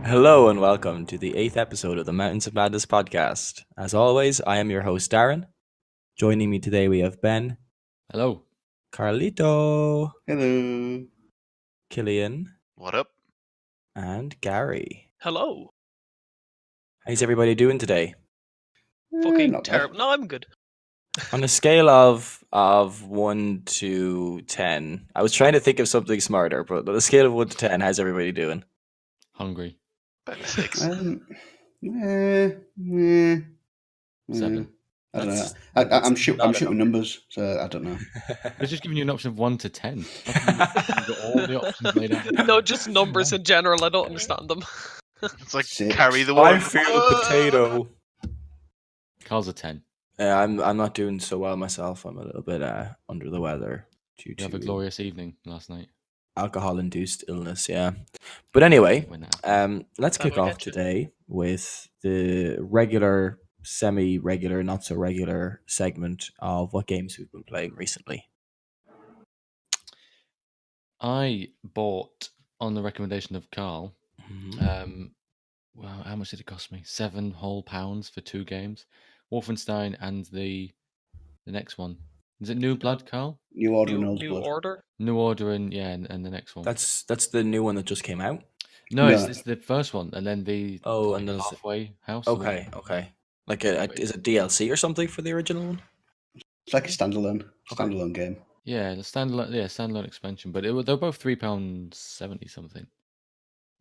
Hello and welcome to the 8th episode of the Mountains of Madness podcast. As always, I am your host Darren. Joining me today we have Ben. Hello. Carlito. Hello. Killian. What up? And Gary. Hello. How's everybody doing today? Fucking terrible. No, I'm good. On a scale of 1 to 10, I was trying to think of something smarter, but on a scale of 1 to 10, how's everybody doing? Hungry. About 6. 7. I don't know. I'm shooting numbers, so I don't know. We're just giving you an option of 1 to 10. You've got all the options laid out. No, just numbers in general. I don't understand them. It's like 6. carry the one. I feel a potato. Carl's a 10. I'm not doing so well myself. I'm a little bit under the weather due You have a to glorious evening last night. alcohol-induced illness. Yeah, but anyway, When that happened. let's kick off today with the regular, semi-regular, not so regular segment of what games we've been playing recently. I bought, on the recommendation of Carl, well, how much did it cost me? £7 whole for 2 games. Wolfenstein and the next one. Is it New Blood, Carl? New Order and Old New Blood. Order. New Order and the next one. That's the new one that just came out. No, No. it's the first one, and then the and there's halfway house. okay. Like is it DLC or something for the original one? It's like a standalone game. Yeah, the standalone expansion, but they're both £3.70 something,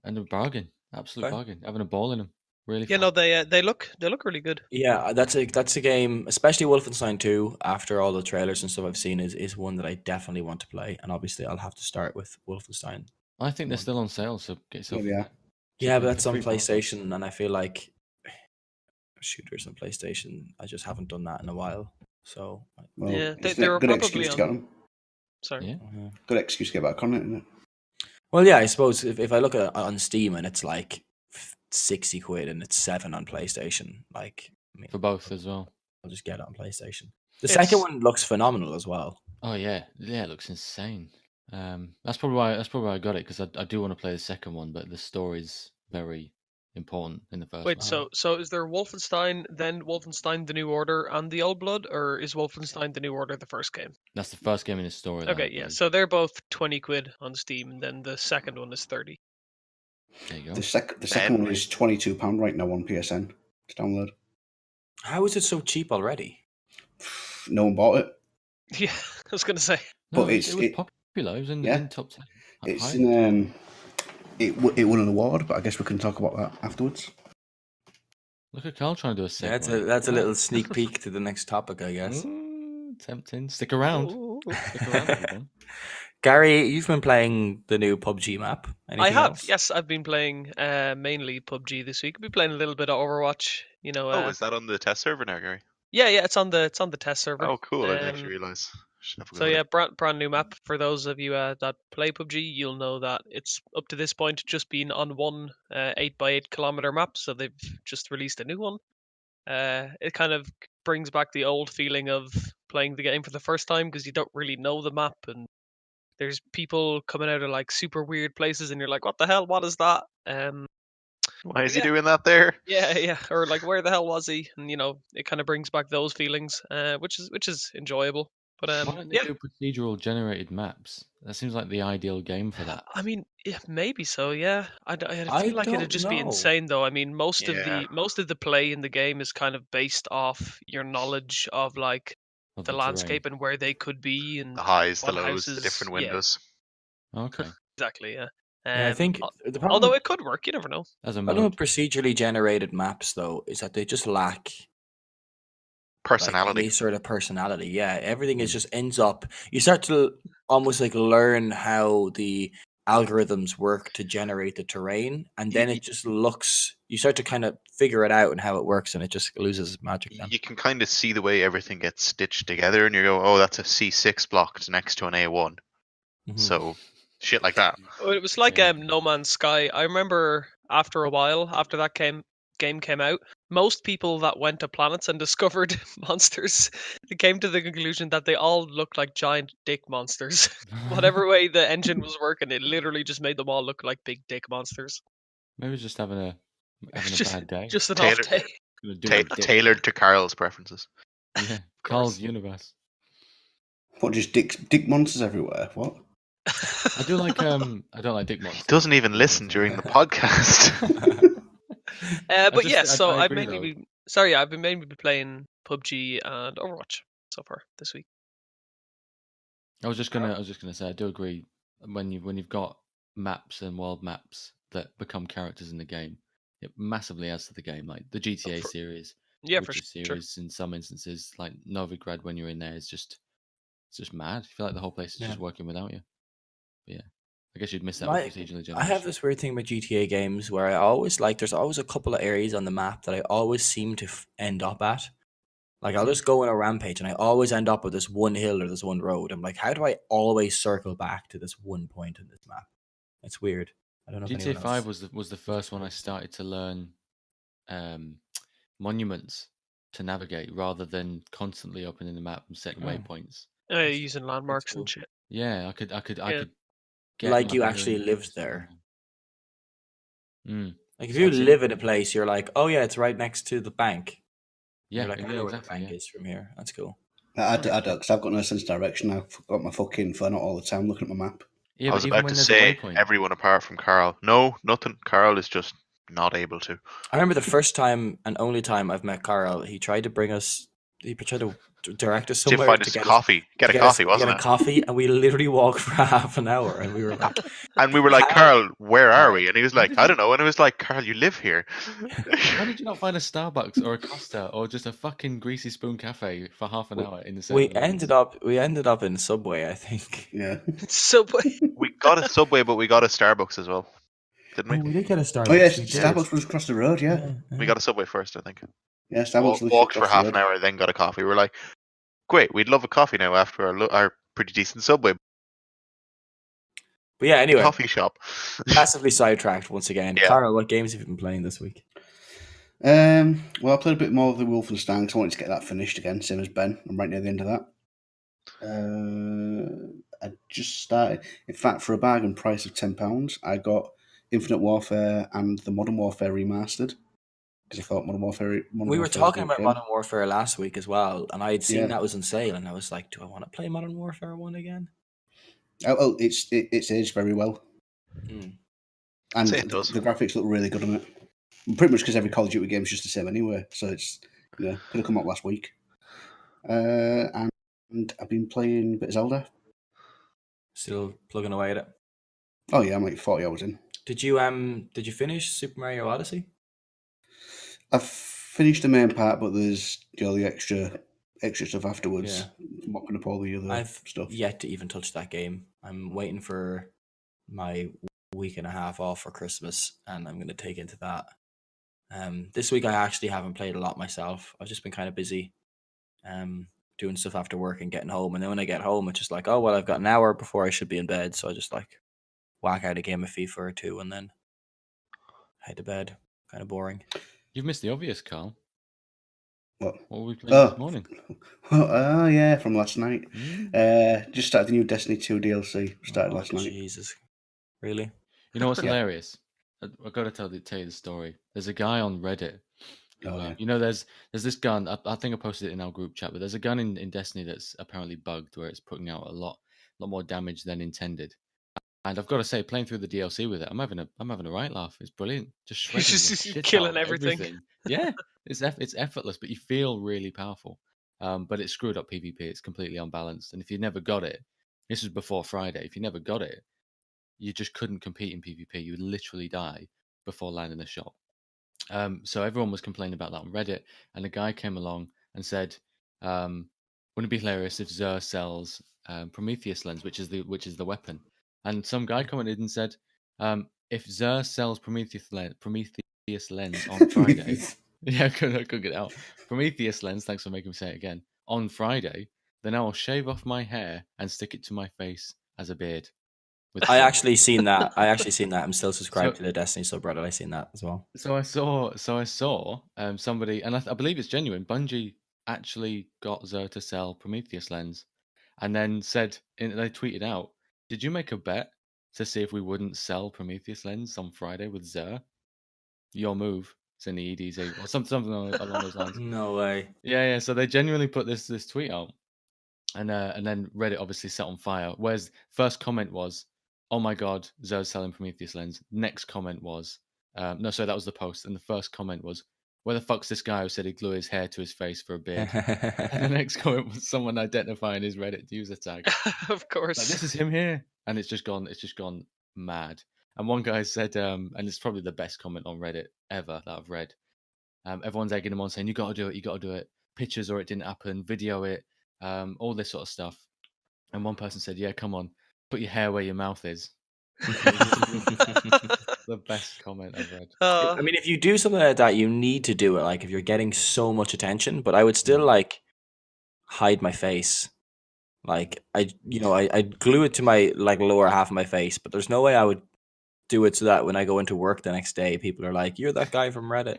and a bargain, absolute bargain. Having a ball in them, really. Yeah, fun. no, they look really good. Yeah, that's a game, especially Wolfenstein 2. After all the trailers and stuff I've seen, is one that I definitely want to play, and obviously I'll have to start with Wolfenstein. I think they're still on sale, so get yourself. Yeah, but that's on £3. PlayStation, and I feel like shooters on PlayStation, I just haven't done that in a while. So Well, Yeah, it's they a were good probably excuse to get them. Sorry. Yeah. Good excuse to get back on it, isn't it? well, yeah, I suppose if I look at on Steam and it's like 60 quid and it's 7 on PlayStation, like I mean, For both as well. I'll just get it on PlayStation. The It's- second one looks phenomenal as well. Oh yeah, it looks insane. That's probably why I got it, because I do want to play the second one, but the story's very important in the first Wait, one. so is there Wolfenstein, then Wolfenstein: The New Order, and the Old Blood, or is Wolfenstein: The New Order the first game? That's the first game in the story. that I Okay, yeah. played. So they're both 20 quid on Steam, and then the second one is 30. There you go. The second one is £22 right now on PSN to download. How is it so cheap already? No one bought it. Yeah, I was gonna say. No, but it was popular. It was in top 10. It's High. in it won an award, but I guess we can talk about that afterwards. Look at Carl trying to do a segue. That's a little sneak peek to the next topic, I guess. Tempting. Stick around. Ooh. Stick around, everyone. Gary, you've been playing the new PUBG map. I Anything have, else? yes. I've been playing mainly PUBG this week. I've been playing a little bit of Overwatch. You know. Is that on the test server now, Gary? Yeah, it's on the test server. Oh, cool. I didn't actually realise. So yeah, brand new map. For those of you that play PUBG, you'll know that it's up to this point just been on one 8x8 kilometer map. So they've just released a new one. It kind of brings back the old feeling of playing the game for the first time, because you don't really know the map, and there's people coming out of like super weird places, and you're like, what the hell? What is that? Why is he doing that there? Yeah, or like, where the hell was he? And it kind of brings back those feelings, which is enjoyable. But Why don't they do procedural generated maps? That seems like the ideal game for that. I mean, yeah, maybe so. Yeah, I I feel like it'd don't just be know. insane, though. I mean, most of Yeah. the play in the game is kind of based off your knowledge of like Of the terrain. landscape and where they could be, and The highs, the what lows, the houses- different yeah. windows. Okay. exactly. Yeah. Yeah, I think the problem, although it could work, you never know. As a problem mode. with procedurally generated maps, though, is that they just lack like, Personality. any sort of personality. Yeah, everything is just ends up. You start to almost like learn how the algorithms work to generate the terrain, and then it just looks. You start to kind of figure it out and how it works, and it just loses its magic. Then. You can kind of see the way everything gets stitched together, and you go, "Oh, that's a C6 blocked next to an A1." Mhm. So shit like that. Well, it was like Yeah. No Man's Sky. I remember after a while, after that game came out, most people that went to planets and discovered monsters, they came to the conclusion that they all looked like giant dick monsters. Whatever way the engine was working, it literally just made them all look like big dick monsters. Maybe he's just having a bad day. Just an off day. Gonna do a dick. Tailored to Carl's preferences. Yeah, Carl's universe. What, just dick monsters everywhere? What? I do like I don't like dick monsters. He doesn't even listen during the podcast. But yeah, so I I've agree, mainly though. been sorry, I've been mainly playing PUBG and Overwatch so far this week. I was just gonna say I do agree when you've got maps and world maps that become characters in the game, it massively adds to the game. Like the GTA series, Yeah, Witcher for sure. series, in some instances, like Novigrad when you're in there is just it's just mad. You feel like the whole place is just working without you. But yeah, I guess you'd miss that with procedurally generated. I have this weird thing with GTA games where I always there's always a couple of areas on the map that I always seem to end up at. Like I'll just go on a rampage and I always end up with this one hill or this one road. I'm like, how do I always circle back to this one point in this map? It's weird. I don't know. GTA 5 was the first one I started to learn monuments to navigate rather than constantly opening the map and setting waypoints. Using landmarks and shit. Yeah, I could get like my you actually bearings lived and there. Mm. Like if you live in a place, you're like, oh yeah, it's right next to the bank. Yeah, you're like, I know exactly, where the bank is from here. That's cool. I don't, because I've got no sense of direction. I've got my fucking phone out all the time looking at my map. Yeah, I was about to say everyone apart from Carl. No, nothing. Carl is just not able to. I remember the first time and only time I've met Carl. He tried to bring us. He tried to direct us somewhere to get coffee. Get a coffee, wasn't it? Get a coffee, and we literally walked for half an hour, and we were like, Carl, where are we? And he was like, I don't know. And it was like, Carl, you live here. How did you not find a Starbucks or a Costa or just a fucking Greasy Spoon cafe for half an hour in the same? We ended up in Subway, I think. Yeah, Subway. We got a Subway, but we got a Starbucks as well, didn't we? We did get a Starbucks. Oh yeah, Starbucks was across the road. Yeah, we got a Subway first, I think. Yeah, Starbucks walked for half an hour, then got a coffee. We were like, great, we'd love a coffee now after our pretty decent Subway. But yeah, anyway, coffee shop. Massively sidetracked once again. Yeah. Carl, what games have you been playing this week? Well, I played a bit more of the Wolfenstein because I wanted to get that finished again, same as Ben. I'm right near the end of that. I just started. In fact, for a bargain price of £10, I got Infinite Warfare and the Modern Warfare remastered. Because I thought Modern Warfare. We were talking about Modern Warfare last week as well, and I had seen that was on sale, and I was like, "Do I want to play Modern Warfare 1 again?" Oh, it's aged very well, and the graphics look really good on it. Pretty much because every Call of Duty game is just the same anyway, so it's could have come out last week. And I've been playing a bit of Zelda. Still plugging away at it. Oh yeah, I'm like 40 hours in. Did you finish Super Mario Odyssey? I've finished the main part, but there's the extra stuff afterwards. Yeah. Mopping up all the other stuff. I've yet to even touch that game. I'm waiting for my week and a half off for Christmas, and I'm going to take into that. This week I actually haven't played a lot myself. I've just been kind of busy doing stuff after work and getting home. And then when I get home, it's just like, oh, well, I've got an hour before I should be in bed. So I just whack out a game of FIFA or two and then head to bed. Kind of boring. You've missed the obvious, Carl. What were we playing this morning? Oh, yeah, from last night. Just started the new Destiny 2 DLC. Started last night. Jesus. Really? You know what's hilarious? I've got to tell you the story. There's a guy on Reddit. There's this gun. I think I posted it in our group chat, but there's a gun in Destiny that's apparently bugged where it's putting out a lot more damage than intended. And I've got to say, playing through the DLC with it, I'm having a right laugh. It's brilliant. Just shredding killing everything. Yeah, it's effortless, but you feel really powerful. But it screwed up PvP. It's completely unbalanced. And if you never got it, this was before Friday. If you never got it, you just couldn't compete in PvP. You would literally die before landing a shot. So everyone was complaining about that on Reddit, and a guy came along and said, "Wouldn't it be hilarious if Xur sells Prometheus lens, which is the weapon?" And some guy commented and said, "If Xur sells Prometheus lens on Friday, yeah, I couldn't get it out. Prometheus lens. Thanks for making me say it again. On Friday, then I will shave off my hair and stick it to my face as a beard." I actually seen that. I'm still subscribed to the Destiny subreddit. I seen that as well. So I saw somebody, and I believe it's genuine. Bungie actually got Xur to sell Prometheus lens, and then they tweeted out, "Did you make a bet to see if we wouldn't sell Prometheus lens on Friday with Xur?" your move. It's in the EDZ or something along those lines. No way. Yeah. So they genuinely put this tweet out, and then Reddit obviously set on fire. Whereas first comment was, "Oh my god, Zo's selling Prometheus lens." Next comment was, no, sorry, that was the post, and the first comment was, "Where the fuck's this guy who said he'd glue his hair to his face for a beard?" And the next comment was someone identifying his Reddit user tag. Of course. Like, this is him here, and it's just gone mad. And one guy said, and it's probably the best comment on Reddit ever that I've read. Everyone's egging him on, saying, "You got to do it. Pictures or it didn't happen. Video it. All this sort of stuff." And one person said, "Yeah, come on, put your hair where your mouth is." The best comment I've read. I mean, if you do something like that, you need to do it. Like if you're getting so much attention, but I would still like hide my face. Like I'd glue it to my like lower half of my face, but there's no way I would do it so that when I go into work the next day, people are like, "You're that guy from Reddit."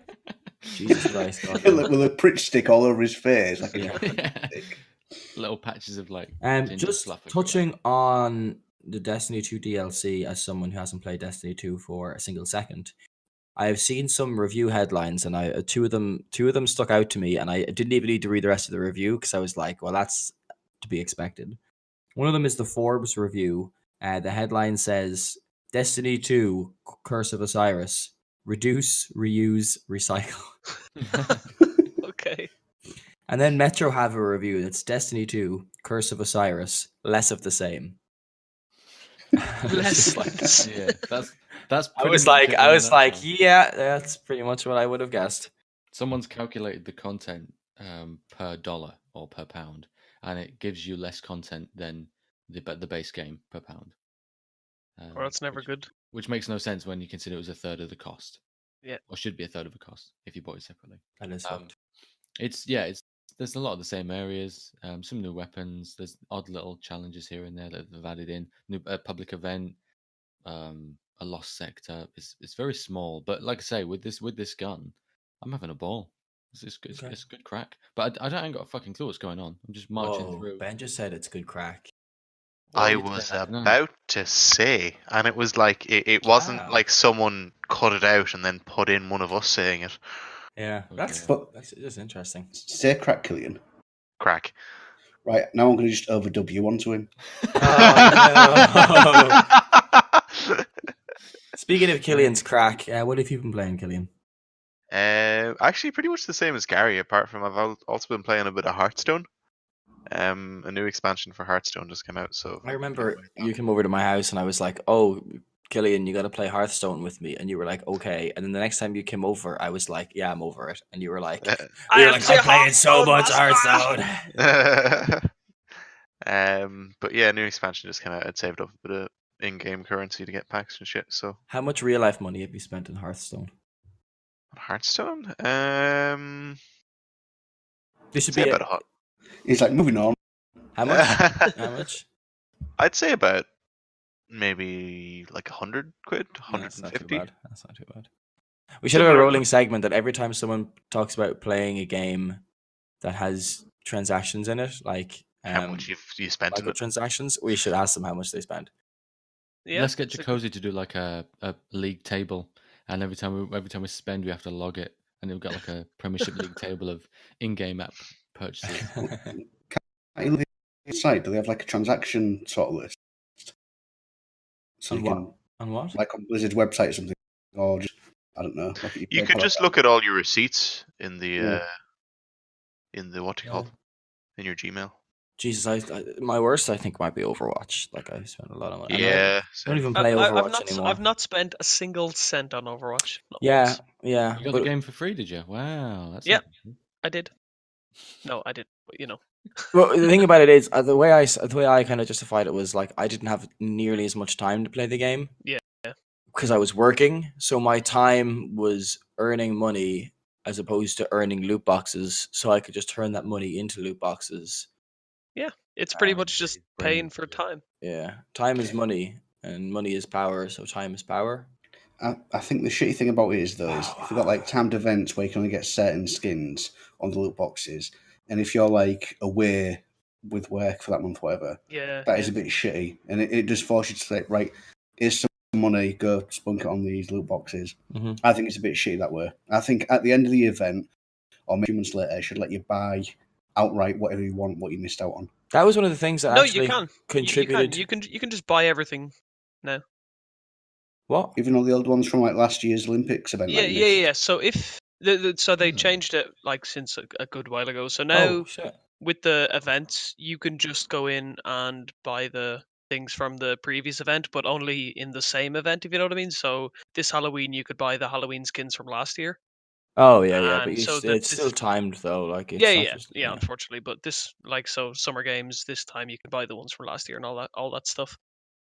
Jesus Christ! With a prick stick all over his face, like little patches of like. Just touching on the Destiny 2 DLC as someone who hasn't played Destiny 2 for a single second, I've seen some review headlines, and two of them stuck out to me, and I didn't even need to read the rest of the review because I was like, well, that's to be expected. One of them is the Forbes review. The headline says, Destiny 2, Curse of Osiris, reduce, reuse, recycle. Okay. And then Metro have a review that's Destiny 2, Curse of Osiris, less of the same. Less. Yeah, that's. I was like, yeah, that's pretty much what I would have guessed. Someone's calculated the content per dollar or per pound, and it gives you less content than the base game per pound. Well, that's never good. Which makes no sense when you consider it was a third of the cost. Yeah. Or should be a third of the cost if you bought it separately. That is fucked. There's a lot of the same areas, some new weapons, there's odd little challenges here and there that they've added in. New public event, a lost sector. It's very small, but like I say, with this gun, I'm having a ball. It's good crack. But I ain't got a fucking clue what's going on. I'm just marching through. Ben just said it's good crack. I was about to say, and it was like it wasn't like someone cut it out and then put in one of us saying it. Yeah, that's interesting. Say crack, Killian. Crack. Right, now I'm going to just overdub you onto him. Oh, no. Speaking of Killian's crack, what have you been playing, Killian? Actually, pretty much the same as Gary, apart from I've also been playing a bit of Hearthstone. A new expansion for Hearthstone just came out. So I remember you came over to my house and I was like, "Oh, Killian, you got to play Hearthstone with me," and you were like, "Okay." And then the next time you came over, I was like, "Yeah, I'm over it," and you were like, "I'm playing so much Hearthstone." But yeah, new expansion just came out. I'd saved up a bit of in-game currency to get packs and shit. So how much real life money have you spent in Hearthstone? Hearthstone? This should be about He's like, moving on. How much? How much? I'd say about maybe like 100 quid, 150. That's not too bad. We should have a rolling segment that every time someone talks about playing a game that has transactions in it, like how much you spent on transactions, we should ask them how much they spend. Yeah, let's get Jacuzzi to do like a league table, and every time we spend, we have to log it, and we've got like a Premiership League table of in-game app purchases. Can you look at the site? Do they have like a transaction sort of list? So on what? Like on Blizzard's website or something, or just I don't know. You could just look at all your receipts in the what do you call it? In your Gmail. Jesus, my worst I think might be Overwatch. Like I spent a lot of money. Yeah, I don't even play Overwatch anymore. I've not spent a single cent on Overwatch. Yeah. You got the game for free, did you? Wow, that's I did. No, I did, but you know. Well, the thing about it is the way I kind of justified it was like I didn't have nearly as much time to play the game. Yeah. Because I was working, so my time was earning money as opposed to earning loot boxes, so I could just turn that money into loot boxes. Yeah, it's pretty much just paying for time. Yeah, time is money, and money is power, so time is power. I think the shitty thing about it is though, is if you've got like timed events where you can only get certain skins on the loot boxes, and if you're like away with work for that month, whatever, that is a bit shitty, and it just forces you to say, right, here's some money, go spunk it on these loot boxes. Mm-hmm. I think it's a bit shitty that way. I think at the end of the event, or maybe 2 months later, it should let you buy outright whatever you want, what you missed out on. That was one of the things that actually you can. contributed. You can just buy everything now. What? Even all the old ones from like last year's Olympics event. Yeah. So if so they changed it like since a good while ago. So now with the events, you can just go in and buy the things from the previous event, but only in the same event, if you know what I mean. So this Halloween, you could buy the Halloween skins from last year. Oh yeah, but it's still timed though. Like it's yeah. Unfortunately, but this summer games this time you can buy the ones from last year and all that stuff.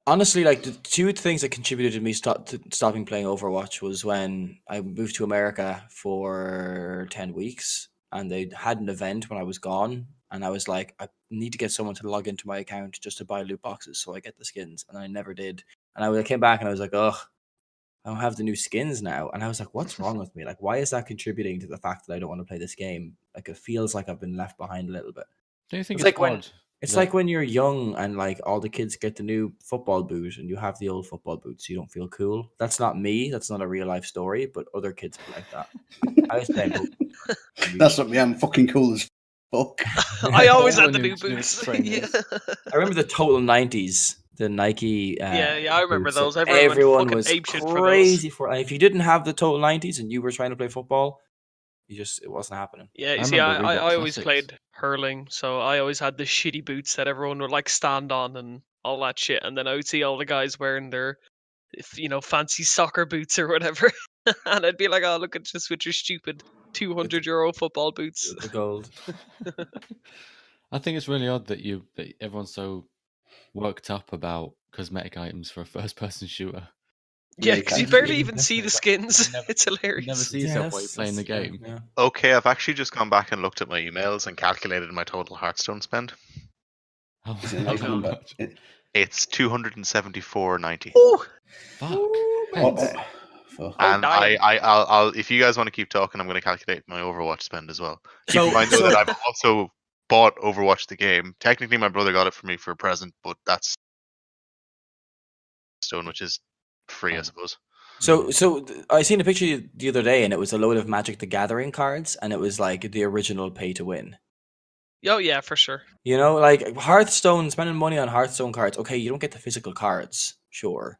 Honestly, like the two things that contributed to me stopping playing Overwatch was when I moved to America for 10 weeks and they had an event when I was gone, and I was like, I need to get someone to log into my account just to buy loot boxes so I get the skins, and I never did. And I came back and I was like, ugh, I don't have the new skins now. And I was like, what's wrong with me? Like, why is that contributing to the fact that I don't want to play this game? Like, it feels like I've been left behind a little bit. Do you think it's like odd? It's like when you're young and like all the kids get the new football boot and you have the old football boots, you don't feel cool. That's not me. That's not a real life story, but other kids are like that. I was playing Pokemon. That's not me. I'm fucking cool as fuck. I always had the new boots. Yeah. I remember the total 90s, the Nike. Yeah, I remember boots. those. Everyone was crazy for. And if you didn't have the total 90s and you were trying to play football, it wasn't happening. Yeah, you see, I always played hurling, so I always had the shitty boots that everyone would like stand on and all that shit, and then I would see all the guys wearing their, fancy soccer boots or whatever, and I'd be like, oh, look at just with your stupid €200 football boots. The gold. I think it's really odd that everyone's so worked up about cosmetic items for a first-person shooter. Yeah, because you barely even see the skins. It's hilarious. You never see yourself while you're playing the game. Yeah. Okay, I've actually just gone back and looked at my emails and calculated my total Hearthstone spend. It's $274.90. Oh, fuck! And I'll if you guys want to keep talking, I'm going to calculate my Overwatch spend as well. Keep in mind though that I've also bought Overwatch the game. Technically, my brother got it for me for a present, but that's Stone, which is free, I suppose. So I seen a picture the other day, and it was a load of Magic the Gathering cards, and it was like the original pay to win. Oh yeah, for sure. Like Hearthstone, spending money on Hearthstone cards. Okay, you don't get the physical cards, sure,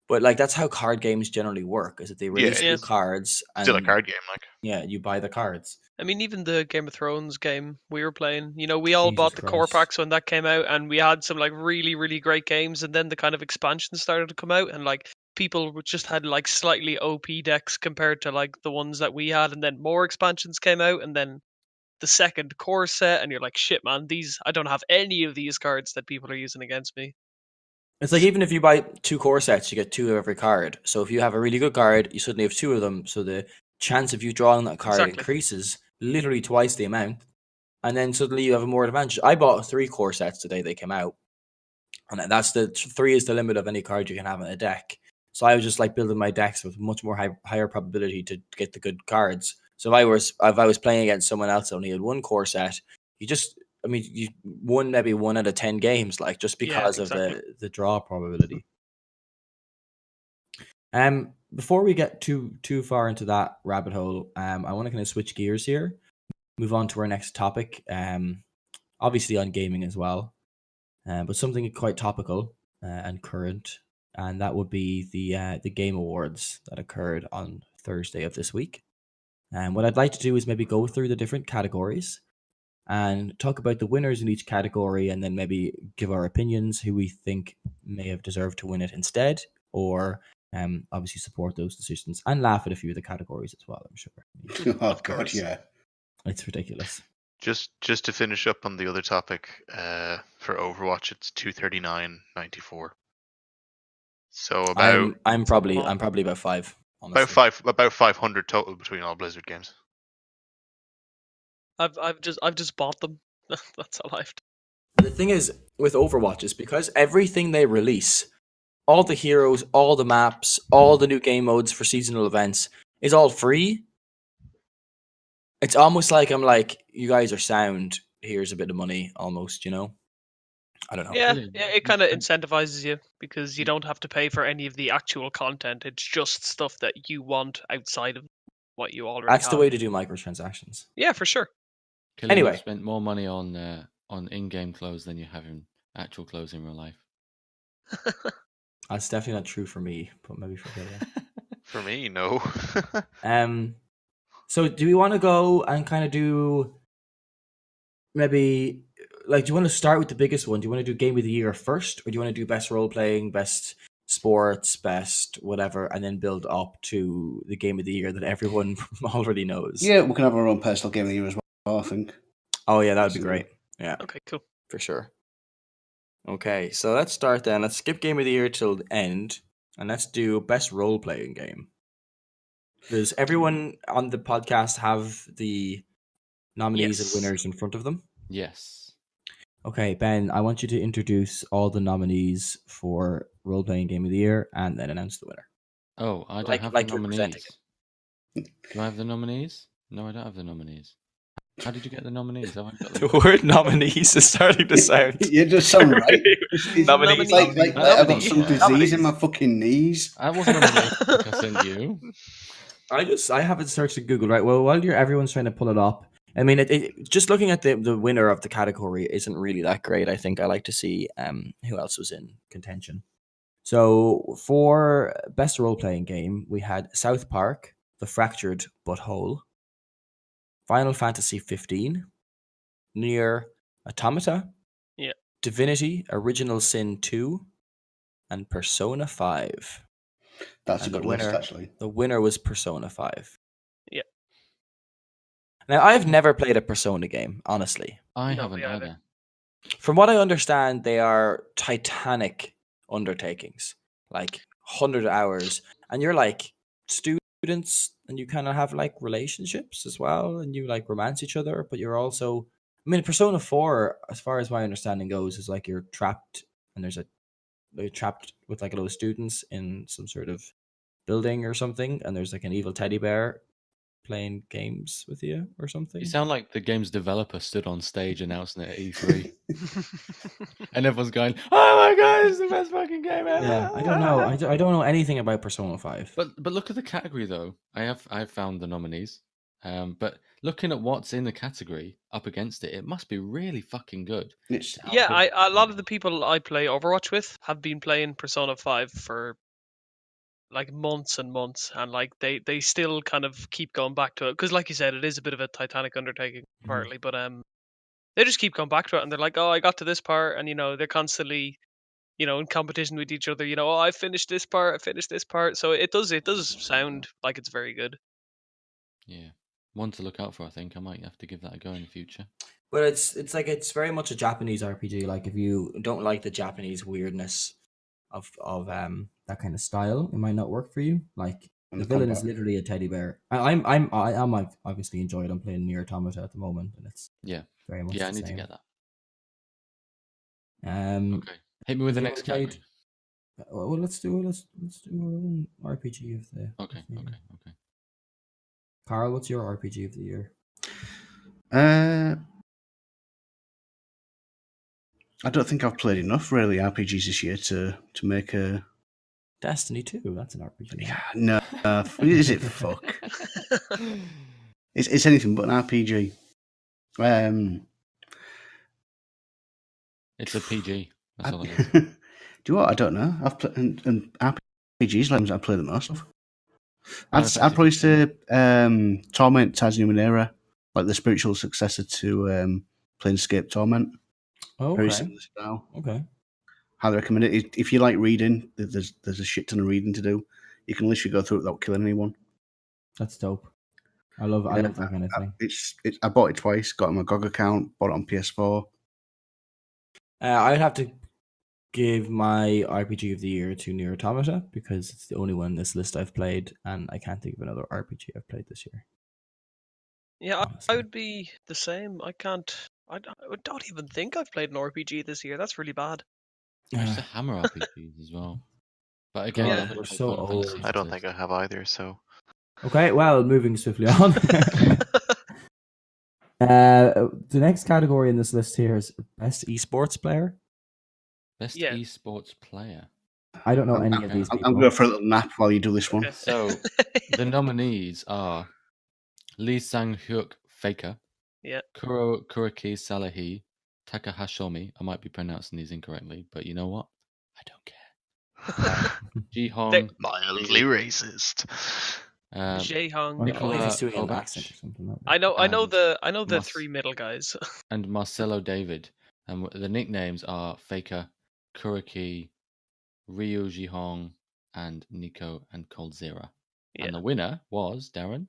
but like that's how card games generally work. Is that they release new cards? And, still a card game, like. Yeah, you buy the cards. I mean, even the Game of Thrones game we were playing, we all bought the core packs when that came out, and we had some like really, really great games, and then the kind of expansions started to come out, and like people just had like slightly OP decks compared to like the ones that we had, and then more expansions came out, and then the second core set, and you're like, shit, man, I don't have any of these cards that people are using against me. It's like even if you buy 2 core sets, you get 2 of every card. So if you have a really good card, you suddenly have 2 of them. So the chance of you drawing that card increases literally twice the amount, and then suddenly you have a more advantage. I bought 3 core sets the day they came out, and that's 3 is the limit of any card you can have in a deck. So I was just like building my decks with much more higher probability to get the good cards. So if I was playing against someone else that only had 1 core set, you won maybe 1 out of 10 games, like just because of the draw probability. Before we get too far into that rabbit hole, I want to kind of switch gears here, move on to our next topic. Obviously on gaming as well, but something quite topical and current, and that would be the Game Awards that occurred on Thursday of this week. And what I'd like to do is maybe go through the different categories and talk about the winners in each category, and then maybe give our opinions, who we think may have deserved to win it instead, or obviously support those decisions, and laugh at a few of the categories as well, I'm sure. Oh, God, yeah. It's ridiculous. Just to finish up on the other topic, for Overwatch, it's $239.94. So about I'm probably about 5. Honestly. About 500 total between all Blizzard games. I've just bought them. That's all I've done. The thing is with Overwatch is because everything they release, all the heroes, all the maps, all the new game modes for seasonal events, is all free. It's almost like I'm like, you guys are sound. Here's a bit of money, almost. I don't know. Yeah, it kind of incentivizes you because you don't have to pay for any of the actual content. It's just stuff that you want outside of what you already That's have. the way to do microtransactions. Yeah, for sure. Killian, Anyway. you've spent more money on in-game clothes than you have in actual clothes in real life. That's definitely not true for me, but maybe for Killian. For me, no. So do we want to go and kind of do maybe like, do you want to start with the biggest one? Do you want to do game of the year first, or do you want to do best role playing, best sports, best whatever, and then build up to the game of the year that everyone already knows? Yeah, we can have our own personal game of the year as well, I think. Oh yeah, that would be great. Yeah. Okay, cool. For sure. Okay, so let's start then. Let's skip game of the year till the end, and let's do best role playing game. Does everyone on the podcast have the nominees and winners in front of them? Yes. Okay, Ben, I want you to introduce all the nominees for role playing game of the year and then announce the winner. Oh, I don't have the nominees. Do I have the nominees? No, I don't have the nominees. How did you get the nominees? Got the word nominees is starting to sound. You just sound right. Nominees. Like I've got some disease in my fucking knees. I wasn't on the link I sent you. I haven't searched in Google, right? Well, while everyone's trying to pull it up, I mean, it just looking at the winner of the category isn't really that great. I think I like to see who else was in contention. So for best role playing game, we had South Park, The Fractured Butthole, Final Fantasy 15, Nier Automata, Divinity Original Sin 2, and Persona 5. That's a good list, actually. The winner was Persona 5. Yeah. Now, I've never played a Persona game, honestly. I haven't either. From what I understand, they are titanic undertakings, like 100 hours, and you're like students, and you kind of have like relationships as well, and you like romance each other, but you're also, I mean, Persona 4, as far as my understanding goes, is like you're trapped, and you're trapped with like a lot of students in some sort of building or something, and there's like an evil teddy bear playing games with you or something. You sound like the game's developer stood on stage announcing it at E3. And everyone's going, "Oh my god, it's the best fucking game ever!" Yeah, I don't know. I don't know anything about Persona 5. But look at the category though. I've found the nominees. But looking at what's in the category up against it, it must be really fucking good. Yeah, a lot of the people I play Overwatch with have been playing Persona 5 for like months and months, and like they still kind of keep going back to it because, like you said, it is a bit of a titanic undertaking partly, but they just keep going back to it, and they're like, oh, I got to this part, and they're constantly in competition with each other. Oh, I finished this part, so it does sound like it's very good. Yeah, one to look out for. I think I might have to give that a go in the future. But it's like it's very much a Japanese RPG. Like if you don't like the Japanese weirdness of that kind of style, it might not work for you. Like the villain is literally a teddy bear. I'm obviously enjoyed. I'm playing Nier Automata at the moment, and it's very much. Yeah, I need to get that. Okay, hit me with the next category. Well, let's do our own RPG of the. Okay. Carl, what's your RPG of the year? I don't think I've played enough really RPGs this year to make a. Destiny 2, that's an RPG. Yeah, no, is it? Fuck. It's anything but an RPG. It's a PG. That's all it is. Do you know what? I don't know. I've played and RPGs like I play the most of. I'd probably say Torment: Tides of Numenera, like the spiritual successor to Planescape Torment. Oh, very similar style. Okay. Highly recommend it. If you like reading, there's a shit ton of reading to do. You can literally go through it without killing anyone. That's dope. I love that kind of thing. I bought it twice. Got it on my GOG account. Bought it on PS4. I'd have to give my RPG of the year to Nier Automata because it's the only one in this list I've played, and I can't think of another RPG I've played this year. Yeah, I would be the same. I don't even think I've played an RPG this year. That's really bad. I used to hammer RPGs as well. But again, we're so old. I don't think I have either, so. Okay, well, moving swiftly on. The next category in this list here is Best Esports Player. Best Yeah. eSports player. I don't know any of these people. I'm going for a little nap while you do this one. Okay. So the nominees are Lee Sang-hyuk Faker, Yeah. Kuraki Salahi, Takahashomi. I might be pronouncing these incorrectly, but you know what? I don't care. Ji-hong, Mildly racist. Jae-hong. I believe he's Nicola doing an Kovac, accent or something like that. I know and the Mas- three middle guys. and Marcelo David. And the nicknames are Faker, Kuraki, Ryu Ji-hong, and Nico and Coldzera. Yeah. And the winner was Darren.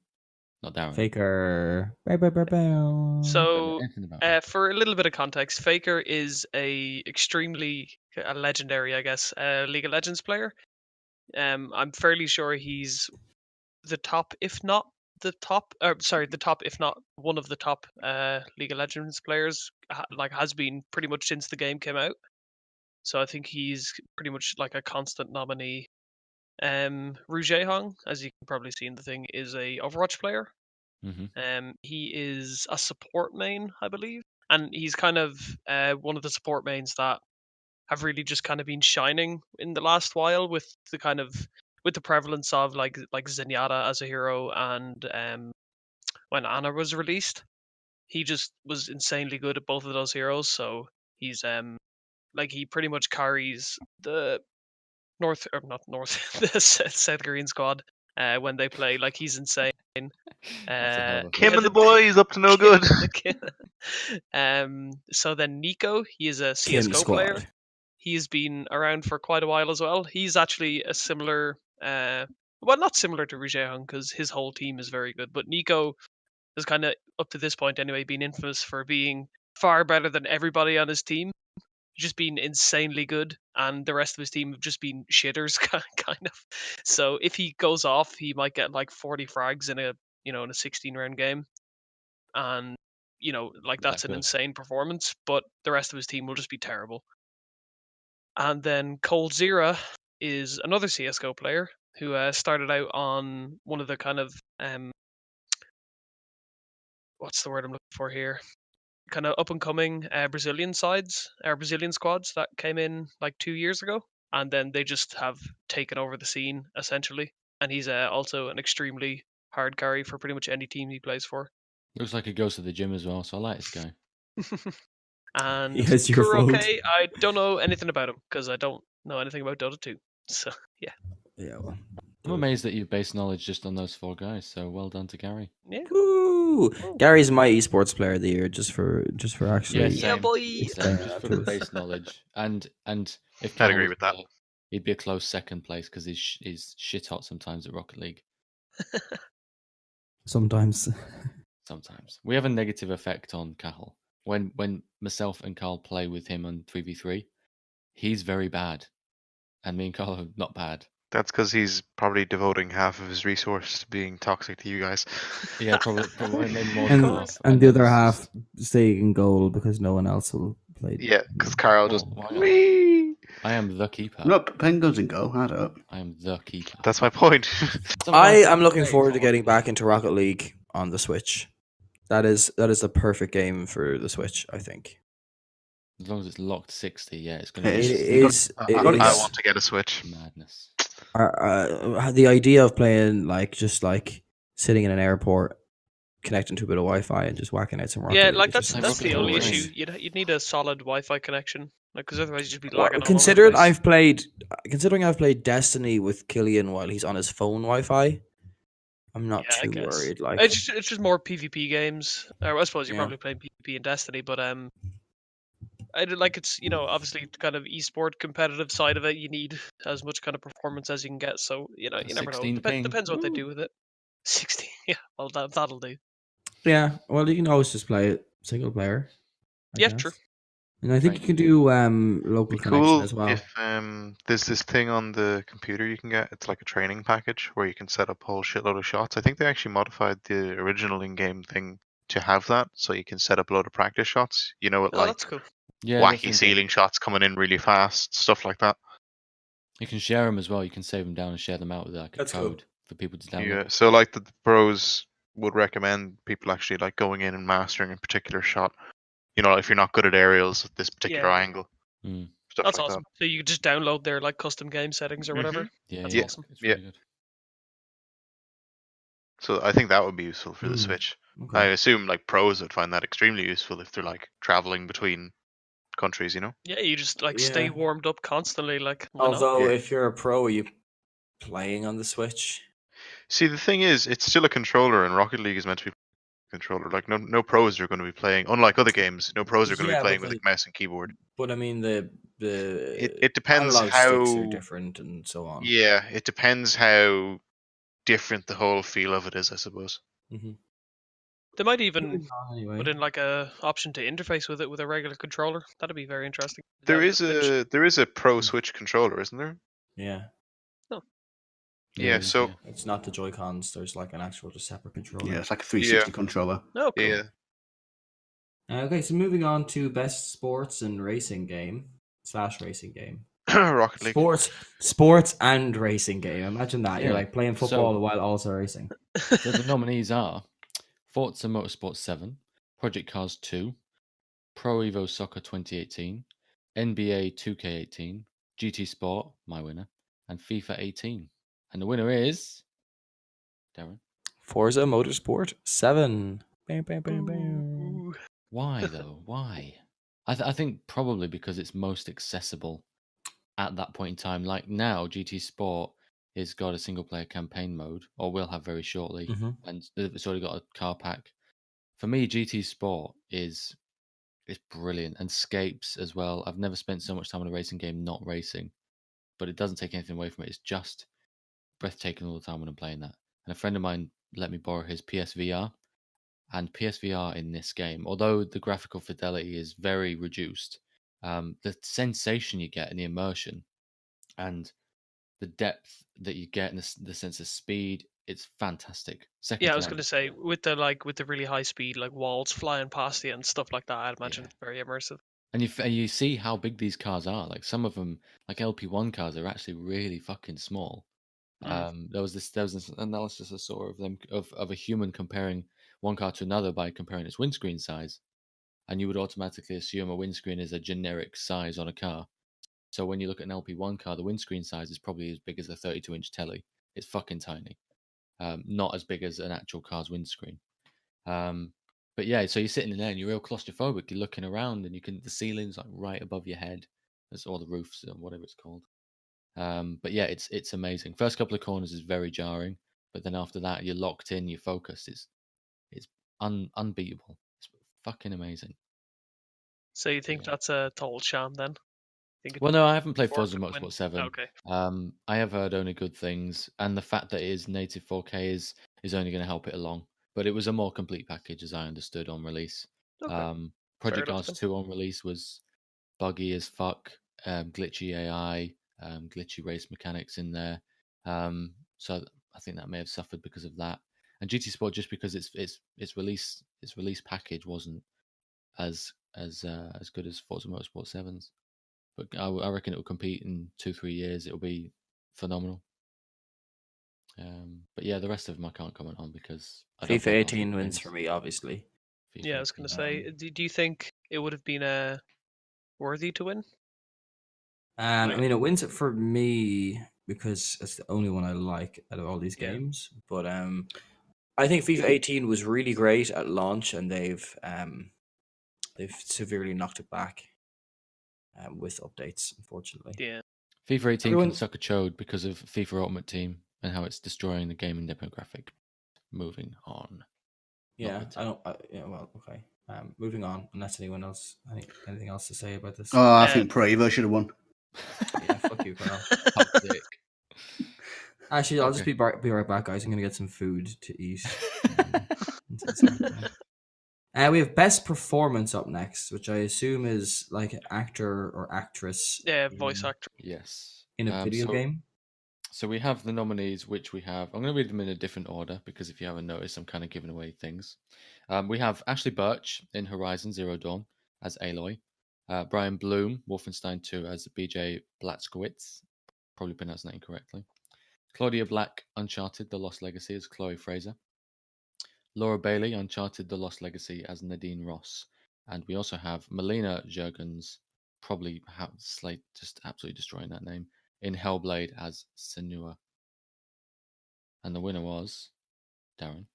Not Darren. Faker. Bow, bow, bow, bow. So, Anything about him. for a little bit of context, Faker is a legendary, I guess, League of Legends player. I'm fairly sure he's the top, if not the top. The top, if not one of the top League of Legends players. Has been pretty much since the game came out. So I think he's pretty much like a constant nominee. Ru Jae-hong, as you can probably see in the thing, is a Overwatch player. Mm-hmm. He is a support main, I believe, and he's kind of one of the support mains that have really just kind of been shining in the last while with the prevalence of like Zenyatta as a hero, and when Ana was released, he just was insanely good at both of those heroes. So he's he pretty much carries the the South Korean squad when they play. Like, he's insane. Kim and the boys up to no good. So then Nico, he is a Kim CS:GO squad. player. He's been around for quite a while as well. He's actually a similar, well, not similar to Ru Jae-hong because his whole team is very good. But Nico has kind of, up to this point anyway, been infamous for being far better than everybody on his team. Just been insanely good, and the rest of his team have just been shitters, kind of. So if he goes off, he might get like 40 frags in a 16-round game, and that's an insane performance. But the rest of his team will just be terrible. And then Coldzera is another CS:GO player who started out on one of the kind of what's the word I'm looking for here? Kind of up and coming Brazilian squads that came in like 2 years ago, and then they just have taken over the scene essentially. And he's also an extremely hard carry for pretty much any team he plays for. Looks like he goes to the gym as well, so I like this guy. And Yes, your fault. Kuroke, I don't know anything about him because I don't know anything about Dota 2. So yeah. Yeah, well. I'm amazed that you base knowledge just on those four guys. So well done to Gary. Yeah. Woo! Gary's my esports player of the year, just for actually. Yeah, boy. Same, just for the base knowledge, and if I'd agree with that. He'd be a close second place because he's shit hot sometimes at Rocket League. Sometimes. Sometimes we have a negative effect on Cathal. When myself and Carl play with him on 3v3, he's very bad, and me and Carl are not bad. That's because he's probably devoting half of his resource to being toxic to you guys. Yeah, probably maybe more than half. And the other half staying in goal because no one else will play. Yeah, because Carl just. I am the keeper. No, Pen goes in goal. I don't. I am the keeper. That's my point. I am looking forward to getting back into Rocket League on the Switch. That is the perfect game for the Switch, I think. As long as it's locked 60, yeah, it's going to It be is. I I want to get a Switch. madness. The idea of playing just sitting in an airport, connecting to a bit of Wi-Fi and just whacking out some Rocket Yeah, League like is that's just Rocket the League only is issue. nice. You'd need a solid Wi-Fi connection, because otherwise you'd just be Well, lagging. considering I've played Destiny with Killian while he's on his phone Wi-Fi, I'm not Yeah, I too guess. worried. It's just more PvP games. Or I suppose you're Yeah. probably playing PvP in Destiny, but I do like it's obviously kind of esport competitive side of it. You need as much kind of performance as you can get. So you never know. 16 ping. Depends what they do with it. 16, yeah. Well, that'll do. Yeah, well, you can always just play it single player. I Yeah, guess. true. And I think you can do local Be connection cool as well. if there's this thing on the computer you can get. It's like a training package where you can set up a whole shitload of shots. I think they actually modified the original in-game thing to have that, so you can set up a load of practice shots. You know, with Oh, like that's cool. Yeah, that's wacky in ceiling shots coming in really fast, stuff like that. You can share them as well. You can save them down and share them out with like a That's cool. code for people to download. Yeah, so like the pros would recommend people actually like going in and mastering a particular shot. You know, if you're not good at aerials at this particular Yeah. angle. stuff That's like awesome. So you could just download their like custom game settings or whatever. Yeah, That's yeah, awesome. it's really good. So I think that would be useful for the Mm, Switch. okay. I assume like pros would find that extremely useful if they're like traveling between countries, you know? Yeah, you just like stay Yeah. warmed up constantly. Like, why not? Although, Yeah. if you're a pro, are you playing on the Switch? See, the thing is, it's still a controller, and Rocket League is meant to be a controller. Like, no pros are going to be playing. Unlike other games, no pros are going to be Yeah, playing with a mouse and keyboard. but I mean the It depends analog sticks are how. different and so on. Yeah, it depends how different the whole feel of it is, I suppose. Mm-hmm. They might even Moving on anyway. put in like a option to interface with it with a regular controller. That'd be very interesting. There Yeah, is a Pro Switch controller, isn't there? Yeah, Yeah, it is, so yeah. it's not the Joy Cons. There's like an actual just separate controller. Yeah, it's like a 360 Yeah. controller. Oh, cool. yeah, Okay, so moving on to best sports and racing game / racing game. Rocket League. Sports and racing game. Imagine that. You're Yeah, like playing football so- while also racing. So the nominees are Forza Motorsport 7, Project Cars 2, Pro Evo Soccer 2018, NBA 2K18, GT Sport, my winner, and FIFA 18. And the winner is Darren. Forza Motorsport 7. Bam, bam, bam, bam. Ooh. Why though? Why? I think probably because it's most accessible at that point in time. Like now, GT Sport has got a single player campaign mode, or will have very shortly, Mhm. and it's already got a car pack. For me, GT Sport is brilliant, and Scapes as well. I've never spent so much time on a racing game not racing, but it doesn't take anything away from it. It's just breathtaking all the time when I'm playing that. And a friend of mine let me borrow his PSVR, and PSVR in this game, although the graphical fidelity is very reduced, the sensation you get and the immersion and the depth that you get and the sense of speed, it's fantastic. Second Yeah, I to was none. going to say with the really high speed like walls flying past you and stuff like that. I'd imagine Yeah. it's very immersive. And you see how big these cars are. Like some of them, like LP1 cars, are actually really fucking small. There was this analysis I saw of them of a human comparing one car to another by comparing its windscreen size, and you would automatically assume a windscreen is a generic size on a car. So when you look at an LP1 car, the windscreen size is probably as big as a 32-inch telly. It's fucking tiny, not as big as an actual car's windscreen. But yeah, so you're sitting in there and you're real claustrophobic. You're looking around and the ceiling's like right above your head. That's all the roofs or whatever it's called. But yeah, it's amazing. First couple of corners is very jarring, but then after that you're locked in, you're focused. It's unbeatable. It's fucking amazing. So you think Yeah. that's a total sham then? Well, no, I haven't played Forza Forza could win. Motorsport 7. Okay. I have heard only good things, and the fact that it is native 4K is only going to help it along. But it was a more complete package, as I understood, on release. Okay. Project enough Cars then. 2 on release was buggy as fuck, glitchy AI, glitchy race mechanics in there. So I think that may have suffered because of that. And GT Sport, just because its release package wasn't as good as Forza Motorsport 7's. But I reckon it will compete in 2-3 years. It'll be phenomenal. But yeah, the rest of them I can't comment on because I don't FIFA play 18 car wins games. for me, obviously. FIFA Yeah, I was going 18. to say, do you think it would have been worthy to win? I mean, it wins it for me because it's the only one I like out of all these Yeah. games. But I think FIFA 18 was really great at launch, and they've severely knocked it back with updates, unfortunately. Yeah. FIFA 18 Everyone- can suck a chode because of FIFA Ultimate Team and how it's destroying the gaming demographic. Moving on. Yeah, I don't. Yeah, well, okay. Moving on. Unless anyone else, anything else to say about this? Oh, I think Pro Evo should have won. Yeah, fuck you, Carl. Toxic. Actually, I'll just Okay. be right back, guys. I'm gonna get some food to eat. We have best performance up next, which I assume is like an actor or actress. Yeah, voice actor. Yes. in a video game. So we have the nominees, which we have. I'm going to read them in a different order because if you haven't noticed, I'm kind of giving away things. We have Ashley Birch in Horizon Zero Dawn as Aloy, Brian Bloom, Wolfenstein 2 as B.J. Blazkowicz, probably pronounced that incorrectly. Claudia Black, Uncharted: The Lost Legacy as Chloe Fraser. Laura Bailey, Uncharted: The Lost Legacy as Nadine Ross. And we also have Melina Jurgens probably Slate just absolutely destroying that name, in Hellblade as Senua. And the winner was Darren.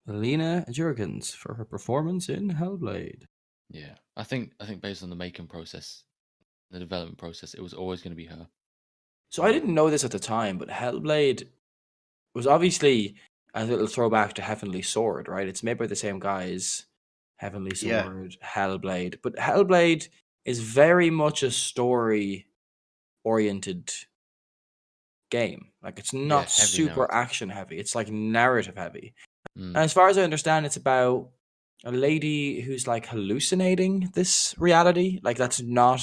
Alina Jurgens for her performance in Hellblade. Yeah, I think based on the making process, the development process, it was always going to be her. So I didn't know this at the time, but Hellblade was obviously a little throwback to Heavenly Sword, right? It's made by the same guys, Heavenly Yeah. Sword, Hellblade. But Hellblade is very much a story-oriented game. Like, it's not super narrative. action heavy. It's like narrative heavy. Mm. And as far as I understand, it's about a lady who's like hallucinating this reality. Like, that's not.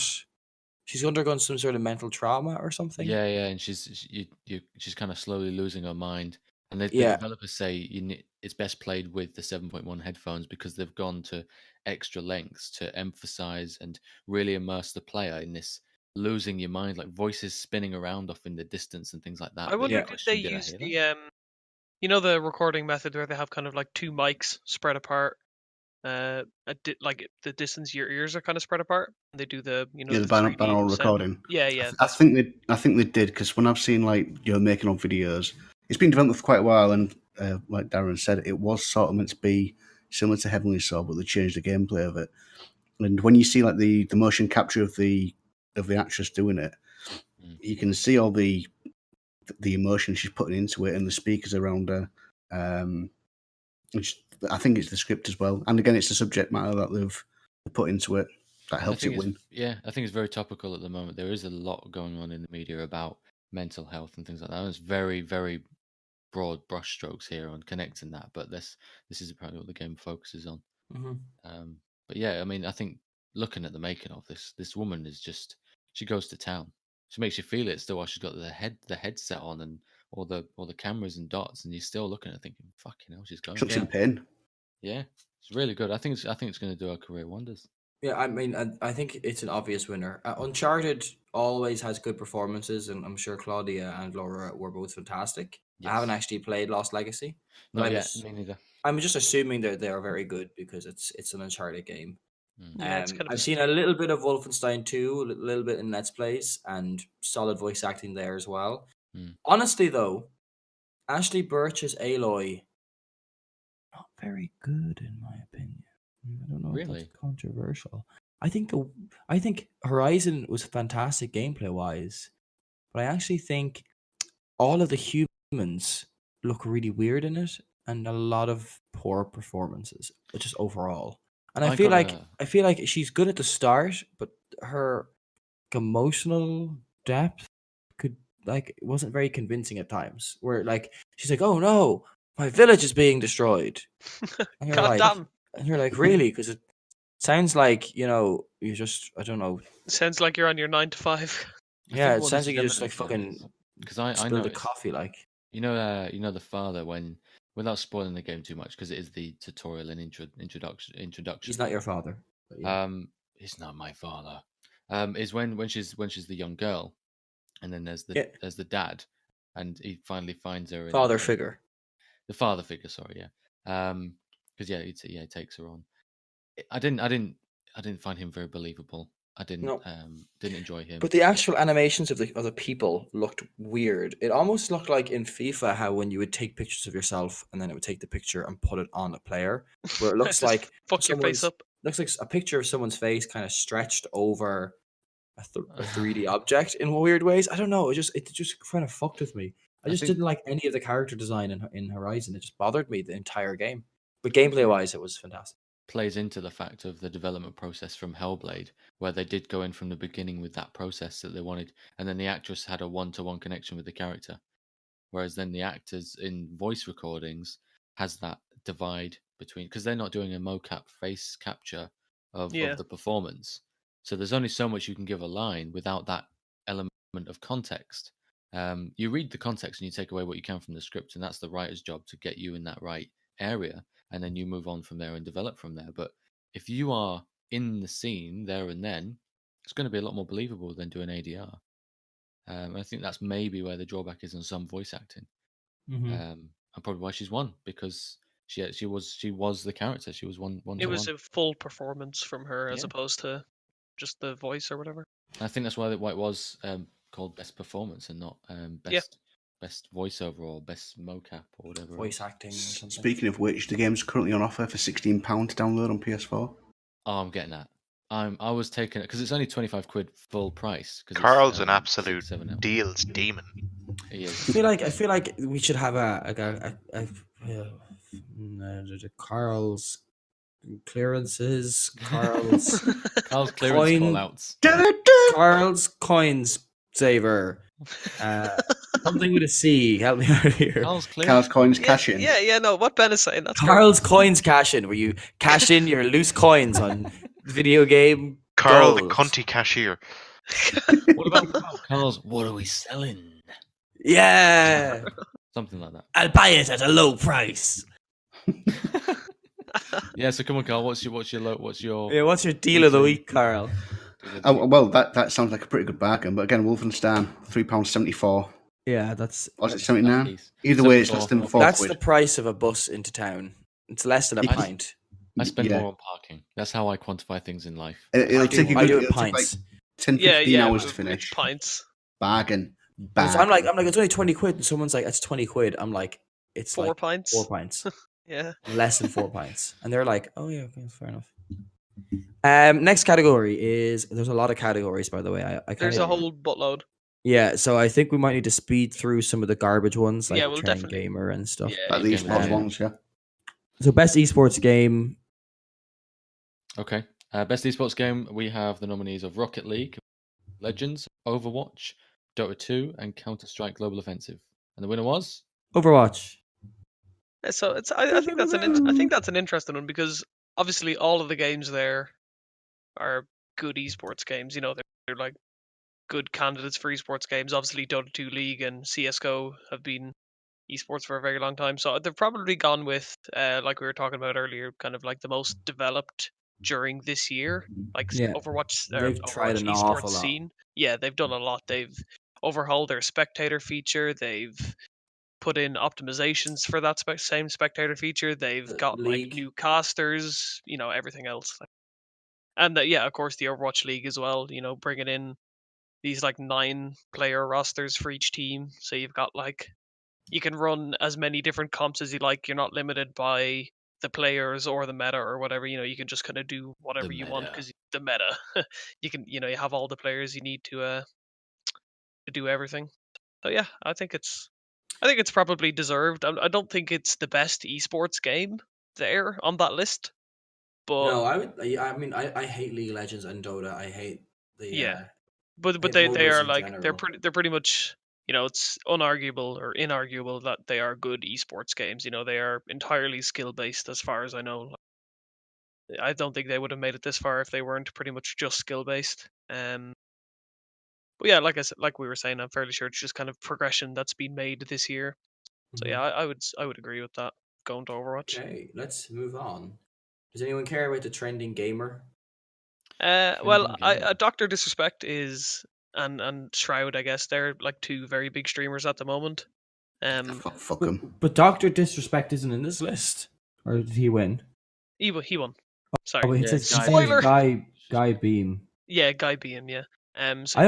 She's undergone some sort of mental trauma or something. Yeah, and she's kind of slowly losing her mind. And the Yeah. developers say it's best played with the 7.1 headphones because they've gone to extra lengths to emphasize and really immerse the player in this losing your mind, like voices spinning around off in the distance and things like that. I wonder, But did they use the recording method where they have kind of like two mics spread apart, like the distance your ears are kind of spread apart. And they do the the the 3D binaural sound. recording. Yeah. I think they did, because when I've seen making of videos, it's been developed for quite a while, and like Darren said, it was sort of meant to be similar to Heavenly Sword, but they changed the gameplay of it. And when you see like the motion capture of the actress doing it, you can see all the emotion she's putting into it and the speakers around her. Which I think it's the script as well, and again, it's the subject matter that they've put into it that helps it win. Yeah, I think it's very topical at the moment. There is a lot going on in the media about mental health and things like that. And it's very, very broad brushstrokes here on connecting that, but this is apparently what the game focuses on. Mm-hmm. But yeah, I mean, I think looking at the making of this woman is just, she goes to town. She makes you feel it still while she's got the headset on and all the cameras and dots, and you're still looking at it thinking, fucking hell, she's going. She looks in pain. Yeah, it's really good. I think it's going to do her career wonders. Yeah, I mean, I think it's an obvious winner. Uncharted always has good performances, and I'm sure Claudia and Laura were both fantastic. Yes. I haven't actually played Lost Legacy. Not yet, me neither. I'm just assuming that they are very good because it's an Uncharted game. Yeah, it's kind of I've seen a little bit of Wolfenstein 2, a little bit in Let's Plays, and solid voice acting there as well. Honestly, though, Ashley Birch's Aloy, not very good in my opinion. I don't know if that's controversial. I think Horizon was fantastic gameplay wise, but I actually think all of the humans look really weird in it, and a lot of poor performances, just overall. And I feel like she's good at the start, but her emotional depth wasn't very convincing at times. Where like she's like, "Oh no, my village is being destroyed," and you're like, really? Because it sounds like you just I don't know. It sounds like you're on your 9 to 5. Yeah, it sounds like you just like fucking because I spilled the coffee like. The father, when without spoiling the game too much, because it is the tutorial and introduction. He's not your father. Yeah. He's not my father. Is when she's the young girl, and then there's the dad, and he finally finds her. Father figure. The father figure, sorry, yeah. Because he takes her on. I didn't find him very believable. I didn't enjoy him. But the actual animations of the people looked weird. It almost looked like in FIFA how when you would take pictures of yourself and then it would take the picture and put it on a player, where it looks like fuck your face up. Looks like a picture of someone's face kind of stretched over a 3D object in weird ways. I don't know. It just kind of fucked with me. I didn't like any of the character design in Horizon. It just bothered me the entire game. But gameplay wise, it was fantastic. Plays into the fact of the development process from Hellblade, where they did go in from the beginning with that process that they wanted, and then the actress had a one-to-one connection with the character, whereas then the actors in voice recordings has that divide between, because they're not doing a mocap face capture of the performance, so there's only so much you can give a line without that element of context. You read the context and you take away what you can from the script, and that's the writer's job to get you in that right area, and then you move on from there and develop from there. But if you are in the scene there and then, it's going to be a lot more believable than doing ADR. I think that's maybe where the drawback is on some voice acting, and probably why she's won, because she was the character. She was one. It was a full performance from her as opposed to just the voice or whatever. I think that's why it was called best performance and not best voiceover or best mocap or whatever. Voice acting or something. Speaking of which, the game's currently on offer for £16 to download on PS4. Oh, I'm getting that. I was taking it because it's only 25 quid full price. Carl's an absolute deals demon. He is. I feel like we should have Carl's clearances, Carl's Carl's clearance coin, callouts. Carl's coins saver. Something with a C. Help me out here. Carl's coins cash in. Yeah. No, what Ben is saying. That's Carl's coins cash in, where you cash in your loose coins on video game. Carl, gold. the cunty cashier. What about Carl's? What are we selling? Yeah, Something like that. I'll buy it at a low price. Yeah, so come on, Carl. What's your What's your deal of the week, Carl? Well, that sounds like a pretty good bargain. But again, Wolfenstein, £3.74. Yeah, that's. Or is it 79? Either way, it's less than £4. That's the price of a bus into town. It's less than a pint. I spend more on parking. That's how I quantify things in life. It'll take pints. Like 10, 15 hours to finish. Pints. Bargain. So I'm like, it's only 20 quid, and someone's like, it's 20 quid. I'm like, it's 4 like pints. 4 pints. Yeah. Less than 4 pints, and they're like, oh yeah, okay, fair enough. Next category is there's a lot of categories, by the way. There's a whole buttload. Yeah, so I think we might need to speed through some of the garbage ones, like we'll Training definitely. Gamer and stuff. Yeah, like the eSports ones, yeah. So best esports game. Okay. Best esports game, we have the nominees of Rocket League, Legends, Overwatch, Dota 2, and Counter-Strike Global Offensive. And the winner was? Overwatch. So I think that's an interesting one because obviously all of the games there are good esports games. You know, they're like good candidates for esports games. Obviously, Dota 2 League and CS:GO have been esports for a very long time. So they've probably gone with, like we were talking about earlier, kind of like the most developed during this year. Like Overwatch, they've tried an awful lot. Scene. Yeah, they've done a lot. They've overhauled their spectator feature. They've put in optimizations for that same spectator feature. They've got like new casters, everything else. And of course, the Overwatch League as well, bringing in these like 9-player rosters for each team. So you've got like, you can run as many different comps as you like. You're not limited by the players or the meta or whatever. You can just kind of do whatever you want because the meta. You can, you have all the players you need to do everything. So yeah, I think it's probably deserved. I don't think it's the best esports game there on that list. But no, I hate League of Legends and Dota. I hate the but they are like general. they're pretty much, it's unarguable or inarguable that they are good esports games. They are entirely skill based as far as I know. I don't think they would have made it this far if they weren't pretty much just skill based. But yeah, like we were saying, I'm fairly sure it's just kind of progression that's been made this year. So yeah, I would agree with that. Going to Overwatch. Okay, let's move on. Does anyone care about the trending gamer? Dr. Disrespect is and Shroud, I guess they're like 2 very big streamers at the moment. Fuck him. But Dr. Disrespect isn't in this list, or did he win? He won. Sorry, oh, it says spoiler. Guy Beam. Yeah, Guy Beam. Yeah. So I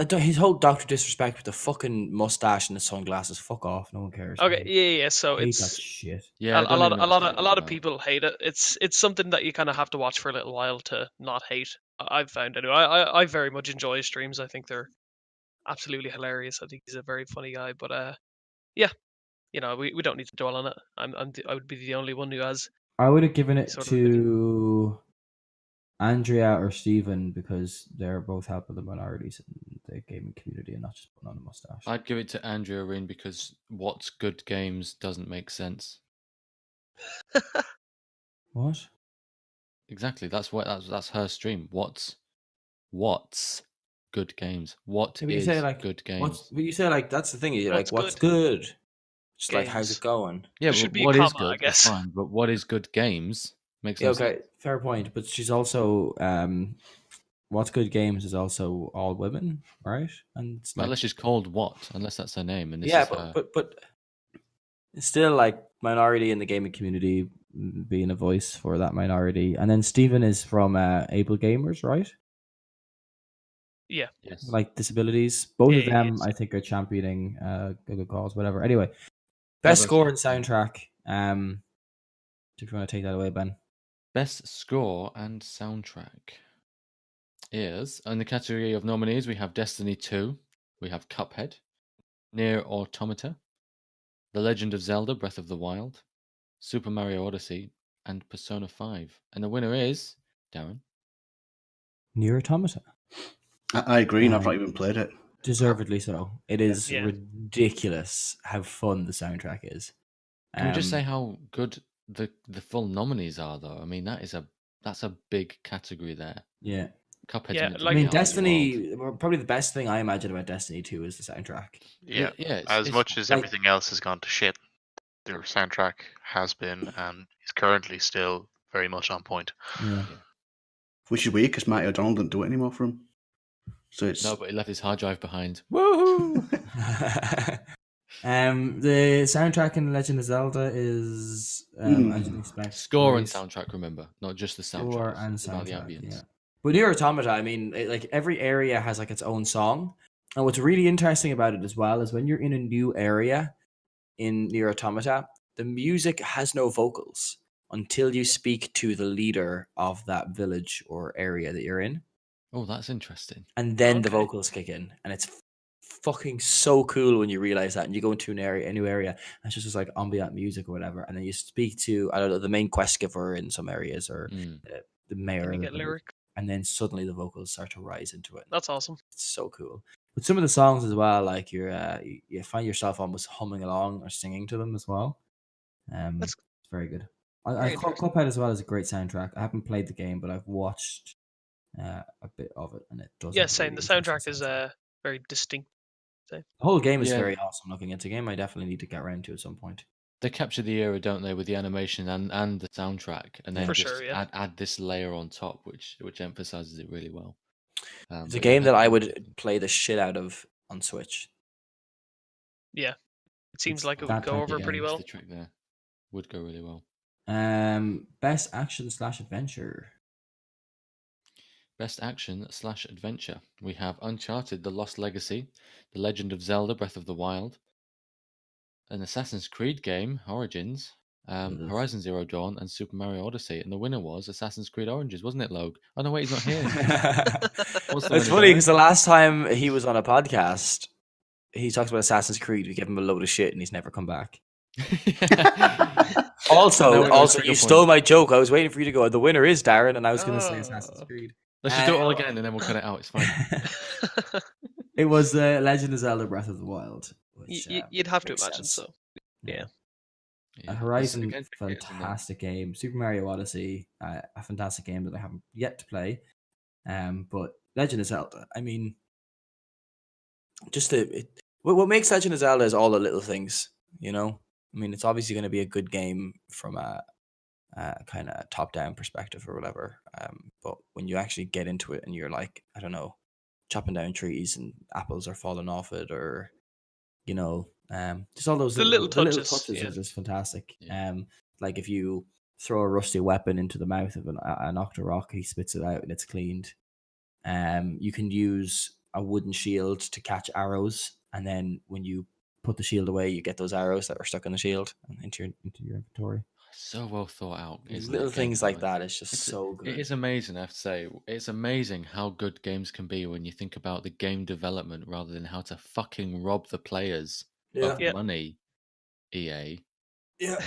don't. His whole Dr. Disrespect with the fucking mustache and the sunglasses. Fuck off. No one cares. Okay. Yeah. So I hate it's that shit. Yeah, a lot of people hate it. It's something that you kind of have to watch for a little while to not hate. I've found anyway. I very much enjoy his streams. I think they're absolutely hilarious. I think he's a very funny guy. But yeah, we don't need to dwell on it. I would be the only one who has. I would have given it to Andrea or Steven because they're both helping the minorities in the gaming community and not just putting on a mustache. I'd give it to Andrea Rin because what's good games doesn't make sense. What? Exactly. That's her stream. What's good games? What is good games? But you say like that's the thing. You're like, what's good? Just like how's it going? Yeah, but what is good? I guess. Fine, but what is good games? Makes sense. Okay, fair point. But she's also what's good games is also all women, right? And it's unless she's called what? Unless that's her name. And this but it's still like minority in the gaming community, being a voice for that minority. And then Steven is from Able Gamers, right? Yeah. Yes. like disabilities. Both of Yeah, them, yes. I think, are championing good cause, whatever. Anyway, best score and soundtrack. If you want to take that away, Ben. Best score and soundtrack is, in the category of nominees, we have Destiny 2, we have Cuphead, Nier Automata, The Legend of Zelda Breath of the Wild, Super Mario Odyssey, and Persona 5. And the winner is, Darren. Nier Automata. I agree, and I've not even played it. Deservedly so. It is Yeah. ridiculous how fun the soundtrack is. Can we just say how good the full nominees are, though? I mean, that's a big category there. Yeah. Cuphead's Yeah, meant to like- I be mean, out of the Destiny, world. probably the best thing I imagine about Destiny 2 is the soundtrack. Yeah. Yeah, As much as like- everything else has gone to shit, their soundtrack has been and is currently still very much on point. Yeah. Which is weird because Matty O'Donnell didn't do it anymore for him. So it's No, but he left his hard drive behind. Woohoo! The soundtrack in Legend of Zelda is, as you'd expect, Score and great. soundtrack, remember, not just the soundtrack. Score and It's about the soundtrack, ambience. yeah. But Nier Automata, I mean, like every area has like its own song, and what's really interesting about it as well is when you're in a new area in Nier Automata, the music has no vocals until you speak to the leader of that village or area that you're in, Oh, that's interesting. and then the Okay. vocals kick in, and it's fucking so cool when you realize that, and you go into a new area, and it's just like ambient music or whatever, and then you speak to, I don't know, the main quest giver in some areas or the mayor, Then you of the get village, lyric. and then suddenly the vocals start to rise into it. That's awesome. It's so cool. But some of the songs as well, like you find yourself almost humming along or singing to them as well. That's It's very good. very Cuphead as well is a great soundtrack. I haven't played the game, but I've watched a bit of it, and it does. Yeah, have a same. really The soundtrack interesting is soundtrack. very distinct. The whole game is Yeah. very awesome looking. It's a game I definitely need to get around to at some point. They capture the era, don't they, with the animation and the soundtrack, and then For just sure, yeah. add this layer on top, which emphasizes it really well. It's a but game yeah, that I would play the shit out of on Switch. Yeah. It seems It's like it that would go type of over pretty game. well. the track there would go really well. Best action / adventure. Best action / adventure. We have Uncharted: The Lost Legacy, The Legend of Zelda: Breath of the Wild, an Assassin's Creed game, Origins, Horizon Zero Dawn, and Super Mario Odyssey. And the winner was Assassin's Creed Origins, wasn't it, Logue? Oh no, wait, he's not here. It's funny because the last time he was on a podcast, he talks about Assassin's Creed. We gave him a load of shit, and he's never come back. Also, you stole my joke. I was waiting for you to go. The winner is Darren, and I was going to say Assassin's Creed. Let's just do it all again, and then we'll cut it out. It's fine. It was Legend of Zelda: Breath of the Wild. Which, You'd have to makes imagine sense. so. Yeah. Horizon, Again, fantastic game. Super Mario Odyssey, a fantastic game that I haven't yet to play. But Legend of Zelda, I mean, just what makes Legend of Zelda is all the little things, you know. I mean, it's obviously going to be a good game from a kind of top-down perspective or whatever. But when you actually get into it and you're like, I don't know, chopping down trees and apples are falling off it, or you know, just all those little touches yeah. are just fantastic. Yeah. Like if you throw a rusty weapon into the mouth of an Octorok, he spits it out and it's cleaned. You can use a wooden shield to catch arrows, and then when you put the shield away, you get those arrows that are stuck in the shield into your inventory. So well thought out. Little things like that. It's just so good. It is amazing, I have to say. It's amazing how good games can be when you think about the game development rather than how to fucking rob the players of money, EA. Yeah.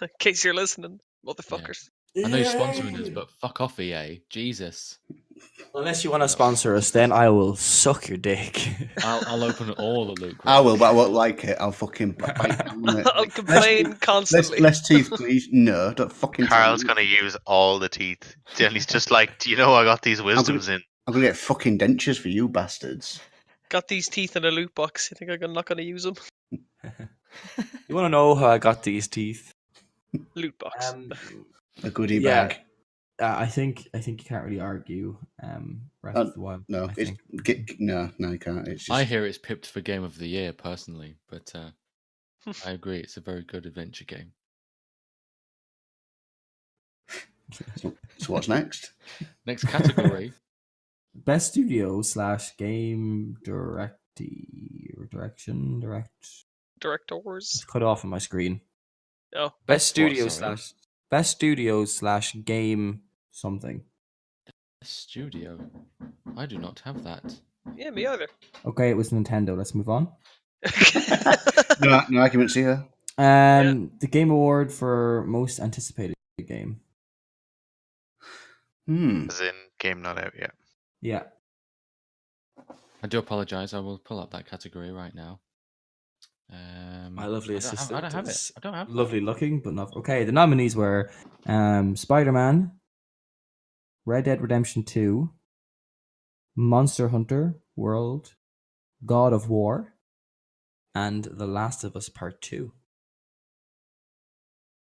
In case you're listening, motherfuckers. Yeah. I know you're sponsoring us, but fuck off, EA. Jesus. Unless you want to sponsor us, then I will suck your dick. I'll open all the loot. I will, but I won't like it. I'll fucking bite down on it. I'll complain constantly. Less teeth, please. No, don't fucking. Carl's gonna use all the teeth. And he's just like, do you know I got these wisdoms in? I'm gonna get fucking dentures for you bastards. Got these teeth in a loot box. You think I'm not going to use them? You want to know how I got these teeth? Loot box. A goodie bag. I think you can't really argue. Breath of the Wild. No, no, you can't. It's just... I hear it's pipped for Game of the Year personally, but I agree it's a very good adventure game. So what's next? Next category Best studio / game direction. Directors. It's cut off on my screen. Oh, Best studio / game something. Studio. I do not have that. yeah, me either. Okay, it was Nintendo. Let's move on. No arguments here. The Game Award for most anticipated game. As in game not out yet. Yeah. I do apologize. I will pull up that category right now. My lovely assistant. I don't have it. I don't have lovely looking, but not okay. The nominees were Spider-Man, Red Dead Redemption 2, Monster Hunter World, God of War, and The Last of Us Part 2.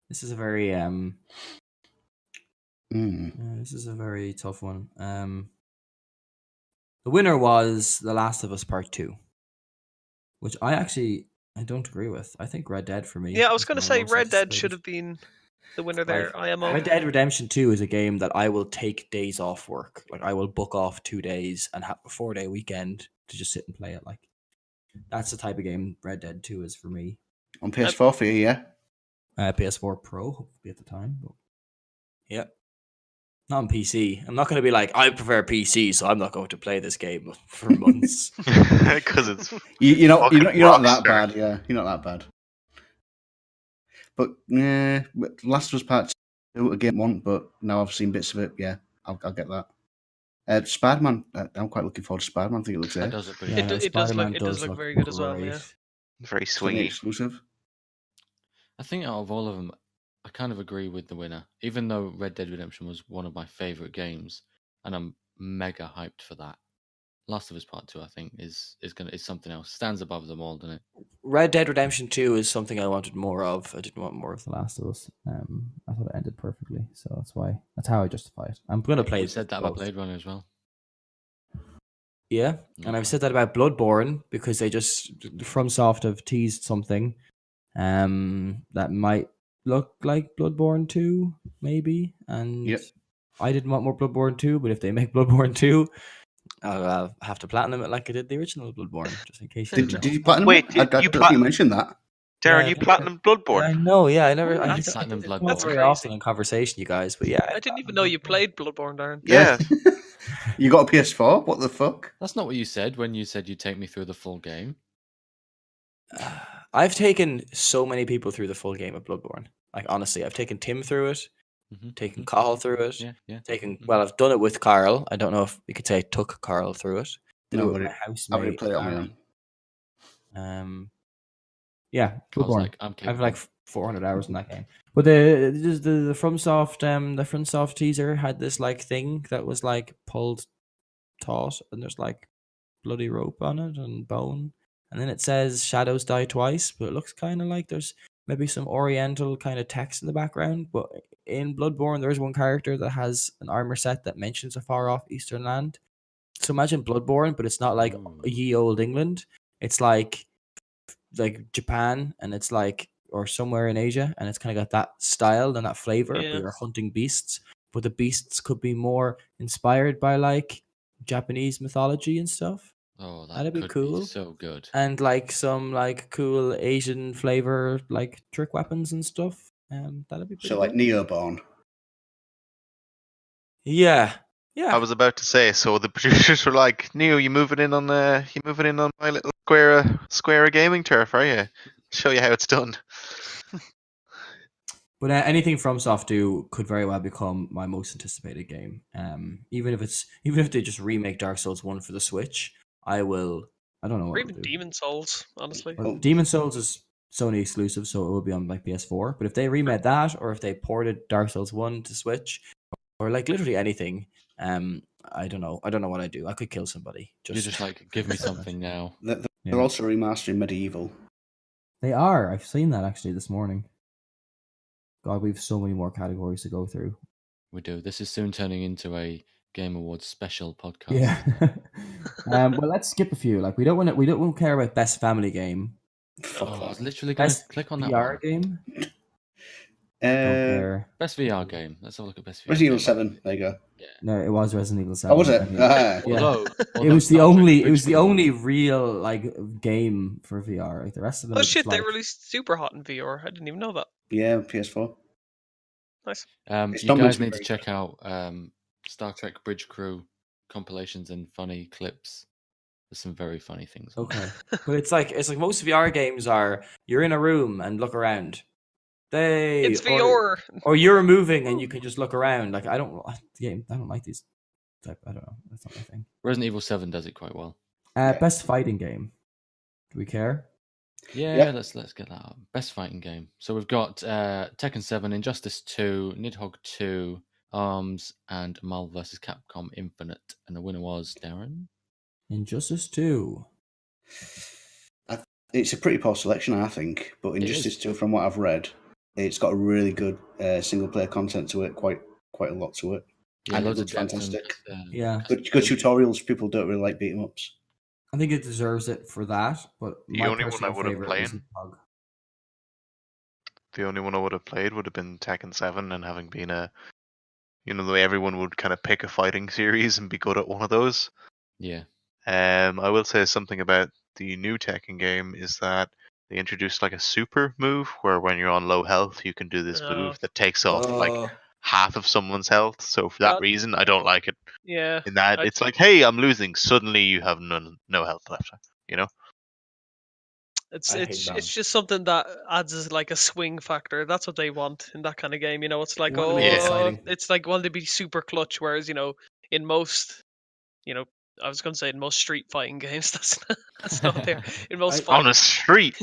This is a very this is a very tough one. The winner was The Last of Us Part 2, which I don't agree with. I think Red Dead for me. Yeah, I was going to say Red Dead should have been the winner there. Red Dead Redemption 2 is a game that I will take days off work. Like I will book off 2 days and have a 4-day weekend to just sit and play it. Like that's the type of game Red Dead 2 is for me. On PS4 for you, yeah? PS4 Pro, hopefully at the time. But... Yeah. Not on PC. I'm not going to be like, I prefer PC, so I'm not going to play this game for months. Because it's you're not that bad, yeah. You're not that bad. But Last of Us Part 2 again one, but now I've seen bits of it. Yeah, I'll get that. Spider-Man, I'm quite looking forward to Spider-Man. I think it looks That great. does look pretty it does look very good as well. Yeah, very Swing swingy. exclusive. I think out of all of them, I kind of agree with the winner. Even though Red Dead Redemption was one of my favorite games, and I'm mega hyped for that. Last of Us Part 2, I think, is something else. Stands above them all, doesn't it? Red Dead Redemption 2 is something I wanted more of. I didn't want more of The Last of Us. I thought it ended perfectly, so that's how I justify it. I'm going to play. You said that about Blade Runner as well. Yeah, and I've said that about Bloodborne because they just FromSoft have teased something that might look like Bloodborne 2, maybe. And I didn't want more Bloodborne 2, but if they make Bloodborne 2, I'll have to platinum it like I did the original Bloodborne, just in case. Did you platinum? Wait, you mentioned that. Darren, you platinum Bloodborne? Yeah, I know, yeah, I never. I platinum Bloodborne. That's very often in conversation, you guys, but yeah. I didn't even know you played Bloodborne, Darren. Yeah. You got a PS4? What the fuck? That's not what you said when you said you'd take me through the full game. I've taken so many people through the full game of Bloodborne. Like, honestly, I've taken Tim through it, taken Cathal through it, well, I've done it with Carl. I don't know if you could say I took Carl through it. No, but I would play it on my own. Yeah, Bloodborne. I have like 400 hours in that game. But the FromSoft teaser had this like thing that was like pulled taut, and there's like bloody rope on it and bone, and then it says shadows die twice, but it looks kind of like there's maybe some oriental kind of text in the background. But in Bloodborne, there is one character that has an armor set that mentions a far off eastern land. So imagine Bloodborne, but it's not like ye old England. It's like Japan, and it's like, or somewhere in Asia, and it's kind of got that style and that flavor. But you're hunting beasts, but the beasts could be more inspired by like Japanese mythology and stuff. Oh, that'd be cool. Be so good. And like some like cool Asian flavor, like trick weapons and stuff. That'd be pretty so like good. Neoborn. Yeah. I was about to say. So the producers were like, "Neo, you moving in on my little square of gaming turf, are you? Show you how it's done." But anything FromSoft do could very well become my most anticipated game. Even if they just remake Dark Souls 1 for the Switch, I will. I don't know. Or even Demon Souls, honestly. Well, Demon Souls is Sony exclusive, so it will be on like PS4. But if they remade that, or if they ported Dark Souls 1 to Switch, or like literally anything, I don't know. I don't know what I do. I could kill somebody. You're just like, give me something now. They're also remastering Medieval. They are. I've seen that actually this morning. God, we have so many more categories to go through. We do. This is soon turning into a Game Awards special podcast. Yeah. Well, let's skip a few. Like we don't care about best family game. I was literally going to click on that VR one. game. Don't care. Best VR game. Let's have a look at best VR. Resident Evil game. 7. There you go. Yeah. No, it was Resident Evil 7. Oh, was it? I mean, Ah. yeah. Although it was the Star Trek only. It Bridge was the Crew- only real like game for VR. Like the rest of them. Oh were shit! just, They like, released Super Hot in VR. I didn't even know that. Yeah, PS4. Nice. It's you not meant guys to be need to very check out Star Trek Bridge Crew compilations and funny clips. There's some very funny things. on Okay, but it's like most VR games are. You're in a room and look around. It's VR. Or you're moving and you can just look around. Like I don't like these type. I don't know. That's not my thing. Resident Evil 7 does it quite well. Best fighting game. Do we care? Yeah, let's get that up. Best fighting game. So we've got Tekken 7, Injustice 2, Nidhogg 2, ARMS, and Marvel vs. Capcom Infinite. And the winner was Darren. Injustice 2. It's a pretty poor selection, I think. But Injustice 2, from what I've read, it's got a really good single player content to it. Quite a lot to it. Yeah, and it loads looks of depth fantastic. and, Good tutorials. People don't really like beat 'em ups. I think it deserves it for that, but The my only one I personal would have favorite played. is Logue. The only one I would have played would have been Tekken 7, and having been the way everyone would kind of pick a fighting series and be good at one of those. Yeah. I will say something about the new Tekken game is that they introduced like a super move where when you're on low health, you can do this move that takes off like half of someone's health. So for that reason, I don't like it. Yeah. In that it's like, hey, I'm losing. Suddenly you have no health left. You know. It's just something that adds like a swing factor. That's what they want in that kind of game. It's like it's like wanting to be super clutch. Whereas in most, I was going to say in most street fighting games, that's not there. In most on a street.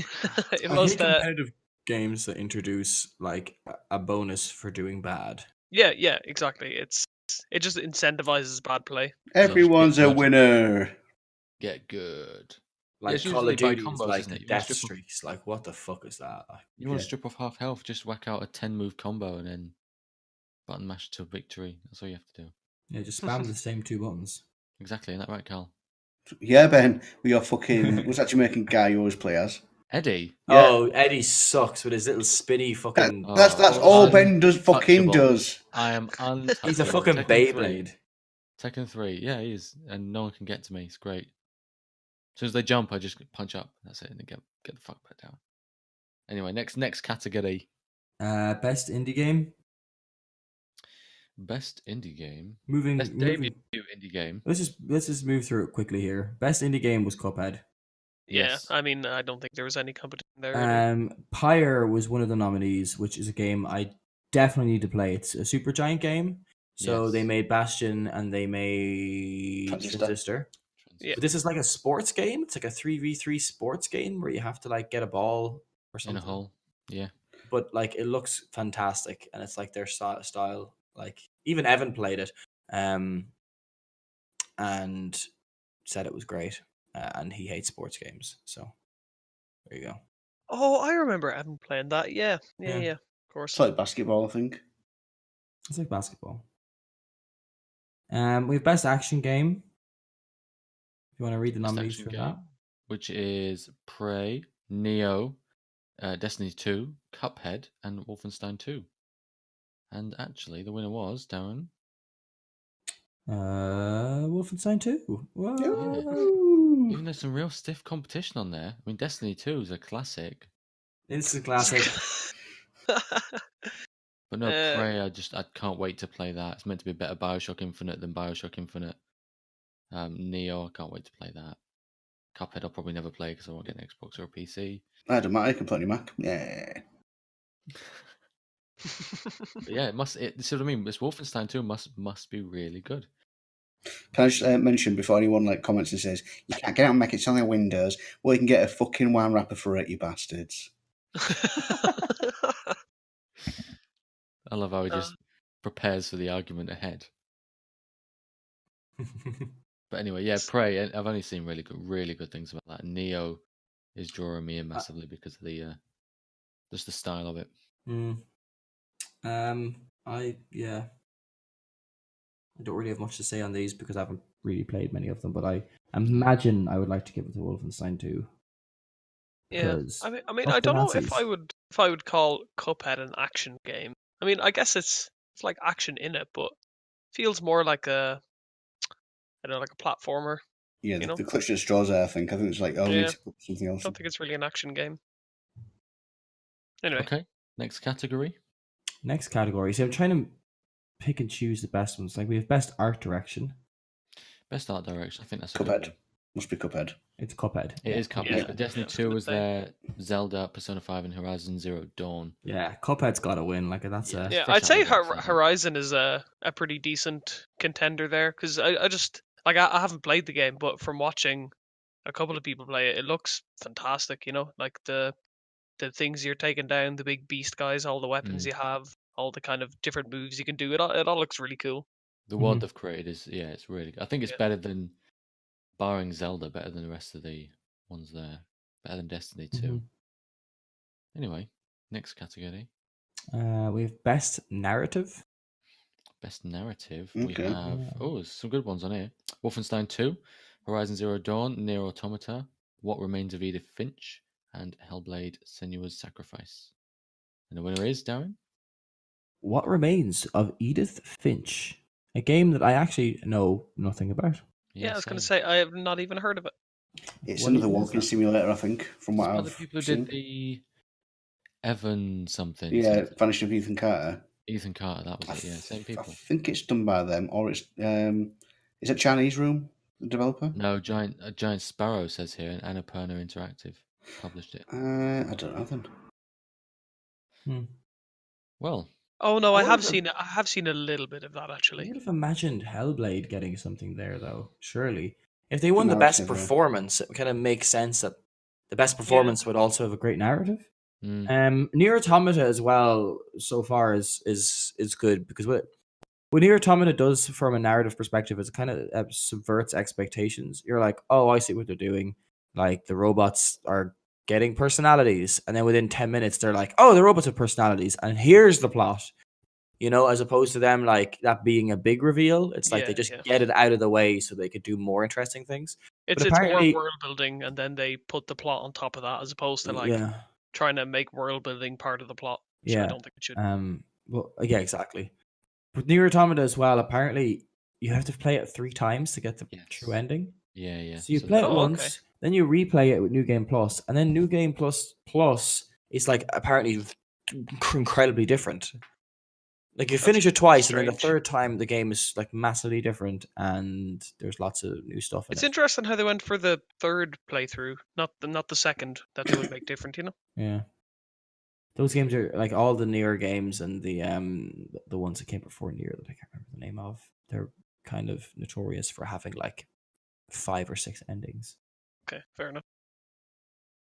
In most competitive games that introduce like a bonus for doing bad. Yeah, exactly. It just incentivizes bad play. Everyone's a winner. Get good. Like Call of Duty is like death streaks. Like what the fuck is that? You want to strip off half health, just whack out a 10-move combo and then button mash to victory. That's all you have to do. Yeah, just spam the same 2 buttons. Exactly, isn't that right, Cal? Yeah, Ben. We are fucking. What's that Jamaican guy you always play as? Eddie. Yeah. Oh, Eddie sucks with his little spinny fucking. That's all Ben does. Fucking does. I am untouchable. He's a fucking Beyblade. Tekken 3, yeah, he is, and no one can get to me. It's great. As soon as they jump, I just punch up. That's it, and get the fuck back down. Anyway, next category. Best indie game. Best indie game. Best debut indie game. Let's just move through it quickly here. Best indie game was Cuphead. Yeah, Yes. I mean, I don't think there was any competition there. Pyre was one of the nominees, which is a game I definitely need to play. It's a super giant game. So they made Bastion and they made Transistor. Yeah. But this is like a sports game. It's like a 3v3 sports game where you have to like get a ball or something. In a hole. Yeah. But like it looks fantastic and it's like their style. Like even Evan played it and said it was great. And he hates sports games. So there you go. Oh, I remember Evan playing that. Yeah. Of course. It's like basketball, I think. It's like basketball. We have best action game. You want to read the nominees for that? Which is Prey, Neo, Destiny 2, Cuphead, and Wolfenstein 2. And actually, the winner was, Darren. Wolfenstein 2. Whoa. Yeah. Even there's some real stiff competition on there. I mean, Destiny 2 is a classic. Instant classic. But no, Prey, I can't wait to play that. It's meant to be a better Bioshock Infinite than Bioshock Infinite. Neo, I can't wait to play that. Cuphead, I'll probably never play because I won't get an Xbox or a PC. I don't matter, I can play on your Mac. Yeah. Yeah, it must. See what I mean? This Wolfenstein 2 must be really good. Can I just mention before anyone comments and says you can't get it on Mac, it's only on Windows? Well, you can get a fucking WAN wrapper for it, you bastards. I love how he just prepares for the argument ahead. But anyway, yeah, Prey. I've only seen really good things about that. Neo is drawing me in massively because of the just the style of it. I don't really have much to say on these because I haven't really played many of them, but I imagine I would like to give it to Wolfenstein 2. Yeah, I mean, I don't know if I would if I would call Cuphead an action game. I mean, I guess it's like action in it, but feels more like a like a platformer. Yeah, you know? the clutch at straws there, I think. I think it's like, we need to put something else. I don't think it's really an action game. Anyway. Okay, next category. Next category. So I'm trying to pick and choose the best ones. Like we have best art direction. Best art direction. I think that's a Cuphead. good one. Must be Cuphead. It's Cuphead. It is Cuphead. Yeah. But Destiny 2 was there, Zelda, Persona 5, and Horizon Zero Dawn. Yeah, Cuphead's got to win. Like that's a. Yeah, I'd say Horizon is a pretty decent contender there because I just like I haven't played the game, but from watching a couple of people play it, it looks fantastic. Like the things you're taking down, the big beast guys, all the weapons you have, all the kind of different moves you can do. It all looks really cool. The world they've created is it's really good. I think it's better than, barring Zelda, better than the rest of the ones there. Better than Destiny 2. Anyway, next category. We have best narrative. Best narrative. Okay. We have there's some good ones on here. Wolfenstein 2, Horizon Zero Dawn, Nier Automata, What Remains of Edith Finch, and Hellblade: Senua's Sacrifice. And the winner is Darren. What Remains of Edith Finch, a game that I actually know nothing about. Yeah, I was going to say I have not even heard of it. It's another walking simulator, I think, from what I've the people who seen. did the Evan something. Yeah, Vanishing of Ethan Carter. Ethan Carter, that was it. Yeah, same people. I think it's done by them, or it's is it Chinese Room, the developer? No, Giant Sparrow says here, and Annapurna Interactive published it. I don't know then. Well. Oh no, I have seen it. I have seen a little bit of that actually. I would have imagined Hellblade getting something there, though. Surely, if they won the best performance, it kind of makes sense that the best performance would also have a great narrative. Nier Automata as well so far is good because what Nier Automata does from a narrative perspective is it kind of subverts expectations. You're like, oh, I see what they're doing. Like the robots are getting personalities, and then within 10 minutes they're like, oh, the robots have personalities, and here's the plot. As opposed to them like that being a big reveal. It's like they just get it out of the way so they could do more interesting things. It's more world building, and then they put the plot on top of that, as opposed to trying to make world building part of the plot. Which I don't think it should. Well, yeah, exactly. With Nier Automata as well, apparently you have to play it 3 times to get the true ending. Yeah. So you play it once, then you replay it with New Game Plus, and then New Game Plus is like apparently incredibly different. Like you finish it twice, and then the third time the game is like massively different, and there's lots of new stuff. It's interesting how they went for the third playthrough, not the second that they would make different. Yeah, those games are like all the Nier games and the ones that came before Nier that I can't remember the name of. They're kind of notorious for having like 5 or 6 endings. Okay, fair enough.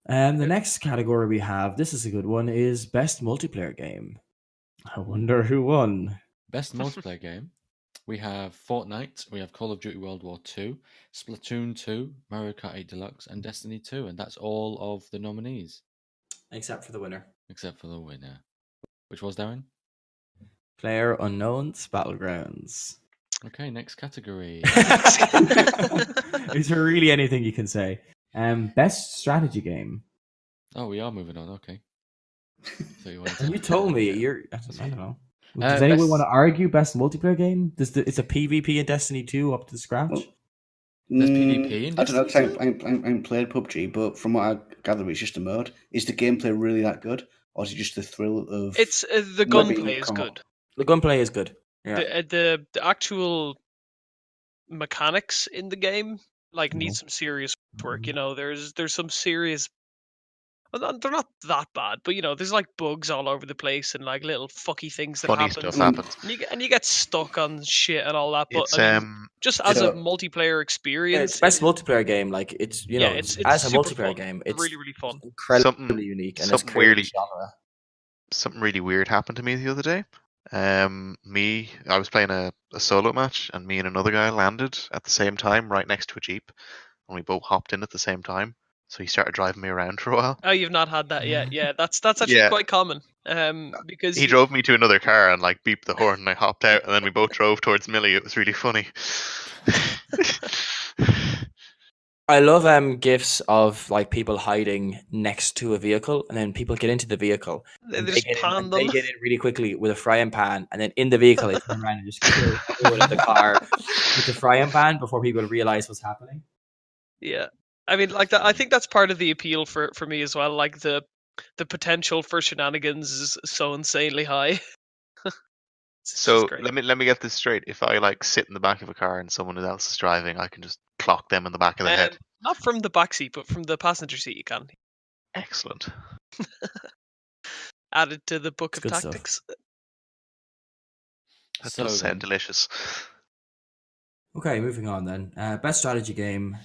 The next category we have, this is a good one, is best multiplayer game. I wonder who won. Best multiplayer game. We have Fortnite, we have Call of Duty World War 2, Splatoon 2, Mario Kart 8 Deluxe, and Destiny 2, and that's all of the nominees. Except for the winner. Which was, Darren? PlayerUnknown's Battlegrounds. Okay, next category. Is there really anything you can say? Best strategy game. Oh, we are moving on, okay. So you told me I don't know. Does anyone want to argue best multiplayer game? Is a PvP in Destiny 2 up to scratch? Well, there's PvP in Destiny 2? I don't know. I haven't played PUBG, but from what I gather, it's just a mode. Is the gameplay really that good, or is it just the thrill of? It's the gunplay is good. The gunplay is good. Yeah. The actual mechanics in the game need some serious work. There's some serious. Well, they're not that bad, but there's like bugs all over the place and like little fucky things that Funny happen. stuff happens. And you get stuck on shit and all that. But It's, just as a multiplayer experience, it's best multiplayer game. Like it's it's as a multiplayer fun. game, it's really really fun, incredibly unique, and it's creative genre. Something really weird happened to me the other day. I was playing a solo match, and me and another guy landed at the same time right next to a jeep, and we both hopped in at the same time. So he started driving me around for a while. Oh, you've not had that yet? Yeah, that's actually quite common. Because he drove me to another car and like beeped the horn, and I hopped out, and then we both drove towards Millie. It was really funny. I love gifs of like people hiding next to a vehicle, and then people get into the vehicle and They just pan they them. get in really quickly with a frying pan, and then in the vehicle they turn around and just kill everyone in the car with the frying pan before people realize what's happening. Yeah, I mean, like that. I think that's part of the appeal for me as well. Like the potential for shenanigans is so insanely high. It's So just great. let me get this straight. If I like sit in the back of a car and someone else is driving, I can just clock them in the back of the head. Not from the back seat, but from the passenger seat. You can. Excellent. Added to the book It's of good stuff. tactics. That So does sound then, delicious. Okay, moving on then. Best strategy game.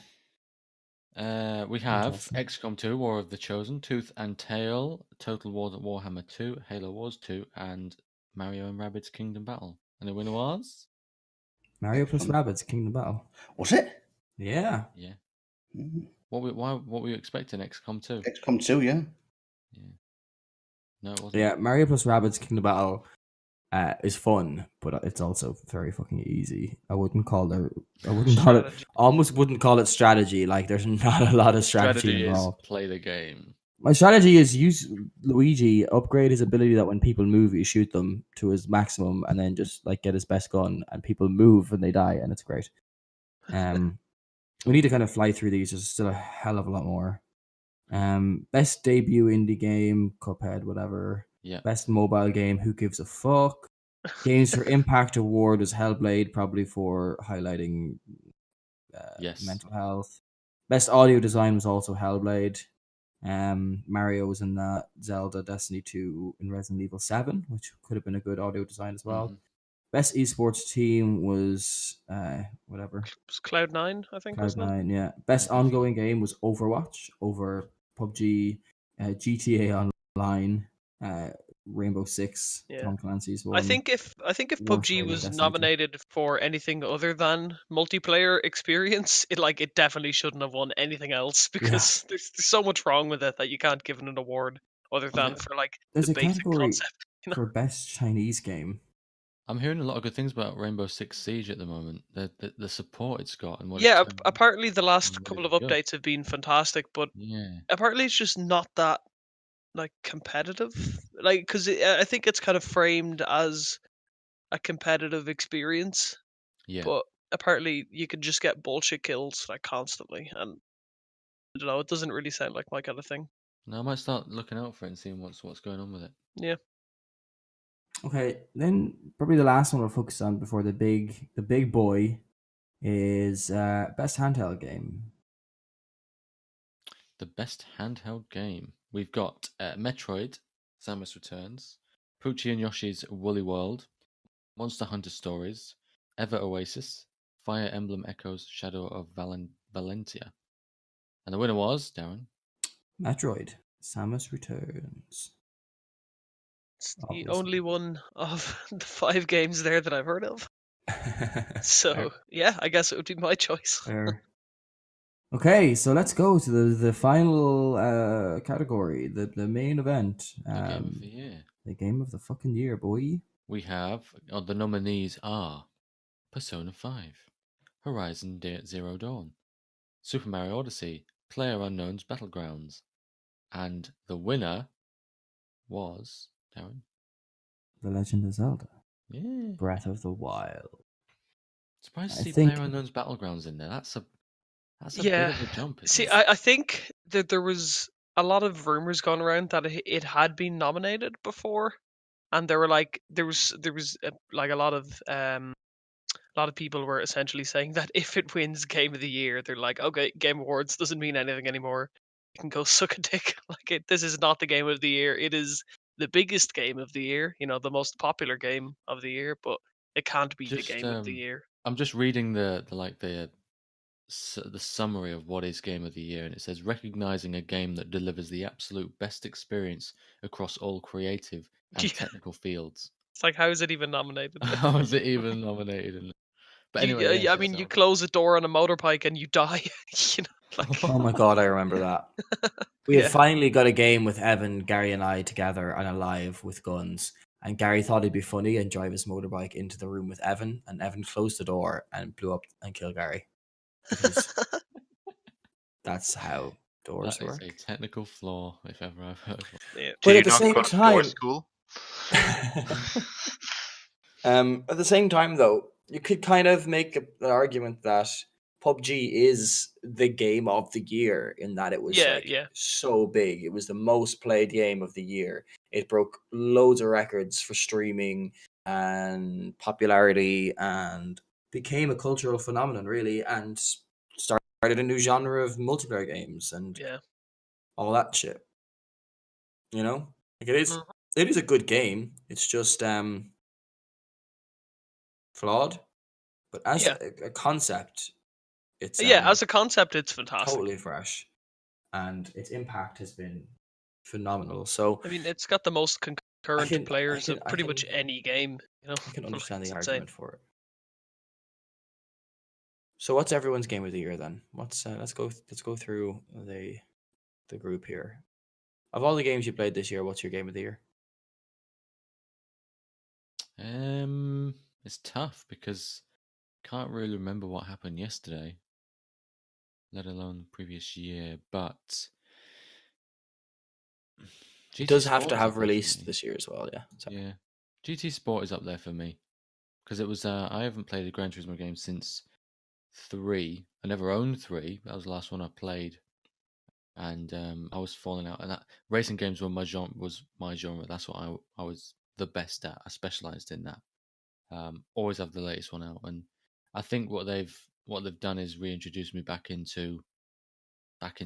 we have Interesting. XCOM 2, War of the Chosen, Tooth and Tail, Total War Warhammer 2, Halo Wars 2, and Mario and Rabbids Kingdom Battle. And the winner was? Mario plus Rabbids Kingdom Battle. Was it? Yeah. Yeah. Mm. What were you expecting? XCOM 2? XCOM 2, yeah. Yeah. No, it wasn't. Yeah, Mario plus Rabbids Kingdom Battle is fun, but it's also very fucking easy. I wouldn't call it. Strategy. Almost wouldn't call it strategy. Like there's not a lot of strategy Strategy is involved. play the game. My strategy is use Luigi, upgrade his ability that when people move, you shoot them to his maximum, and then just like get his best gun, and people move and they die, and it's great. We need to kind of fly through these. There's still a hell of a lot more. Best debut indie game, Cuphead, whatever. Yeah. Best mobile game, who gives a fuck? Games for Impact Award was Hellblade, probably for highlighting Yes. mental health. Best audio design was also Hellblade. Mario was in that. Zelda, Destiny 2, and Resident Evil 7, which could have been a good audio design as well. Mhm. Best esports team was whatever. It was Cloud9, I think, wasn't it? Cloud9, yeah. Best Definitely. ongoing game was Overwatch over PUBG, GTA Online, Rainbow Six, Yeah. Tom Clancy's one. I think if Worst PUBG rated was Destiny 2. nominated for anything other than multiplayer experience, it definitely shouldn't have won anything else because there's so much wrong with it that you can't give it an award other than for like There's the a basic category concept. for best Chinese game. I'm hearing a lot of good things about Rainbow Six Siege at the moment. The support it's got and what Yeah, it's apparently the last really couple of good. updates have been fantastic, but Yeah. apparently it's just not that like competitive. Like because I think it's kind of framed as a competitive experience, Yeah. but apparently you can just get bullshit kills like constantly, and I don't know. It doesn't really sound like my kind of thing. No, I might start looking out for it and seeing what's going on with it. Yeah. Okay, then probably the last one we'll focus on before the big boy is best handheld game. The best handheld game. We've got Metroid, Samus Returns, Poochie and Yoshi's Woolly World, Monster Hunter Stories, Ever Oasis, Fire Emblem Echoes, Shadow of Valentia. And the winner was, Darren. Metroid, Samus Returns. It's the Obviously. only one of the 5 games there that I've heard of. So yeah, I guess it would be my choice. Fair. Okay, so let's go to the final category, the main event. The game of the year. The game of the fucking year, boy. We have, the nominees are Persona 5, Horizon Zero Dawn, Super Mario Odyssey, PlayerUnknown's Battlegrounds, and the winner was, Darren? The Legend of Zelda. Yeah. Breath of the Wild. Surprised to I see think- PlayerUnknown's Battlegrounds in there. That's a Yeah. bit of a jump. See, isn't it? I think that there was a lot of rumors going around that it had been nominated before, and there were like there was like a lot of people were essentially saying that if it wins Game of the Year, they're like, okay, Game Awards doesn't mean anything anymore. You can go suck a dick. Like this is not the Game of the Year. It is the biggest game of the year. You know, the most popular game of the year, but it can't be the Game of the Year. I'm just reading the summary of what is Game of the Year, and it says recognizing a game that delivers the absolute best experience across all creative and Yeah. technical fields. It's like, how is it even nominated? How is it even nominated? But anyway, I mean, you close a door on a motorbike and you die. You know, like, Oh my god, I remember that. We Yeah. had finally got a game with Evan, Gary, and I together and alive with guns. And Gary thought it'd be funny and drive his motorbike into the room with Evan, and Evan closed the door and blew up and killed Gary. It was That's how doors That is work. a technical flaw, if ever I've heard one. Yeah. But Did at you the not same go to door time, school? At the same time, though, you could kind of make an argument that PUBG is the game of the year in that it was like Yeah. so big. It was the most played game of the year. It broke loads of records for streaming and popularity and became a cultural phenomenon, really, and started a new genre of multiplayer games and Yeah. all that shit. You know, like it Mhm. is a good game. It's just flawed, but as Yeah. a concept, it's Yeah, as a concept, it's fantastic. totally fresh, and its impact has been phenomenal. So I mean, it's got the most concurrent players of I pretty much any game. You know, I can understand the it's argument insane. for it. So what's everyone's game of the year then? What's let's go through the group here. Of all the games you played this year, what's your game of the year? It's tough because I can't really remember what happened yesterday, let alone the previous year. But It does GT have Sport to is up have there for released me. this year as well, yeah. So. Yeah, GT Sport is up there for me because it was. I haven't played a Gran Turismo game since 3. I never owned 3. That was the last one I played, and I was falling out. And racing games were my genre. That's what I was the best at. I specialized in that. Always have the latest one out, and I think what they've done is reintroduce me back into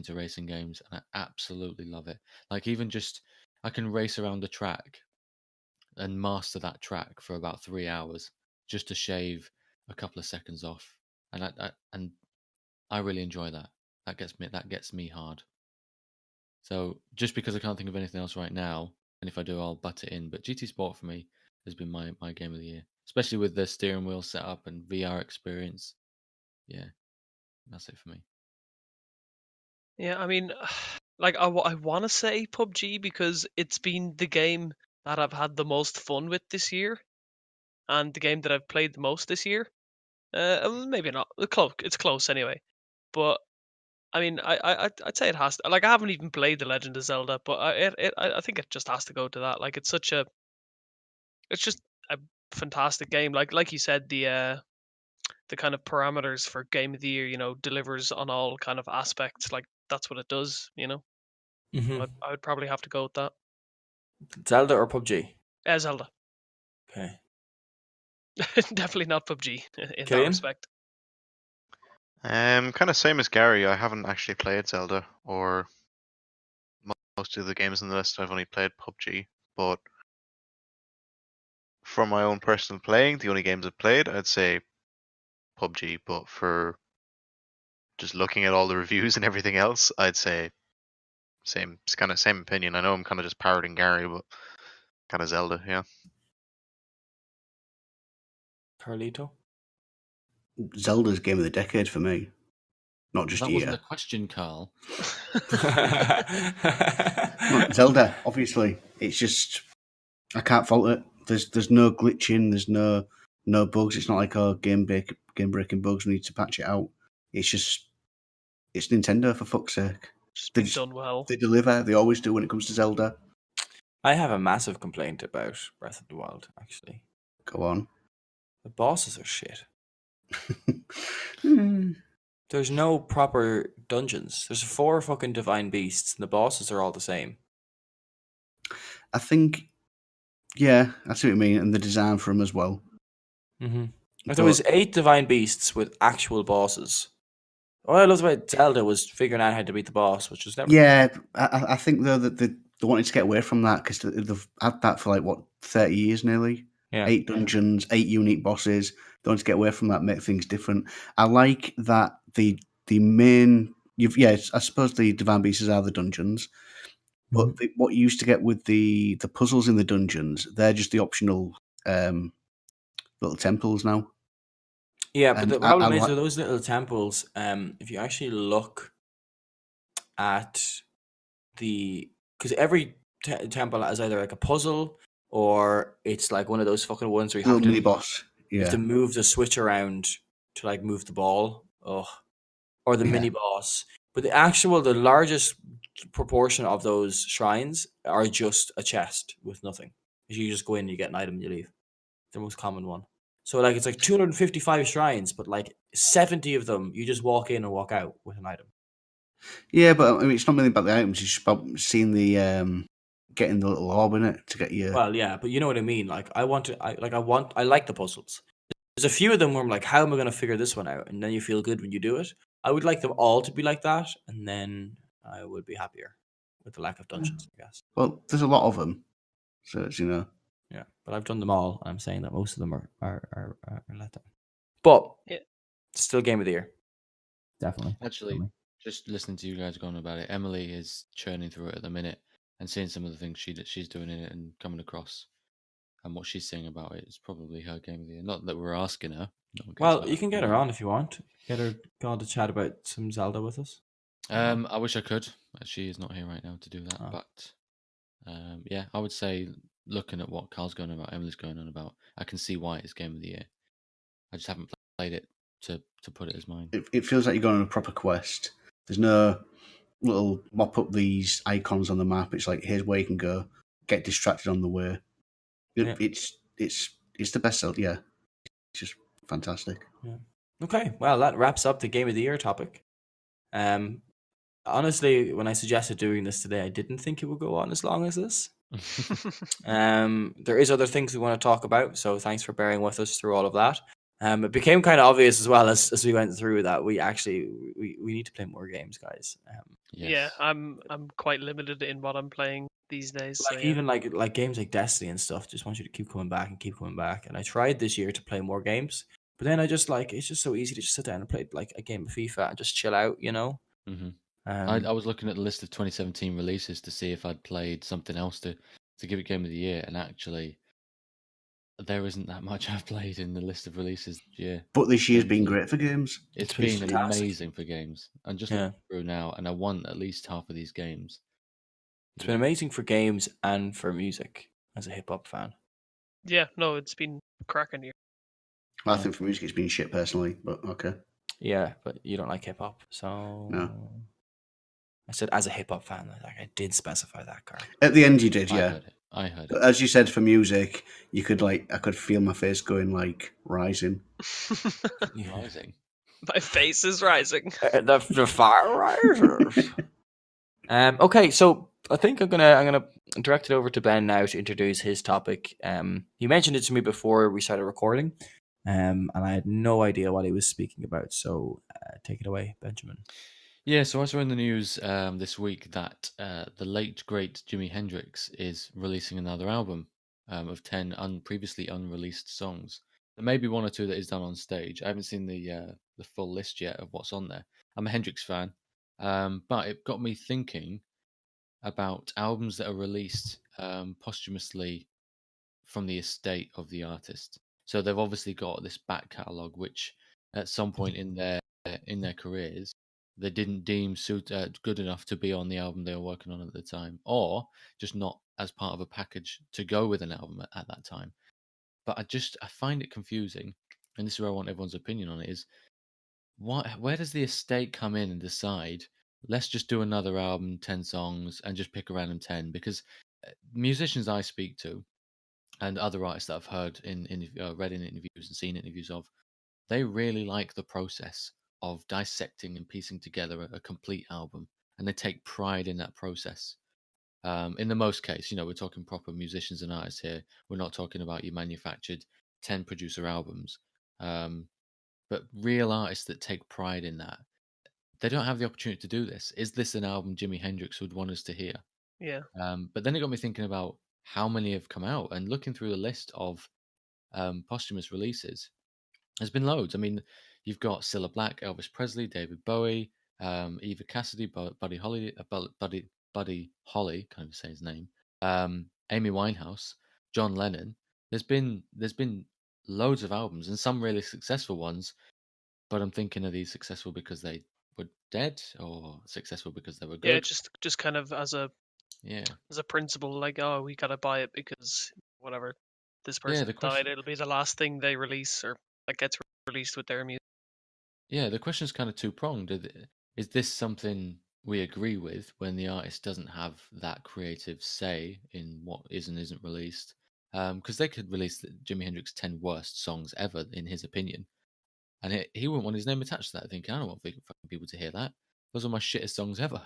racing games, and I absolutely love it. Like even just I can race around the track and master that track for about 3 hours just to shave a couple of seconds off, and I really enjoy that. That gets me hard. So just because I can't think of anything else right now, and if I do, I'll butt it in. But GT Sport for me has been my game of the year, especially with the steering wheel setup and VR experience. Yeah, that's it for me. Yeah, I mean, like I want to say PUBG because it's been the game that I've had the most fun with this year, and the game that I've played the most this year. Maybe not. It's close anyway. But I mean, I'd say it has to. Like I haven't even played The Legend of Zelda, but I think it just has to go to that. Like it's just a fantastic game. Like you said, the kind of parameters for game of the year, delivers on all kind of aspects. Like that's what it does. Mm-hmm. I would probably have to go with that. Zelda or PUBG? Zelda. Okay. Definitely not PUBG in that Killian? respect. Kind of same as Gary. I haven't actually played Zelda or most of the games on the list. I've only played PUBG, but for my own personal playing, the only games I've played, I'd say PUBG. But for just looking at all the reviews and everything else, I'd say same. It's kind of same opinion. I know I'm kind of just parroting Gary, but kind of Zelda, yeah. Carlito? Zelda's game of the decade for me. Not just That year. wasn't a question, Carl. Zelda, obviously. It's just I can't fault it. There's no glitching, there's no bugs. It's not like game breaking bugs, we need to patch it out. It's Nintendo for fuck's sake. Just been done well. They deliver, they always do when it comes to Zelda. I have a massive complaint about Breath of the Wild, actually. Go on. The bosses are shit. There's no proper dungeons. There's 4 fucking divine beasts, and the bosses are all the same. I think, yeah, I see what you mean, and the design for them as well. Mm-hmm. If there was 8 divine beasts with actual bosses. What I loved about Zelda was figuring out how to beat the boss, which was never. Yeah, I think though that they wanted to get away from that because they've had that for 30 years nearly. Yeah. 8 dungeons, 8 unique bosses. They want to get away from that, make things different. I like that the main. I suppose the divine beasts are the dungeons, but what you used to get with the puzzles in the dungeons, they're just the optional little temples now. Yeah, but the problem is with those little temples, if you actually look at because every temple has either like a puzzle or it's like one of those fucking ones where you have to mini boss. Yeah. You have to move the switch around to like move the ball, or the mini boss. But the largest proportion of those shrines are just a chest with nothing. You just go in, you get an item, and you leave. The most common one. So like it's like 255 shrines, but like 70 of them, you just walk in and walk out with an item. Yeah, but I mean, it's not really about the items. It's just about seeing the getting the little orb in it to get you. Well, yeah, but you know what I mean. Like I like the puzzles. There's a few of them where I'm like, how am I going to figure this one out? And then you feel good when you do it. I would like them all to be like that, and then I would be happier with the lack of dungeons, I guess. Well, there's a lot of them, so it's Yeah, but I've done them all, and I'm saying that most of them are let down. But Yeah. still game of the year. Definitely. Actually, just listening to you guys going about it, Emily is churning through it at the minute and seeing some of the things she's doing in it and coming across, and what she's saying about it is probably her game of the year. Not that we're asking her. No one cares Well, about you her can get her opinion. on if you want. Get her on to chat about some Zelda with us. I wish I could. She is not here right now to do that. Oh. But yeah, I would say looking at what Carl's going on about, Emily's going on about, I can see why it's game of the year. I just haven't played it to put it as mine. It feels like you're going on a proper quest. There's no little mop up these icons on the map. It's like, here's where you can go. Get distracted on the way. Yeah. It's the best Zelda. Yeah, it's just fantastic. Yeah. Okay, well, that wraps up the game of the year topic. Honestly, when I suggested doing this today, I didn't think it would go on as long as this. There is other things we want to talk about, so thanks for bearing with us through all of that. It became kind of obvious as well as we went through that we actually we need to play more games, guys. Yes. Yeah, I'm quite limited in what I'm playing these days. Like so, yeah. even like games like Destiny and stuff, just want you to keep coming back and keep coming back. And I tried this year to play more games, but then I just it's just so easy to just sit down and play like a game of FIFA and just chill out, you know. Mm-hmm. I was looking at the list of 2017 releases to see if I'd played something else to give it game of the year, and actually, there isn't that much I've played in the list of releases this year. But this year's been great for games. It's been been fantastic. amazing for games. I'm just looking through now, and I won at least half of these games. It's been amazing for games and for music as a hip hop fan. Yeah, no, it's been cracking here. I think for music it's been shit personally, but okay. Yeah, but you don't like hip hop, so No. I said as a hip hop fan. Like I did specify that, Carl. At the end you did, I yeah. heard it. I heard But it. as you said, for music, you could I could feel my face going rising. Rising. My face is rising. The fire rises. Okay, so I think I'm gonna direct it over to Ben now to introduce his topic. He mentioned it to me before we started recording, and I had no idea what he was speaking about. So take it away, Benjamin. Yeah, so I saw in the news this week that the late great Jimi Hendrix is releasing another album of 10 previously unreleased songs. There may be one or two that is done on stage. I haven't seen the full list yet of what's on there. I'm a Hendrix fan, but it got me thinking about albums that are released posthumously from the estate of the artist. So they've obviously got this back catalogue, which at some point in their careers they didn't deem good enough to be on the album they were working on at the time, or just not as part of a package to go with an album at that time. But I find it confusing, and this is where I want everyone's opinion on it: is where does the estate come in and decide, let's just do another album, 10 songs, and just pick a random 10? Because musicians I speak to and other artists that I've heard read in interviews and seen interviews of, they really like the process of dissecting and piecing together a complete album, and they take pride in that process. In the most case, we're talking proper musicians and artists here. We're not talking about your manufactured 10 producer albums, but real artists that take pride in that. They don't have the opportunity to do this. Is this an album Jimi Hendrix would want us to hear? Yeah. But then it got me thinking about how many have come out, and looking through the list of posthumous releases, there's been loads. I mean, you've got Cilla Black, Elvis Presley, David Bowie, Eva Cassidy, Buddy Holly, Buddy Holly, can't even say his name, Amy Winehouse, John Lennon. There's been loads of albums, and some really successful ones. But I'm thinking, are these successful because they were dead, or successful because they were good? Yeah, just kind of as a principle, like, oh, we gotta buy it because whatever, this person died, it'll be the last thing they release or that gets released with their music. Yeah, the question is kind of two-pronged. is this something we agree with when the artist doesn't have that creative say in what is and isn't released? Because they could release Jimi Hendrix's 10 worst songs ever, in his opinion, and he wouldn't want his name attached to that. Thinking, I don't want fucking people to hear that. Those are my shittest songs ever.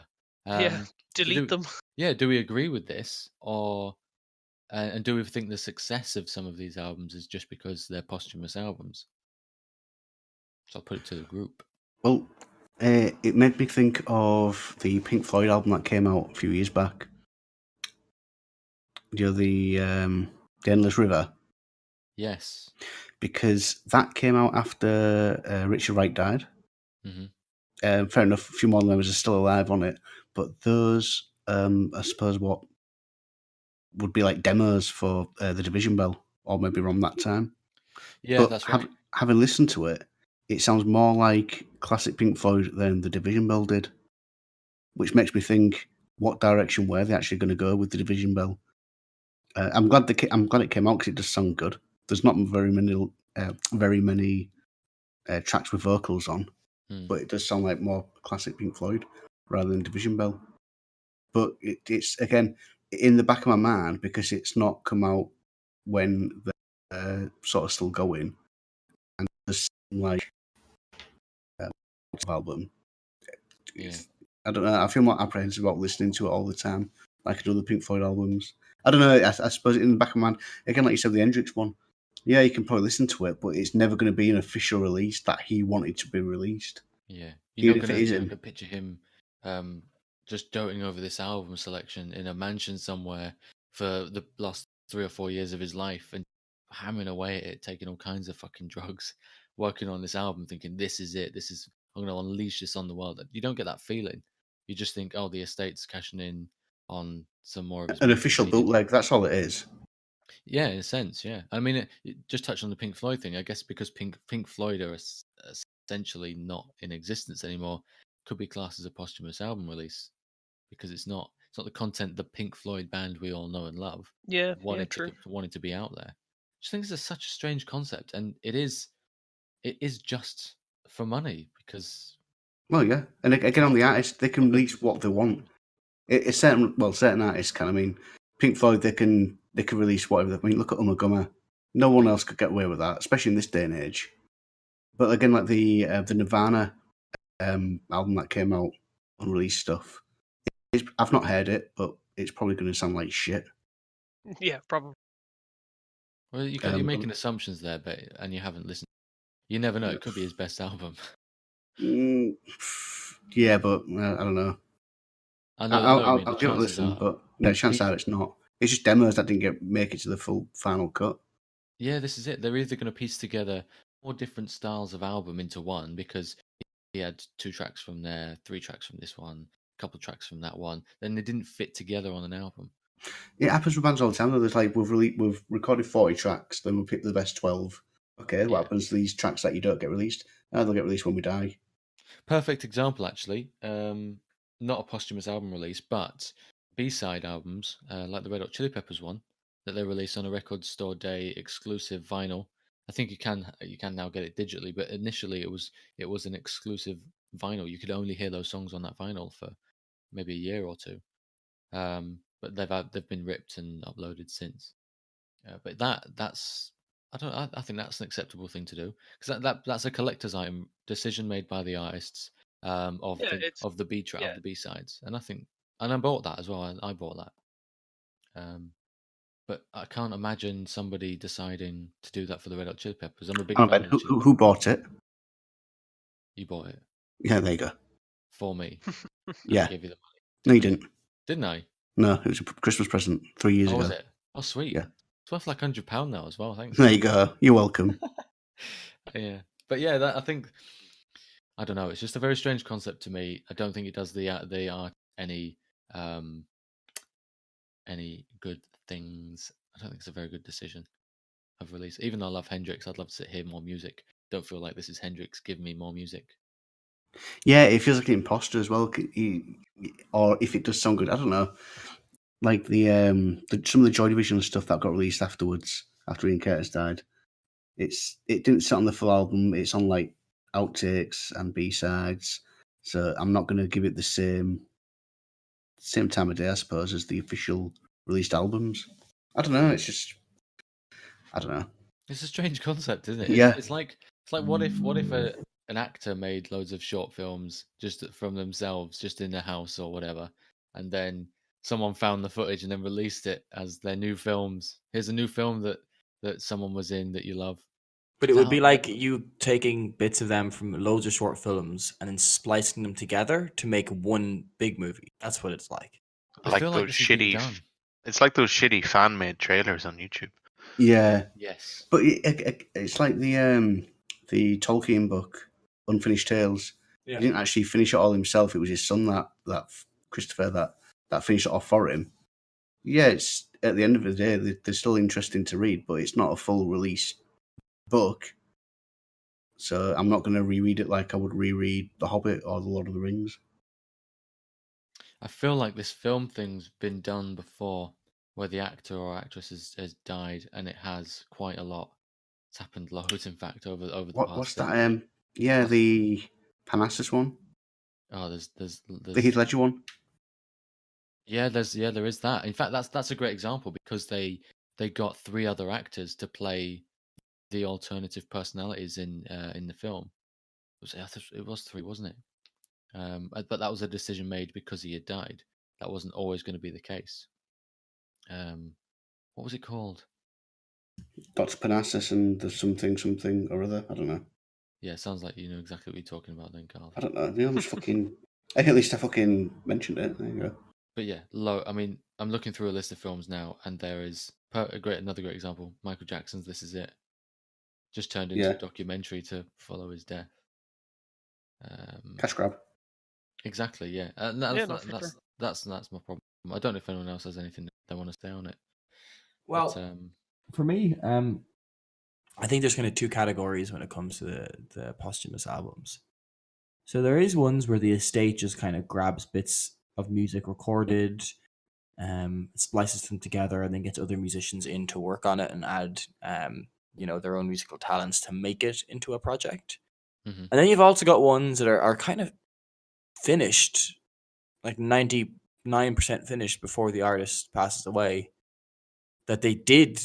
Yeah, delete them. Yeah, do we agree with this, or and do we think the success of some of these albums is just because they're posthumous albums? So I'll put it to the group. Well, it made me think of the Pink Floyd album that came out a few years back. You know, the Endless River? Yes. Because that came out after Richard Wright died. Mm-hmm. Fair enough, a few more members are still alive on it, but those, I suppose, what would be like demos for the Division Bell, or maybe around that time. Yeah, but that's right. Having listened to it, it sounds more like classic Pink Floyd than the Division Bell did, which makes me think, what direction were they actually going to go with the Division Bell? I'm glad it came out because it does sound good. There's not very many tracks with vocals on, but it does sound like more classic Pink Floyd rather than Division Bell. But it's again in the back of my mind because it's not come out when they're sort of still going, and there's like album. Yeah. I don't know. I feel more apprehensive about listening to it all the time, like I do the Pink Floyd albums. I don't know. I suppose in the back of my mind, again, like you said, the Hendrix one. Yeah, you can probably listen to it, but it's never going to be an official release that he wanted to be released. Yeah, you're Even not if it going to. I isn't. could picture him just doting over this album selection in a mansion somewhere for the last 3 or 4 years of his life and hammering away at it, taking all kinds of fucking drugs, working on this album, thinking this is it. I'm going to unleash this on the world. You don't get that feeling. You just think, oh, the estate's cashing in on some more of his An music official than he did. bootleg. That's all it is. Yeah, in a sense, yeah. I mean, it just touched on the Pink Floyd thing. I guess because Pink Floyd are essentially not in existence anymore, could be classed as a posthumous album release because it's not the content the Pink Floyd band we all know and love true. wanted to be out there. I just think it's such a strange concept, and it is just for money because. Well, yeah, and again on the artist, they can release what they want. It's certain artists can. I mean, Pink Floyd, they can release whatever. I mean, look at Ummagumma. No one else could get away with that, especially in this day and age. But again, like the Nirvana album that came out, unreleased stuff. I've not heard it, but it's probably going to sound like shit. Yeah, probably. Well, you're making assumptions there, and you haven't listened. You never know; it could be his best album. Yeah, but I don't know. I'll give it a listen, but no, chances are it's not. It's just demos that didn't make it to the full final cut. Yeah, this is it. They're either going to piece together more different styles of album into one because he had 2 tracks from there, 3 tracks from this one, a couple of tracks from that one. Then they didn't fit together on an album. It happens with bands all the time. Though. There's like we've recorded 40 tracks, then we pick the best 12. Okay, what happens to these tracks that you don't get released? They'll get released when we die. Perfect example, actually. Not a posthumous album release, but B-side albums like the Red Hot Chili Peppers one that they released on a Record Store Day exclusive vinyl. I think you can now get it digitally, but initially it was an exclusive vinyl. You could only hear those songs on that vinyl for maybe a year or two. But they've been ripped and uploaded since. But that's I think that's an acceptable thing to do because that's a collector's item decision made by the artists of the B sides, and I bought that as well. I bought that. But I can't imagine somebody deciding to do that for the Red Hot Chili Peppers. I'm a big fan of who bought it? You bought it. Yeah, there you go. For me. Yeah. I gave you the money. No, you didn't. Didn't I? No, it was a Christmas present 3 years ago. Was it? Oh, sweet. Yeah. It's worth like £100 now as well. Thanks. There you go. You're welcome. Yeah, but yeah, I think I don't know. It's just a very strange concept to me. I don't think it does the art any good things. I don't think it's a very good decision of release. Even though I love Hendrix, I'd love to hear more music. Don't feel like this is Hendrix. Give me more music. Yeah, it feels like an imposter as well. Or if it does sound good, I don't know. Like the some of the Joy Division stuff that got released afterwards, after Ian Curtis died, it didn't sit on the full album. It's on like outtakes and B-sides. So I'm not going to give it the same time of day, I suppose, as the official released albums. I don't know. It's just, I don't know. It's a strange concept, isn't it? Yeah. It's like what if an actor made loads of short films just from themselves, just in their house or whatever, and then someone found the footage and then released it as their new films. Here's a new film that someone was in that you love. But it would be like you taking bits of them from loads of short films and then splicing them together to make one big movie. That's what it's like. I feel like those this has been shitty. done. It's like those shitty fan made trailers on YouTube. Yeah. Yes. But it's like the Tolkien book, Unfinished Tales. Yeah. He didn't actually finish it all himself. It was his son that Christopher that finished it off for him. Yeah, it's at the end of the day they're still interesting to read, but it's not a full release book. So I'm not going to reread it like I would reread The Hobbit or The Lord of the Rings. I feel like this film thing's been done before, where the actor or actress has died, and it has quite a lot. It's happened loads, in fact, over the past. What's that? The Parnassus one. Oh, there's The Heath Ledger one. Yeah, there is that. In fact, that's a great example because they got 3 other actors to play the alternative personalities in the film. It was 3, wasn't it? But that was a decision made because he had died. That wasn't always going to be the case. What was it called? Dr. Parnassus and the something or other. I don't know. Yeah, sounds like you know exactly what you're talking about then, Carl. I don't know. They almost fucking. At least I fucking mentioned it. There you go. But yeah, I mean, I'm looking through a list of films now, and there is another great example. Michael Jackson's "This Is It" just turned into a documentary to follow his death. Cash grab. Exactly. Yeah. That's my problem. I don't know if anyone else has anything they want to say on it. Well, for me, I think there's kind of 2 categories when it comes to the posthumous albums. So there is ones where the estate just kind of grabs bits of music recorded, splices them together, and then gets other musicians in to work on it and add, their own musical talents to make it into a project. Mm-hmm. And then you've also got ones that are kind of finished, like 99% finished before the artist passes away, that they did,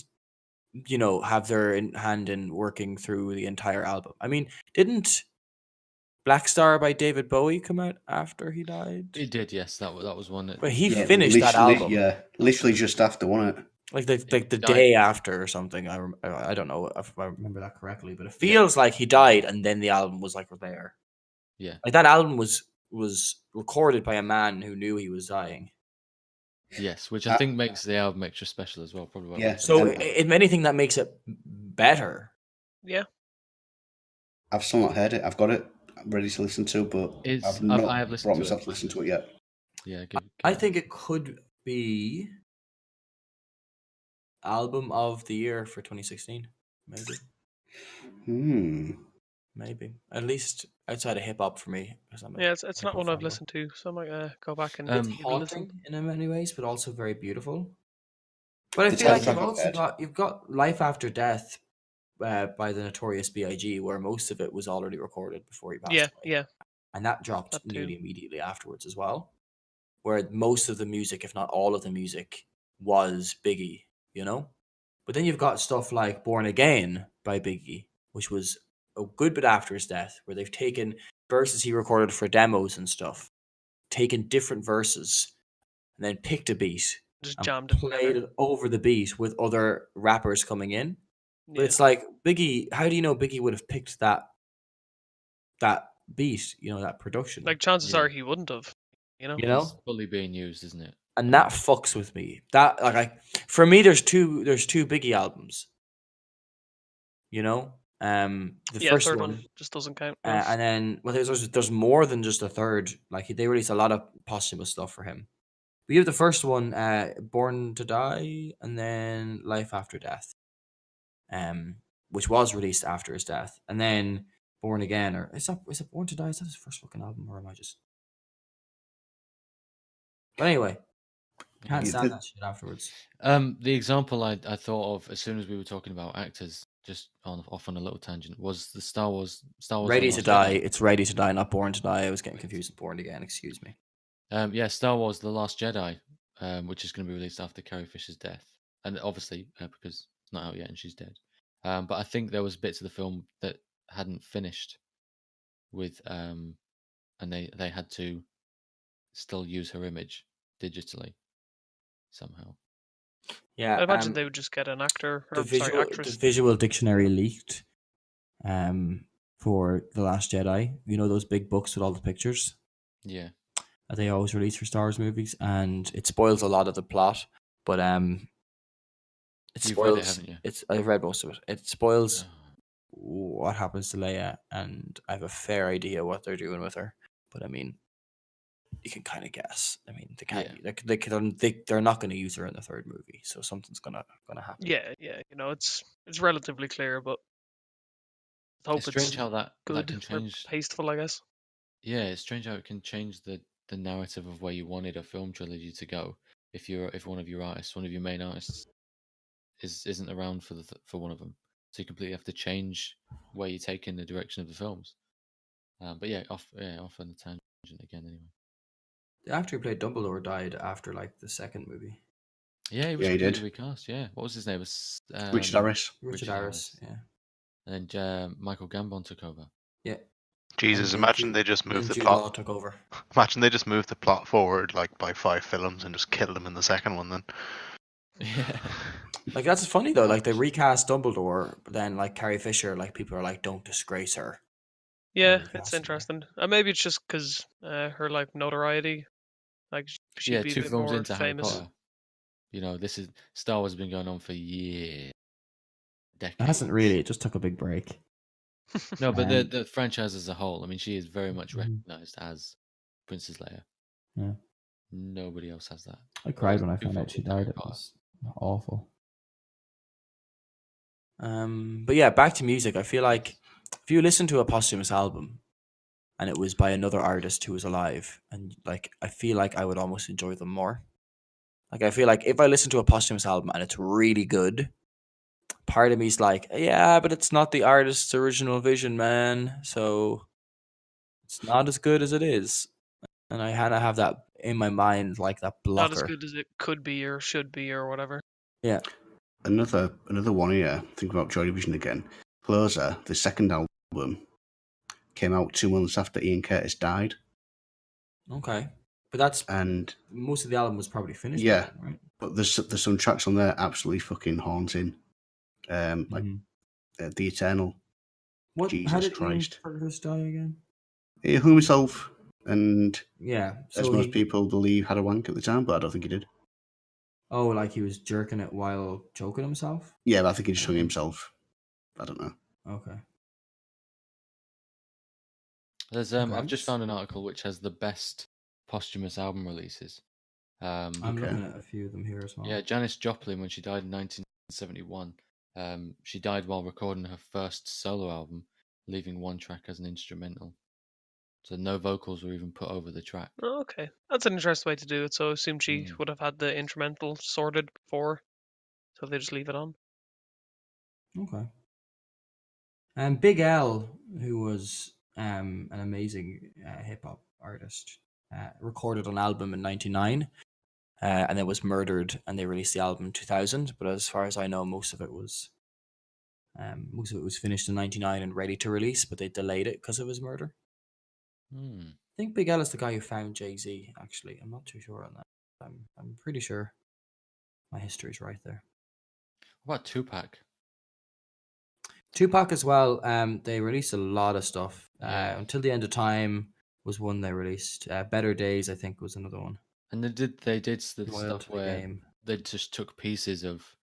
have their hand in working through the entire album. I mean, didn't Black Star by David Bowie come out after he died? It did, yes. That was one. But he finished that album. Yeah, literally just after, wasn't it? Like the day after or something. I don't know if I remember that correctly, but it feels like he died and then the album was like there. Yeah, like that album was recorded by a man who knew he was dying. Yes, which I think makes the album extra special as well. Probably. Yeah. So if anything, that makes it better. Yeah. I've still not heard it. I've got it ready to listen to, but I've not brought myself to listen to it yet. Yeah, I think it could be album of the year for 2016, maybe. Maybe, at least outside of hip hop for me. It's not one I've listened to, so I might go back and it's haunting in many ways, but also very beautiful. But I feel like you've got Life After Death by the notorious B.I.G, where most of it was already recorded before he passed away. Yeah. And that dropped nearly immediately afterwards as well, where most of the music, if not all of the music, was Biggie, But then you've got stuff like Born Again by Biggie, which was a good bit after his death, where they've taken verses he recorded for demos and stuff, taken different verses, and then picked a beat, just and jammed played it over the beat with other rappers coming in. But it's like Biggie. How do you know Biggie would have picked that beat? That production. Like chances are he wouldn't have. It's fully being used, isn't it? And that fucks with me. That for me, there's two Biggie albums. The first third one just doesn't count. And then there's more than just a third. Like they released a lot of posthumous stuff for him. We have the first one, Born to Die, and then Life After Death, which was released after his death, and then Born Again, or is it Born to Die? Is that his first fucking album, or am I just? But anyway, can't stand that shit afterwards. The example I thought of as soon as we were talking about actors just off on a little tangent, was the Star Wars Ready The to Last Die. Jedi? It's Ready to Die, not Born to Die. I was getting confused with Born Again. Excuse me. Yeah, Star Wars: The Last Jedi, which is going to be released after Carrie Fisher's death, and obviously because it's not out yet and she's dead. But I think there was bits of the film that hadn't finished with, and they had to still use her image digitally somehow. Yeah, I imagine they would just get an actor or the actress. visual dictionary leaked for The Last Jedi. You know those big books with all the pictures Yeah, that they always release for Star Wars movies, and it spoils a lot of the plot. But it you've spoils. read it, haven't you? I've read most of it. It spoils Oh, what happens to Leia, and I have a fair idea what they're doing with her. But I mean, you can kind of guess. I mean, they can't. They're not going to use her in the third movie, so something's gonna happen. Yeah, it's relatively clear, but I hope it's strange it's how that good can or change. tasteful, I guess. Yeah, it's strange how it can change the narrative of where you wanted a film trilogy to go. If one of your artists, one of your main artists, isn't around for one of them, so you completely have to change where you take in the direction of the films. But yeah, off on the tangent again. Anyway, The actor who played Dumbledore died after like the second movie. yeah, he was Yeah, he completely did. recast. Yeah, what was his name? It was Richard Harris. Richard Harris. Yeah. And then Michael Gambon took over. Yeah. Jesus, imagine they just moved the Jude plot. Law took over. Imagine they just moved the plot forward like by 5 films and just killed him in the second one. Then, Yeah, Like that's funny though. Like they recast Dumbledore, but then like Carrie Fisher, like people are like, don't disgrace her. Yeah, recasting it's her. interesting. Maybe it's just because her like notoriety, like she'd yeah. be a 2 bit films more into Harry famous. Potter, this is Star Wars has been going on for years, decades. It hasn't really. It just took a big break. No, but the franchise as a whole, I mean, she is very much Mhm. recognized as Princess Leia. Yeah. Nobody else has that. I cried Whereas when I 2 found out films she into Harry died. It Potter- was awful. But yeah, back to music. I feel like if you listen to a posthumous album and it was by another artist who was alive, and like I feel like I would almost enjoy them more. Like I feel like if I listen to a posthumous album and it's really good, part of me's like, yeah, but it's not the artist's original vision, man. So it's not as good as it is. And I kind of have that in my mind, like that Not as blocker. good as it could be or should be or whatever. Yeah. Another one here. Think about Joy Division again. Closer, the second album, came out 2 months after Ian Curtis died. Okay. But that's And most of the album was probably finished. yeah, then, right? but there's some tracks on there absolutely fucking haunting. Like The Eternal. What? Jesus How did Christ. Ian Curtis die again? He hung himself, and Yeah. as So most people believe, had a wank at the time, but I don't think he did. Oh, like he was jerking it while choking himself? Yeah, but I think he just hung himself. I don't know. Okay. There's Okay. I've just found an article which has the best posthumous album releases. I'm looking at a few of them here as well. Yeah, Janis Joplin, when she died in 1971, she died while recording her first solo album, leaving 1 track as an instrumental. So no vocals were even put over the track. Oh, okay, that's an interesting way to do it. So I assume she would have had the instrumental sorted before, so they just leave it on. Okay. And Big L, who was an amazing hip hop artist, recorded an album in '99, and then was murdered, and they released the album in 2000. But as far as I know, most of it was finished in '99 and ready to release, but they delayed it because of his murder. I think Big L is the guy who found Jay-Z. Actually, I'm not too sure on that. I'm pretty sure my history's right there. What about Tupac? Tupac as well. They released a lot of stuff. Until the End of Time was one they released. Better Days, I think, was another one. And they did the Loyal stuff to the where Game. they just took pieces of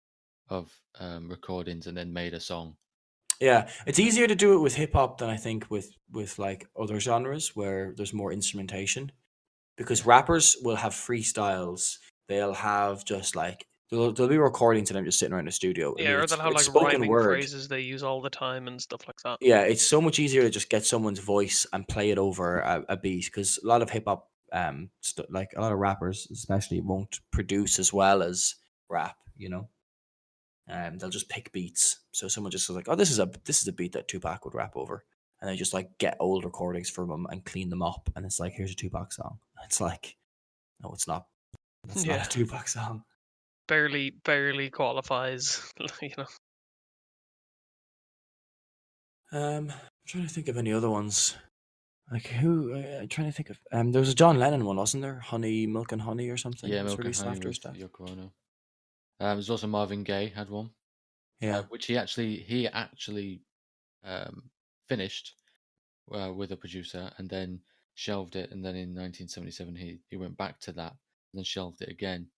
recordings and then made a song. Yeah, it's easier to do it with hip hop than I think with like other genres where there's more instrumentation, because rappers will have freestyles. They'll have just like there'll be recordings of them just sitting around the studio. Yeah, or they'll have like spoken rhyming word phrases they use all the time and stuff like that. Yeah, it's so much easier to just get someone's voice and play it over a beat, because a lot of hip hop, like a lot of rappers especially, won't produce as well as rap. they'll just pick beats. So someone just was like, "Oh, this is a beat that Tupac would rap over," and they just like get old recordings from him and clean them up, and it's like, "Here's a Tupac song." It's like, no, it's not. That's not a Tupac song. Barely qualifies. I'm trying to think of any other ones. Like who? I'm trying to think of. There was a John Lennon one, wasn't there? Honey, Milk and Honey, or something. Yeah, It was Milk and released Honey after his with death. Yoko Ono. There's also Marvin Gaye had one. Yeah. Which he actually finished with a producer and then shelved it, and then in 1977 he went back to that and then shelved it again,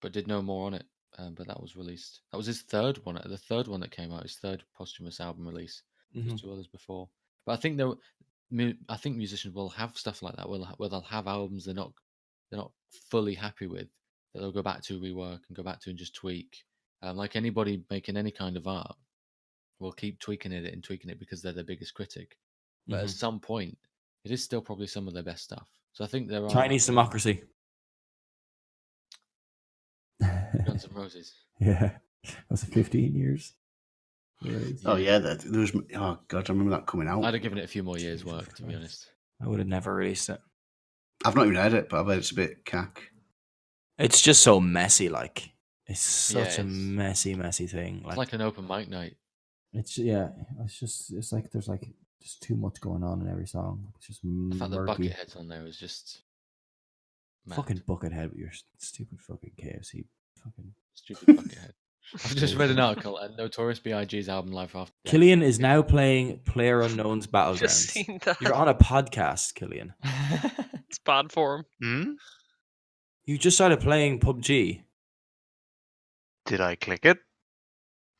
but did no more on it. But that was released. That was his third one. The third one that came out, his third posthumous album release. There's two others before, but I think musicians will have stuff like that. Where they'll have albums they're not fully happy with, that they'll go back to rework and go back to and just tweak. Like anybody making any kind of art will keep tweaking it because they're the biggest critic. But at some point, it is still probably some of their best stuff. So I think there are Chinese Democracy. Guns N' Roses. Yeah, was it 15 years? Oh yeah, there was. Oh god, I remember that coming out. I'd have given it a few more years' work, to be honest. I would have never released it. I've not even heard it, but I bet it's a bit cack. It's just so messy. Like it's such a messy thing. It's like an open mic night. It's like there's like just too much going on in every song. It's just the fact that murky. Buckethead's on there is just mad. Fucking Buckethead with your stupid fucking KFC fucking stupid Buckethead. I've just read an article and Notorious B.I.G's album Life After Death. Killian is now playing PlayerUnknown's Battlegrounds. Just seen that. You're on a podcast, Killian. It's bad for him. You just started playing PUBG. Did I click it?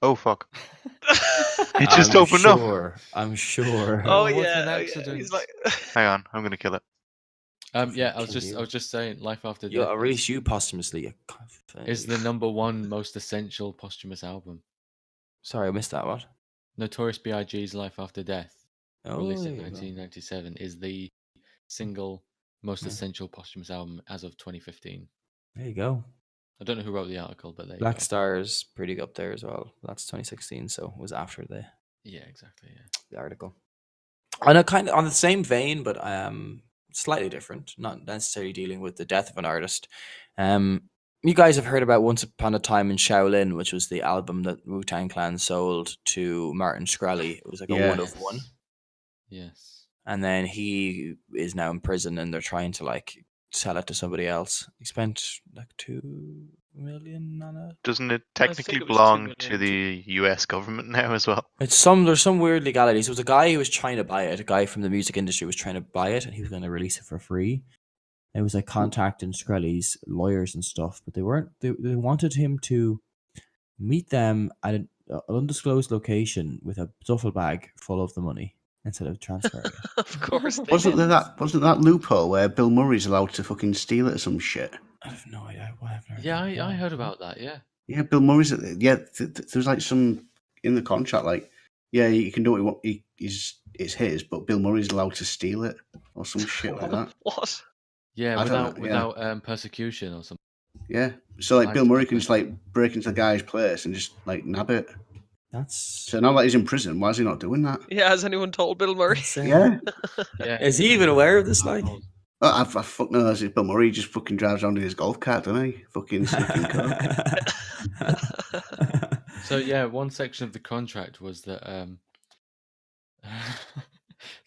Oh fuck! It just opened up. I'm sure. Oh What's yeah, an accident? he's like. Hang on, I'm gonna kill it. Yeah, I was just saying, Life After Death. I released you posthumously. Is the number one most essential posthumous album. Sorry, I missed that. What? Notorious B.I.G's Life After Death, released in there you go. 1997, is the single most essential posthumous album as of 2015. There you go. I don't know who wrote the article, but Black Star's pretty up there as well. That's 2016, so it was after the the article. On a kind of on the same vein, but slightly different. Not necessarily dealing with the death of an artist. You guys have heard about Once Upon a Time in Shaolin, which was the album that Wu-Tang Clan sold to Martin Shkreli. It was like a one of one. Yes. And then he is now in prison, and they're trying to like sell it to somebody else. He spent like $2 million on it. Doesn't it technically belong to the US government now as well? There's some weird legalities. There was a guy who was trying to buy it. A guy from the music industry was trying to buy it, and he was going to release it for free. It was like contacting Shkreli's lawyers and stuff, but they weren't. They wanted him to meet them at an undisclosed location with a duffel bag full of the money instead of transferring it. Of course. Wasn't that loophole where Bill Murray's allowed to fucking steal it or some shit? I have no idea what happened. Yeah, I heard about that. Yeah. Yeah, Bill Murray's. There's like some in the contract, like, yeah, you can do what you want. It's his, but Bill Murray's allowed to steal it or some shit like that. What? Yeah, without persecution or something. Yeah, so like Bill Murray can just like break into the guy's place and just like nab it. So now that he's in prison, why is he not doing that? Yeah, has anyone told Bill Murray? Yeah. Is he even aware of this? Like, I fuck no, it's Bill Murray. He just fucking drives around in his golf cart, doesn't he? Fucking sneaking coke. So yeah, one section of the contract was that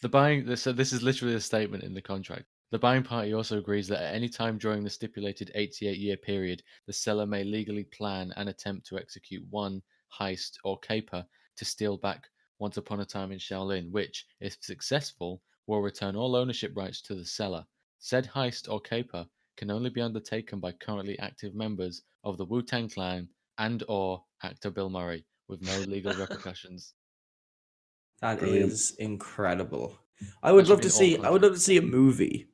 the buying. So this is literally a statement in the contract. The buying party also agrees that at any time during the stipulated 88-year period, the seller may legally plan and attempt to execute one heist or caper to steal back Once Upon a Time in Shaolin, which, if successful, will return all ownership rights to the seller. Said heist or caper can only be undertaken by currently active members of the Wu-Tang Clan and/or actor Bill Murray, with no legal repercussions. That is incredible. I would love to see a movie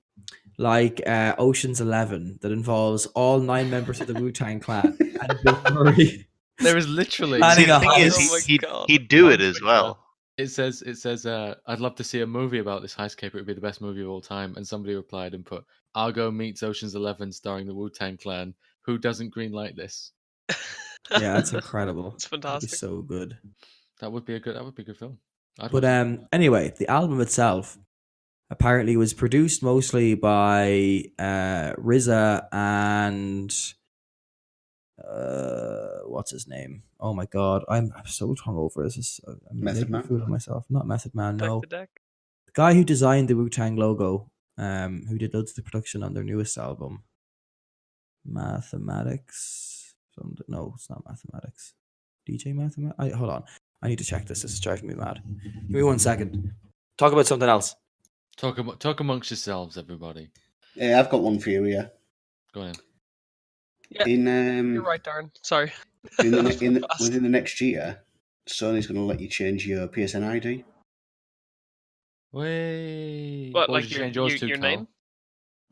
like Ocean's 11 that involves all 9 members of the Wu-Tang Clan and Bill Murray. There is literally. See, the thing is, he'd do it as well. It says, I'd love to see a movie about this heist caper. It would be the best movie of all time. And somebody replied and put, Argo meets Ocean's 11 starring the Wu-Tang Clan. Who doesn't greenlight this? Yeah, that's incredible. It's That'd be fantastic. so good. That would be a good film. But anyway, the album itself apparently was produced mostly by RZA and what's his name? Oh my god, I'm so hungover. I'm Method making a Man? fool of myself. Not Method Man, Deck no. the deck. The guy who designed the Wu-Tang logo, who did loads of the production on their newest album. Mathematics. No, it's not Mathematics. DJ Mathematics. Hold on. I need to check this. This is driving me mad. Give me 1 second. Talk about something else. Talk amongst yourselves, everybody. Yeah, I've got one for you here. Go on. Yeah, In you're right, Darren. Sorry. within the next year, Sony's going to let you change your PSN ID. Wait. What, What like did you change yours to, your Carl? name?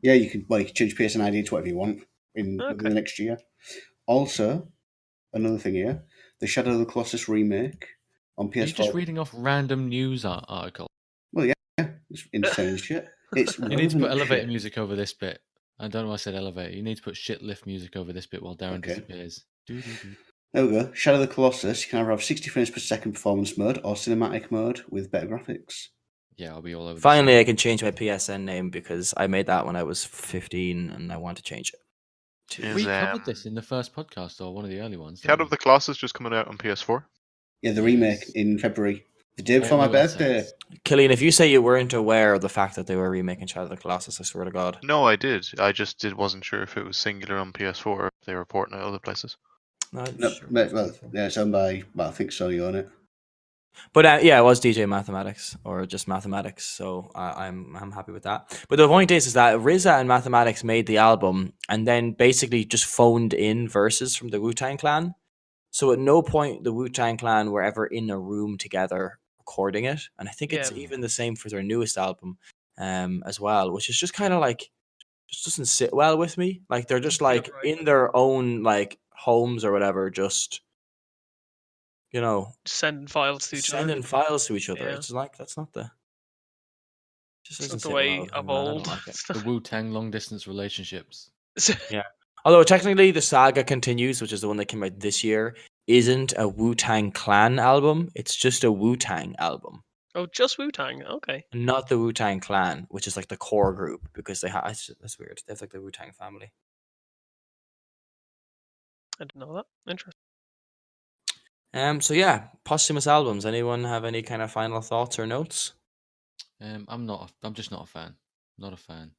Yeah, you can change PSN ID to whatever you want within the next year. Also, another thing here, the Shadow of the Colossus remake on PS4. Are you just reading off random news article? Well, yeah, it's insane shit. It's You need to put elevator shit. music over this bit. I don't know why I said elevator. You need to put shit lift music over this bit while Darren disappears. There we go. Shadow of the Colossus. You can either have 60 frames per second performance mode or cinematic mode with better graphics. Yeah, I'll be all over. Finally, I can change my PSN name because I made that when I was 15 and I want to change it. We covered this in the first podcast or one of the early ones. Shadow of the Colossus just coming out on PS4. Yeah, the remake in February. The day before my birthday. Killian, if you say you weren't aware of the fact that they were remaking Shadow of the Colossus, I swear to God. No, I did. I just wasn't sure if it was singular on PS4 or if they were porting it other places. No, well, yeah, it's owned by, I think Sony own it. But yeah, it was DJ Mathematics or just Mathematics, so I'm happy with that. But the point is that RZA and Mathematics made the album and then basically just phoned in verses from the Wu-Tang Clan. So at no point the Wu-Tang Clan were ever in a room together recording it, and I think it's even the same for their newest album, as well, which is just kind of like just doesn't sit well with me. Like they're just like in their own like homes or whatever, just sending files to each other. Yeah. It's like that's not the. Just it's not the way of old. Like the Wu-Tang long distance relationships. Yeah. Although technically the Saga Continues, which is the one that came out this year, isn't a Wu-Tang Clan album. It's just a Wu-Tang album. Oh, just Wu-Tang. Okay. Not the Wu-Tang Clan, which is like the core group, because that's weird. They have like the Wu-Tang family. I didn't know that. Interesting. So yeah, posthumous albums. Anyone have any kind of final thoughts or notes? I'm just not a fan. Not a fan.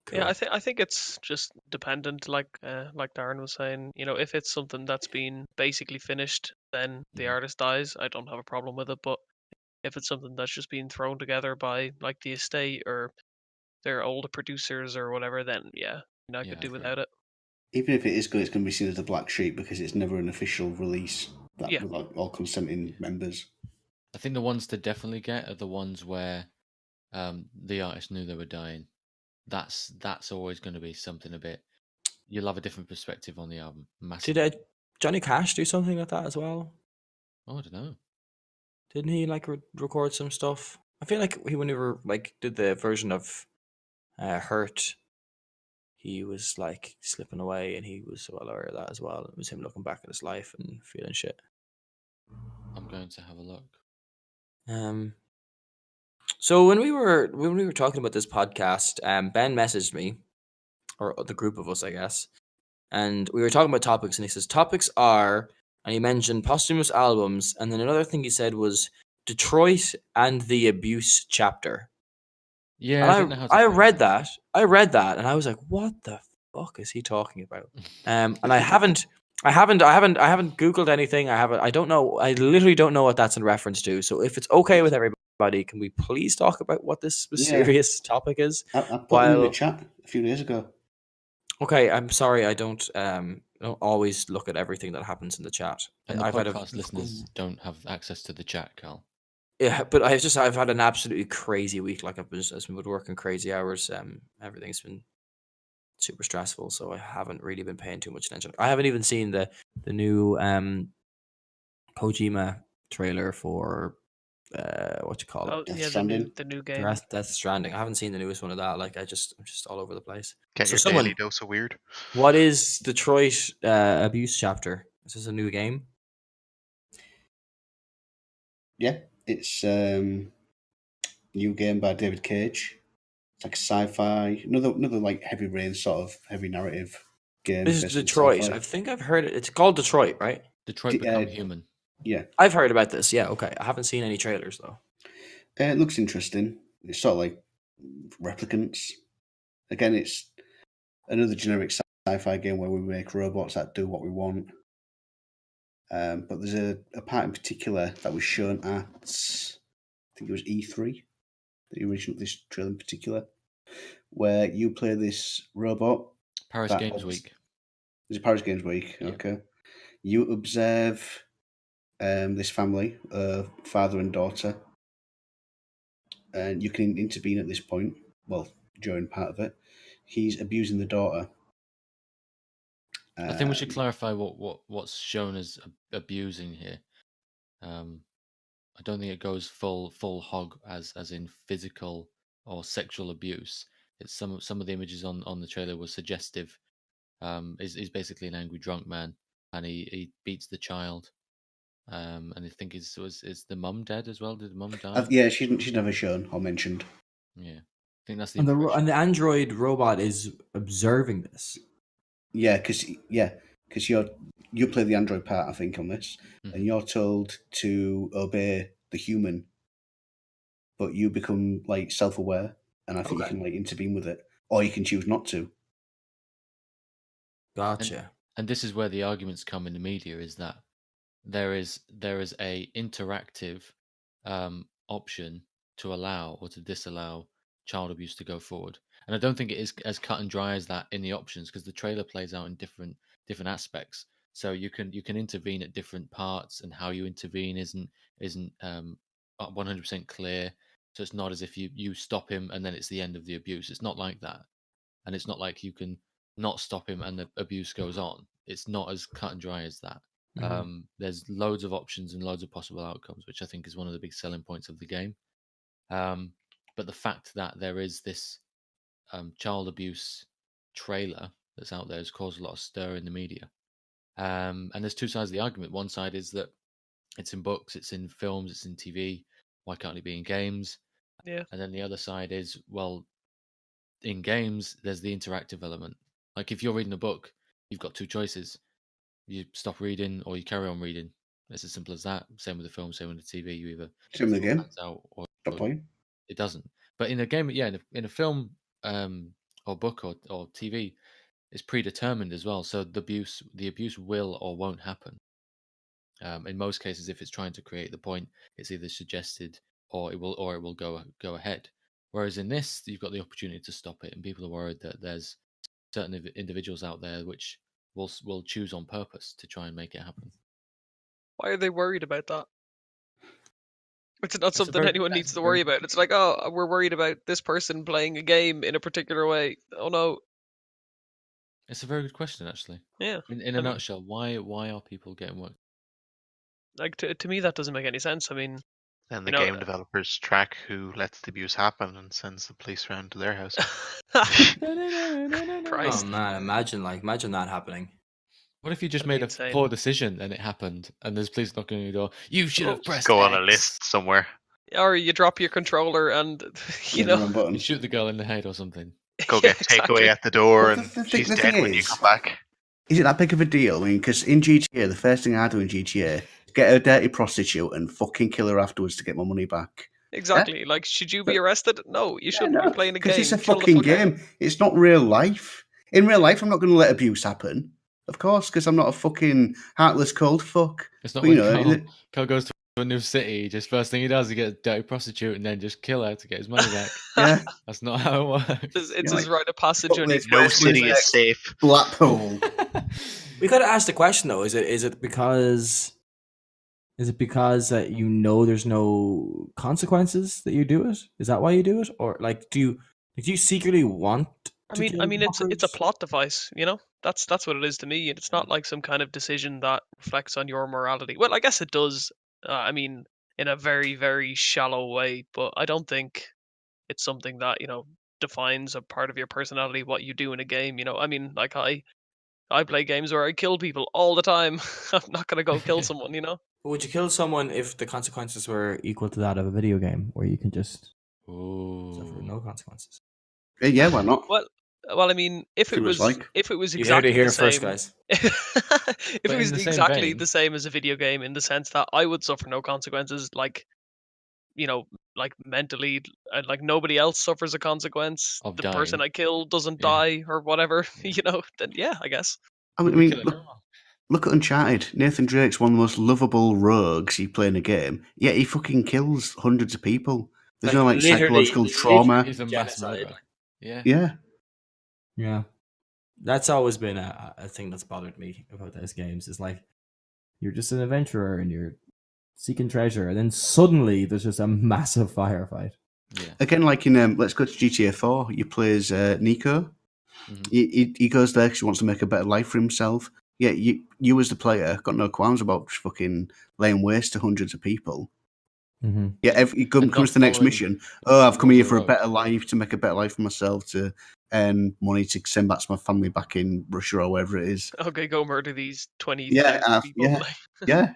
Cool. Yeah, I think it's just dependent, like Darren was saying. If it's something that's been basically finished, then the artist dies. I don't have a problem with it. But if it's something that's just being thrown together by like the estate or their older producers or whatever, then I could do without it. Even if it is good, it's going to be seen as the black sheep because it's never an official release with like all consenting members. I think the ones to definitely get are the ones where the artist knew they were dying. That's always going to be something a bit. You'll have a different perspective on the album. Massively. Did Johnny Cash do something like that as well? Oh, I don't know. Didn't he like record some stuff? I feel like when we were like did the version of Hurt, he was like slipping away, and he was well aware of that as well. It was him looking back at his life and feeling shit. I'm going to have a look. So when we were talking about this podcast, Ben messaged me, or the group of us, I guess, and we were talking about topics, and he says topics are, and he mentioned posthumous albums, and then another thing he said was Detroit and the Abuse chapter. Yeah, and I didn't know how to I read that. I read that, and I was like, "What the fuck is he talking about?" And I haven't Googled anything. I don't know. I literally don't know what that's in reference to. So if it's okay with everybody, can we please talk about what this mysterious topic is? I put it in the chat a few days ago. Okay, I'm sorry. I don't always look at everything that happens in the chat. And the podcast listeners don't have access to the chat, Carl. Yeah, but I've had an absolutely crazy week. Like I've been working crazy hours. Everything's been super stressful, so I haven't really been paying too much attention. I haven't even seen the new Kojima trailer for what you call it? The new game. Death Stranding. I haven't seen the newest one of that. Like I'm just all over the place. Get your daily dose of weird. What is Detroit Abuse chapter? Is this a new game? Yeah, it's new game by David Cage. It's like sci-fi, another like heavy rain sort of heavy narrative game. This is based on Detroit. sci-fi. I think I've heard it. It's called Detroit, right? Detroit Become Human. Yeah, I've heard about this. Yeah, okay. I haven't seen any trailers though. it looks interesting. It's sort of like Replicants. Again, it's another generic sci-fi game where we make robots that do what we want. But there's a part in particular that was shown at, I think it was E3, the original this trailer in particular, where you play this robot. Paris Games Week. Is it Paris Games Week? Yeah. Okay. You observe this family, father and daughter, and you can intervene at this point. Well, during part of it, he's abusing the daughter. I think we should clarify what's shown as abusing here. I don't think it goes full hog as in physical or sexual abuse. It's some of the images on the trailer were suggestive. He's basically an angry drunk man, and he beats the child. And I think is the mum dead as well? Did the mum die? Yeah, she's never shown or mentioned. Yeah, I think that's the and the android robot is observing this. Yeah, because you play the android part, I think, on this, and you're told to obey the human, but you become like self-aware, and I think you can like intervene with it, or you can choose not to. Gotcha. And this is where the arguments come in the media: is that there is a interactive option to allow or to disallow child abuse to go forward. And I don't think it is as cut and dry as that in the options, because the trailer plays out in different aspects. So you can intervene at different parts, and how you intervene isn't 100% clear. So it's not as if you stop him and then it's the end of the abuse. It's not like that, and it's not like you can not stop him and the abuse goes on. It's not as cut and dry as that. There's loads of options and loads of possible outcomes, which I think is one of the big selling points of the game. But the fact that there is this child abuse trailer that's out there has caused a lot of stir in the media. And there's two sides of the argument. One side is that it's in books, it's in films, it's in TV. Why can't it be in games? Yeah. And then the other side is, well, in games, there's the interactive element. Like if you're reading a book, you've got two choices. You stop reading or you carry on reading. It's as simple as that. Same with the film, same with the TV. You either same with the game out or stop playing. It doesn't. But in a game, yeah, in a film or book or TV, it's predetermined as well. So the abuse will or won't happen. In most cases, if it's trying to create the point, it's either suggested or it will go ahead. Whereas in this, you've got the opportunity to stop it, and people are worried that there's certain individuals out there which will choose on purpose to try and make it happen. Why are they worried about that? It's not something anyone needs to worry about. It's like, oh, we're worried about this person playing a game in a particular way. Oh no. It's a very good question, actually. Yeah. In a nutshell, why are people getting worked? Like to me, that doesn't make any sense. I mean, then the game developers track who lets the abuse happen and sends the police around to their house. Oh man, imagine that happening. What if you just made a poor decision and it happened, and there's police knocking on your door? You should have pressed Go X. on a list somewhere. Or you drop your controller and you shoot the girl in the head or something. Go get takeaway at the door, and she's dead when you come back. Is it that big of a deal? I mean, because in GTA, the first thing I do in GTA is get a dirty prostitute and fucking kill her afterwards to get my money back. Exactly. Yeah? Like, should you be arrested? No, you shouldn't be playing a game. Because it's a fucking game. It's not real life. In real life, I'm not going to let abuse happen. Of course, because I'm not a fucking heartless cold fuck. It's not when Carl goes to a new city, just first thing he does, he gets a dirty prostitute and then just kill her to get his money back. Yeah. That's not how it works. It's his rite of passage. No city is safe. Blackpool. We got to ask the question though: is it because that you know there's no consequences that you do it? Is that why you do it, or like do you secretly want? I mean, it's a plot device. You know, that's what it is to me, and it's not like some kind of decision that reflects on your morality. Well, I guess it does. I mean, in a very, very shallow way, but I don't think it's something that defines a part of your personality. What you do in a game, I mean, like I play games where I kill people all the time. I'm not gonna go kill someone, you know. Would you kill someone if the consequences were equal to that of a video game, where you can just suffer no consequences? Yeah, why not? Well, I mean, if See it what it's was like. You heard it exactly here the first, same, guys. if it But was in the same exactly vein- the same as a video game, in the sense that I would suffer no consequences, like, you know, like mentally, like nobody else suffers a consequence. Of The person dying. I kill doesn't Yeah. die or whatever, Yeah. you know. Then yeah, I guess. I You'll be mean, killing look at Uncharted. Nathan Drake's one of the most lovable rogues you play in a game, yet he fucking kills hundreds of people. There's no psychological trauma. He's a mass murderer. Yeah. Yeah. Yeah, that's always been a thing that's bothered me about those games. Is like you're just an adventurer and you're seeking treasure, and then suddenly there's just a massive firefight. Yeah. Again, like in let's go to GTA 4. You play as Nico. Mhm. He goes there because he wants to make a better life for himself. Yeah, you as the player got no qualms about just fucking laying waste to hundreds of people. Mm-hmm. Yeah, he comes to the next mission. Oh, I've come here for a better life, to make a better life for myself, to earn money to send back to my family back in Russia or wherever it is. Okay, go murder these 20 Yeah. people. Yeah.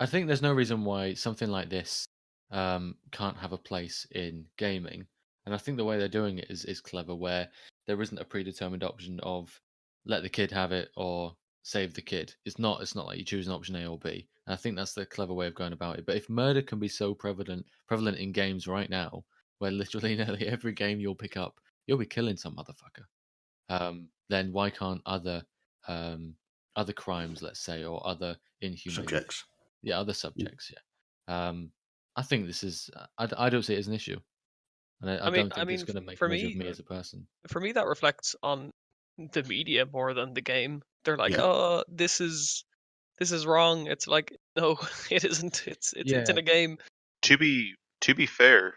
I think there's no reason why something like this can't have a place in gaming. And I think the way they're doing it is clever, where there isn't a predetermined option of let the kid have it or save the kid. It's not like you choose an option A or B. And I think that's the clever way of going about it. But if murder can be so prevalent in games right now, where literally nearly every game you'll pick up, you'll be killing some motherfucker. Then why can't other crimes, let's say, or other inhumane Subjects. Yeah, other subjects. Yeah, I think this is. I don't see it as an issue, and I don't think it's going to make a measure of me as a person. For me, that reflects on the media more than the game. They're like, Yeah. "Oh, this is wrong." It's like, no, it isn't. It's in a game. To be fair,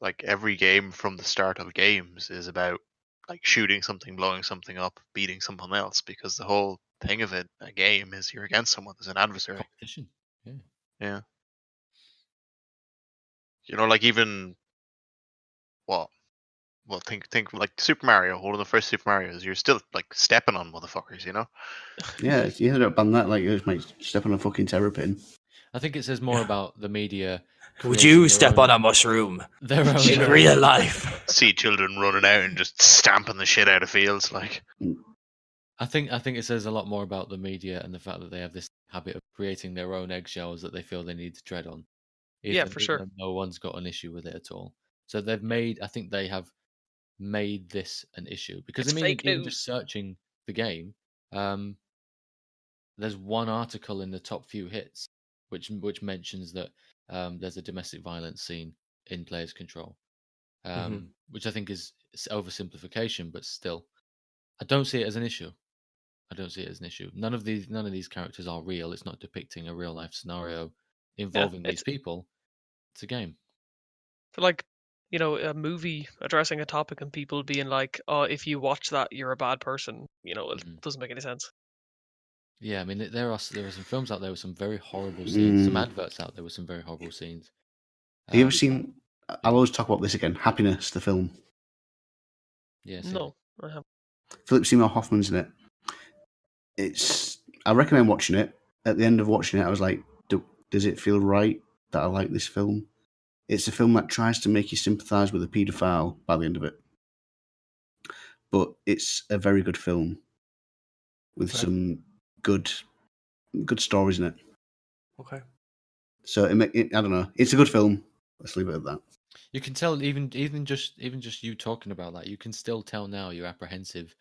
like every game from the start of games is about like shooting something, blowing something up, beating someone else, because the whole thing of it, a game, is you're against someone. There's an adversary. Competition. Yeah. Yeah. You know, like even well, think like Super Mario. One of the first Super Mario's, you're still like stepping on motherfuckers. You know. Yeah, you don't ban that like you might step on a fucking terrapin. I think it says more about the media. Would you step on a mushroom in real life? See children running out and just stamping the shit out of fields, like. I think it says a lot more about the media and the fact that they have this habit of creating their own eggshells that they feel they need to tread on. Yeah, for sure. No one's got an issue with it at all. So I think they have made this an issue because It's fake even news. just searching the game, there's one article in the top few hits which mentions that there's a domestic violence scene in Players Control, which I think is oversimplification, but still, I don't see it as an issue. None of these characters are real. It's not depicting a real life scenario involving these people. It's a game. So like, you know, a movie addressing a topic and people being like, "Oh, if you watch that, you're a bad person." You know, it doesn't make any sense. Yeah, I mean, there are some films out there with some very horrible scenes. Some adverts out there with some very horrible scenes. Have you ever seen? I'll always talk about this again. Happiness, the film. Yeah. No, I haven't. Philip Seymour Hoffman's in it. I recommend watching it. At the end of watching it, I was like, does it feel right that I like this film? It's a film that tries to make you sympathise with a paedophile by the end of it. But it's a very good film with some good stories in it. Okay. So I don't know. It's a good film. Let's leave it at that. You can tell even just you talking about that, you can still tell now you're apprehensive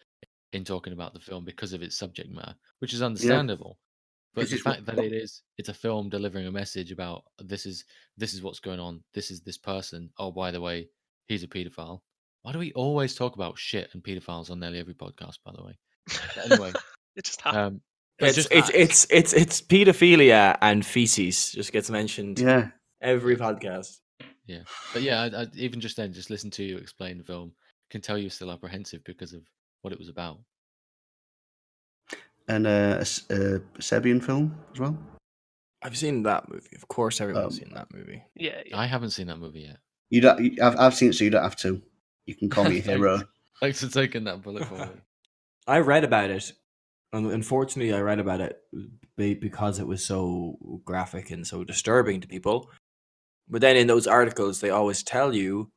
in talking about the film because of its subject matter, which is understandable. But the fact that it's a film delivering a message about this is what's going on. This is this person. Oh, by the way, he's a paedophile. Why do we always talk about shit and paedophiles on nearly every podcast? By the way, but anyway, it just happens. It's pedophilia and feces just gets mentioned. Yeah, every podcast. Yeah, but yeah, I even just then, just listen to you explain the film, can tell you're still apprehensive because of what it was about. And a Serbian film as well. I've seen that movie. Of course, everyone's seen that movie. Yeah, I haven't seen that movie yet. You don't. I've seen it, so you don't have to. You can call me a hero. Thanks for taking that bullet for me. I read about it. Unfortunately, I read about it because it was so graphic and so disturbing to people. But then in those articles, they always tell you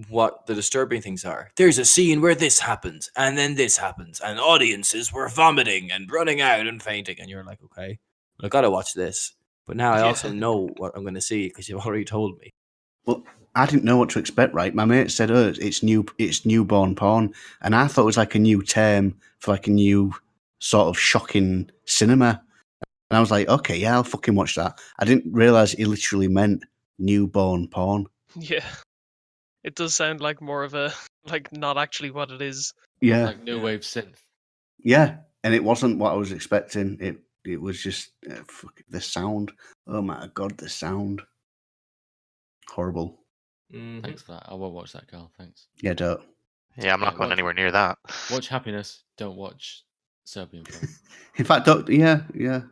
what the disturbing things are. There's a scene where this happens, and then this happens, and audiences were vomiting and running out and fainting. And you're like, okay, I gotta watch this. But now I also know what I'm going to see because you've already told me. Well, I didn't know what to expect, right? My mate said, "Oh, it's newborn porn," and I thought it was like a new term for like a new sort of shocking cinema. And I was like, "Okay, yeah, I'll fucking watch that." I didn't realize it literally meant newborn porn. Yeah, it does sound like more of a not actually what it is. Yeah, like new wave synth. Yeah, and it wasn't what I was expecting. It was just the sound. Oh my god, the sound. Horrible. Mm-hmm. Thanks for that. I won't watch that, Carl. Thanks. Yeah, don't. Yeah, I'm not going anywhere near that. Watch Happiness. Don't watch Serbian Film. In fact, don't. Yeah. In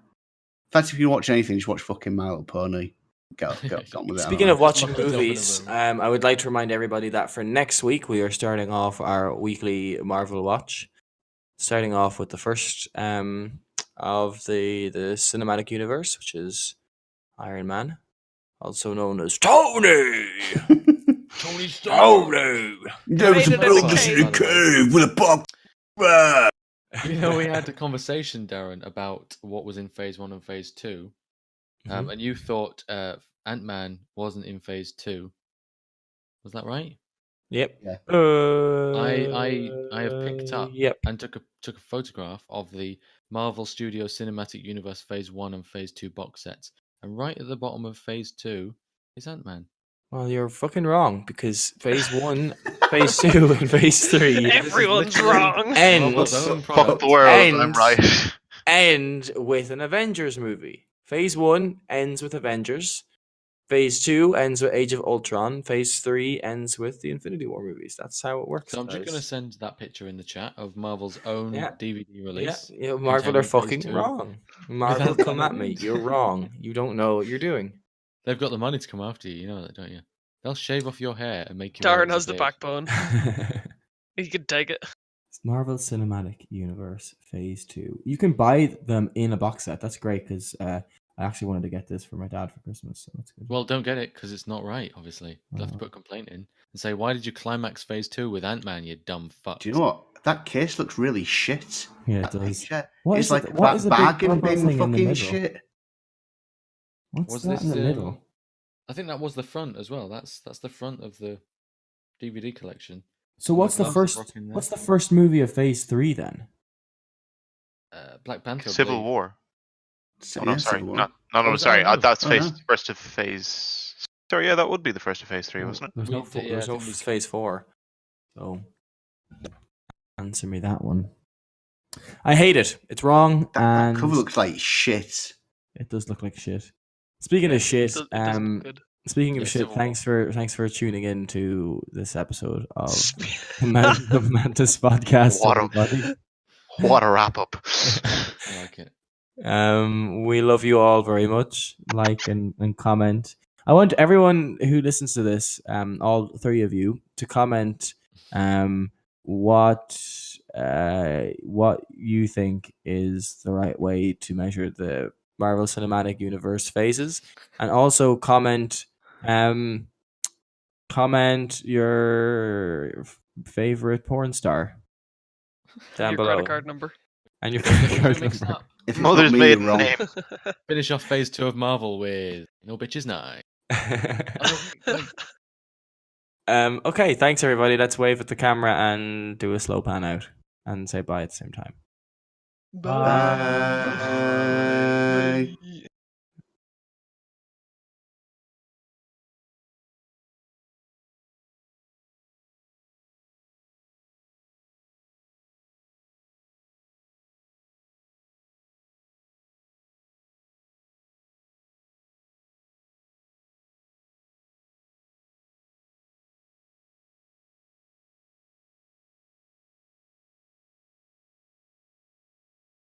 fact, if you watch anything, just watch fucking My Little Pony. Get on with it. Speaking of watching movies, I would like to remind everybody that for next week we are starting off our weekly Marvel watch. Starting off with the first of the cinematic universe, which is Iron Man, also known as Tony. Tony Stark. There was a builders in a cave with a box. You know, we had a conversation, Darren, about what was in Phase 1 and Phase 2. And you thought Ant-Man wasn't in Phase 2. Was that right? Yep. Yeah. I have picked up and took a photograph of the Marvel Studios Cinematic Universe Phase 1 and Phase 2 box sets. And right at the bottom of Phase 2 is Ant-Man. Well, you're fucking wrong because Phase 1, Phase 2, and Phase 3... Everyone's wrong! Fuck the world, I'm right. End with an Avengers movie. Phase 1 ends with Avengers. Phase 2 ends with Age of Ultron. Phase 3 ends with the Infinity War movies. That's how it works. So I'm just going to send that picture in the chat of Marvel's own DVD release. Yeah, Marvel are fucking wrong. Marvel, come at me. You're wrong. You don't know what you're doing. They've got the money to come after you. You know that, don't you? They'll shave off your hair and make you... Darren has the backbone. He can take it. It's Marvel Cinematic Universe Phase 2. You can buy them in a box set. That's great because I actually wanted to get this for my dad for Christmas, so that's good. Well, don't get it because it's not right, obviously. You'll have to put a complaint in and say, why did you climax Phase 2 with Ant-Man, you dumb fuck? Do you know what? That case looks really shit. Yeah, it does. What it's like that bargain bin fucking shit. What's that in the middle? I think that was the front as well. That's the front of the DVD collection. So what's the first? What's the first movie of Phase 3 then? Black Panther. Civil War. Oh, no, sorry. Sorry. That's first of Phase. Sorry, yeah, that would be the first of Phase 3, wasn't it? There's no Phase 4. So answer me that one. I hate it. It's wrong. That cover looks like shit. It does look like shit. Speaking of shit, speaking of shit, thanks for tuning in to this episode of the Mantis podcast. What a wrap up. I like it. We love you all very much. Like and comment. I want everyone who listens to this, all three of you, to comment what you think is the right way to measure the Marvel Cinematic Universe phases, and also comment your favorite porn star down your below. Credit card number. And your credit card number. If Mother's maiden name. Finish off Phase 2 of Marvel with No Bitches Night. Okay, thanks everybody. Let's wave at the camera and do a slow pan out and say bye at the same time. Bye.